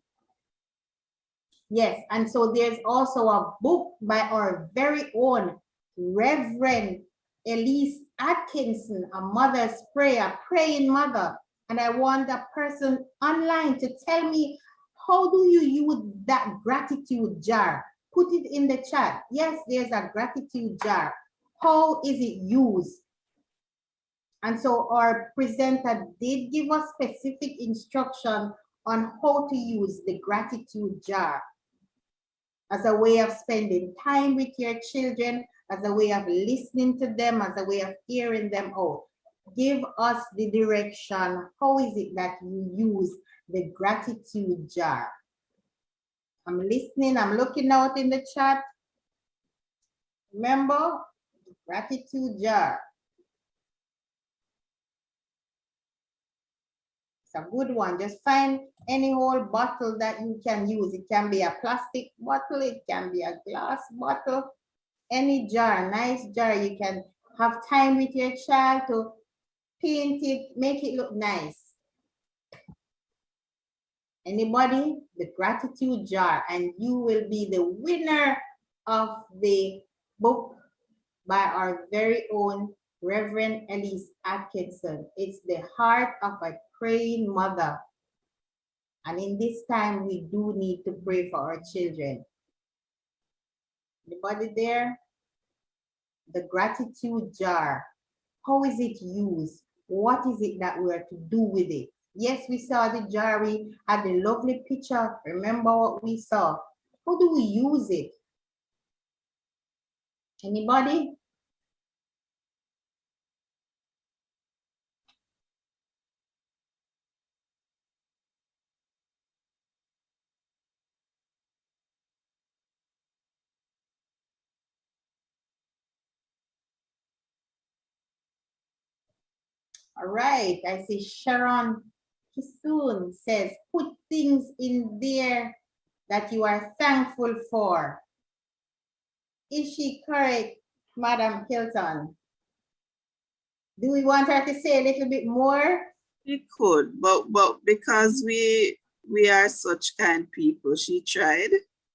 Yes, and so there's also a book by our very own Reverend Elise Atkinson, a mother's prayer, praying mother. And I want that person online to tell me, how do you use that gratitude jar? Put it in the chat. Yes, there's a gratitude jar. How is it used? And so our presenter did give us specific instruction on how to use the gratitude jar as a way of spending time with your children, as a way of listening to them, as a way of hearing them out. Give us the direction. How is it that you use the gratitude jar? I'm listening, I'm looking out in the chat. Remember, the gratitude jar. It's a good one. Just find any old bottle that you can use. It can be a plastic bottle, it can be a glass bottle, any jar, nice jar. You can have time with your child to paint it, make it look nice. Anybody? The gratitude jar, and you will be the winner of the book by our very own Reverend Elise Atkinson. It's the heart of a praying mother. And in this time, we do need to pray for our children. Anybody there? The gratitude jar. How is it used? What is it that we are to do with it? Yes, we saw the jar. We had the lovely picture. Remember what we saw. How do we use it? Anybody? All right, I see Sharon Kisoon says, put things in there that you are thankful for. Is she correct, Madam Hilton? Do we want her to say a little bit more? We could, but because we are such kind people, she tried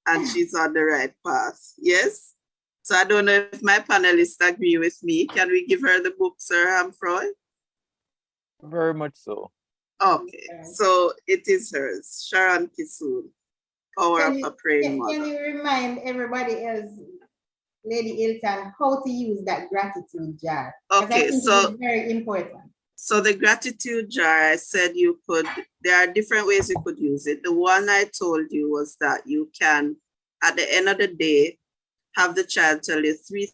and she's on the right path. Yes. So I don't know if my panelists agree with me. Can we give her the book, Sir Hamfroy? Very much so. Okay, so it is hers, Sharon Kisoon, Power of a Praying Mother. Can you remind everybody else, Lady Hilton, how to use that gratitude jar? Okay, so it's very important. So the gratitude jar, I said you could, there are different ways you could use it. The one I told you was that you can, at the end of the day, have the child tell you three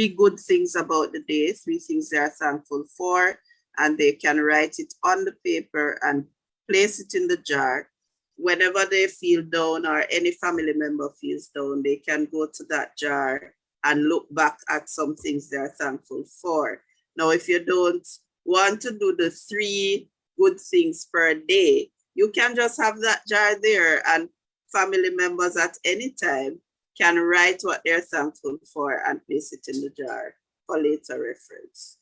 good things about the day, three things they are thankful for, and they can write it on the paper and place it in the jar. Whenever they feel down or any family member feels down, they can go to that jar and look back at some things they are thankful for. Now, if you don't want to do the 3 good things per day, you can just have that jar there and family members at any time can write what they're thankful for and place it in the jar for later reference.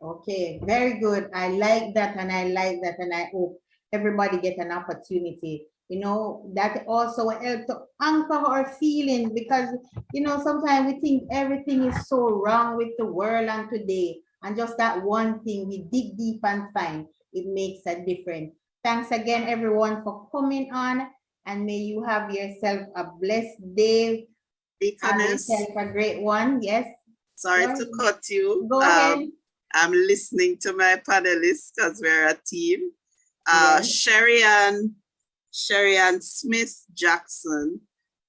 Okay, very good. I like that, and I hope everybody get an opportunity. That also helps to anchor our feelings, because sometimes we think everything is so wrong with the world and today, and just that one thing we dig deep and find it makes a difference. Thanks again, everyone, for coming on, and may you have yourself a blessed day. Have yourself a great one. Yes. Sorry to cut you. Go ahead. I'm listening to my panelists because we're a team. Sherry-Ann Smith Jackson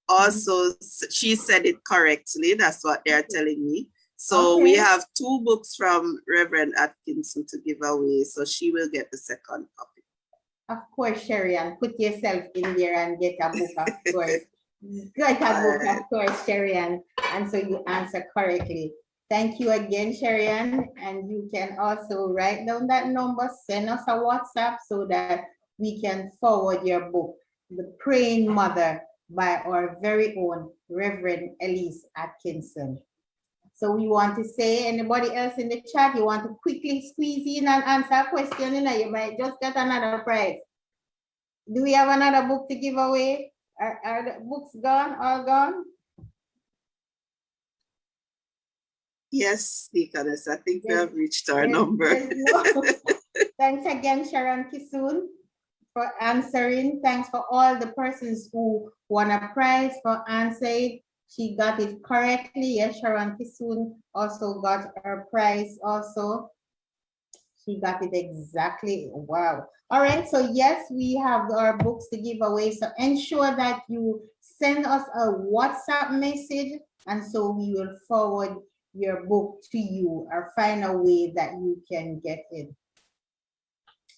also, she said it correctly. That's what they're telling me. So we have 2 books from Reverend Atkinson to give away. So she will get the second copy. Of course, Sherry-Ann, put yourself in there and get a book, of course. Get a book, of course, Sherry-Ann. And so you answer correctly. Thank you again, Sherry-Ann. And you can also write down that number, send us a WhatsApp so that we can forward your book, The Praying Mother, by our very own Reverend Elise Atkinson. So we want to say, anybody else in the chat, you want to quickly squeeze in and answer a question, you know, you might just get another prize. Do we have another book to give away? Are the books gone, all gone? Yes, Deaconess, I think we Yes, have reached our number. Thanks again, Sharon Kisoon, for answering. Thanks for all the persons who won a prize for answering. She got it correctly. Yes, Sharon Kisoon also got her prize also. She got it exactly. Wow. All right. So yes, we have our books to give away. So ensure that you send us a WhatsApp message, and so we will forward your book to you or find a way that you can get it.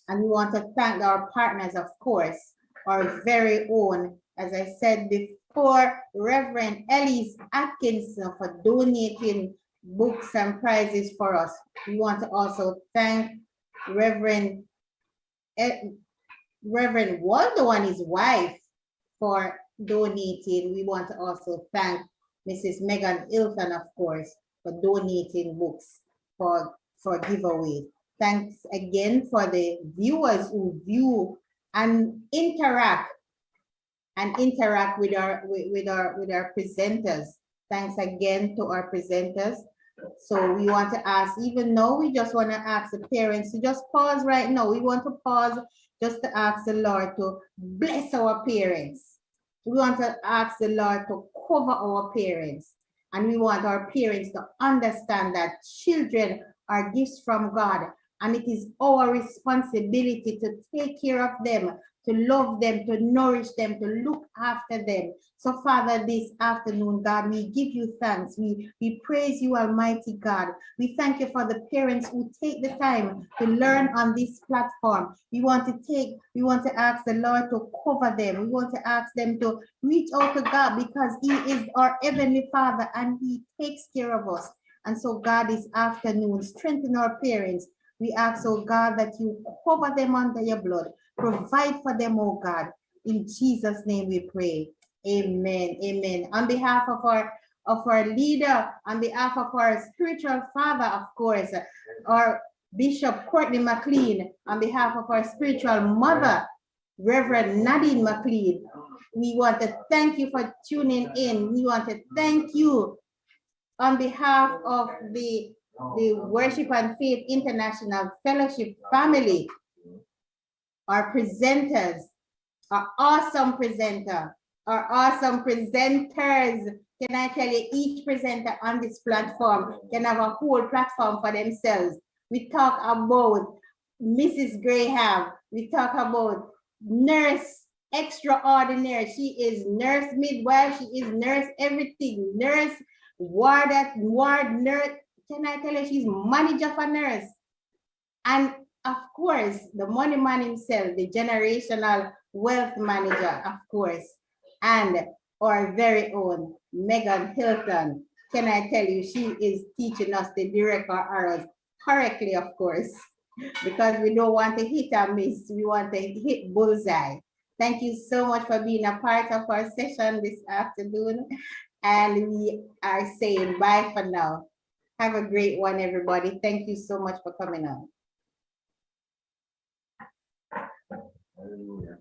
And we want to thank our partners, of course, our very own, as I said before, Reverend Elise Atkinson for donating books and prizes for us. We want to also thank Reverend Waldo and his wife for donating. We want to also thank Mrs. Megan Ilton, of course, for donating books for giveaways. Thanks again for the viewers who view and interact with our presenters. Thanks again to our presenters. So we want to ask, even though we just want to ask the parents to just pause right now. We want to pause just to ask the Lord to bless our parents. We want to ask the Lord to cover our parents. And we want our parents to understand that children are gifts from God. And it is our responsibility to take care of them, to love them, to nourish them, to look after them. So Father, this afternoon, God, we give you thanks. We praise you, Almighty God. We thank you for the parents who take the time to learn on this platform. We want to ask the Lord to cover them. We want to ask them to reach out to God because he is our heavenly Father and he takes care of us. And so God, this afternoon, strengthen our parents. We ask, oh God, that you cover them under your blood. Provide for them, oh God. In Jesus' name we pray. Amen. Amen. On behalf of our leader, on behalf of our spiritual father, of course, our Bishop Courtney McLean, on behalf of our spiritual mother, Reverend Nadine McLean, we want to thank you for tuning in. We want to thank you on behalf of the Worship and Faith International Fellowship family, our presenters, our awesome presenter, our awesome presenters. Can I tell you, each presenter on this platform can have a whole platform for themselves. We talk about Mrs. Graham. We talk about nurse extraordinary. She is nurse midwife. She is nurse everything. Nurse ward nurse. Can I tell you, she's manager for nurse. And of course, the money man himself, the generational wealth manager, of course, and our very own Megan Hilton. Can I tell you, she is teaching us the direct arrows correctly, of course, because we don't want to hit or miss. We want to hit bullseye. Thank you so much for being a part of our session this afternoon. And we are saying bye for now. Have a great one, everybody. Thank you so much for coming on. Hallelujah.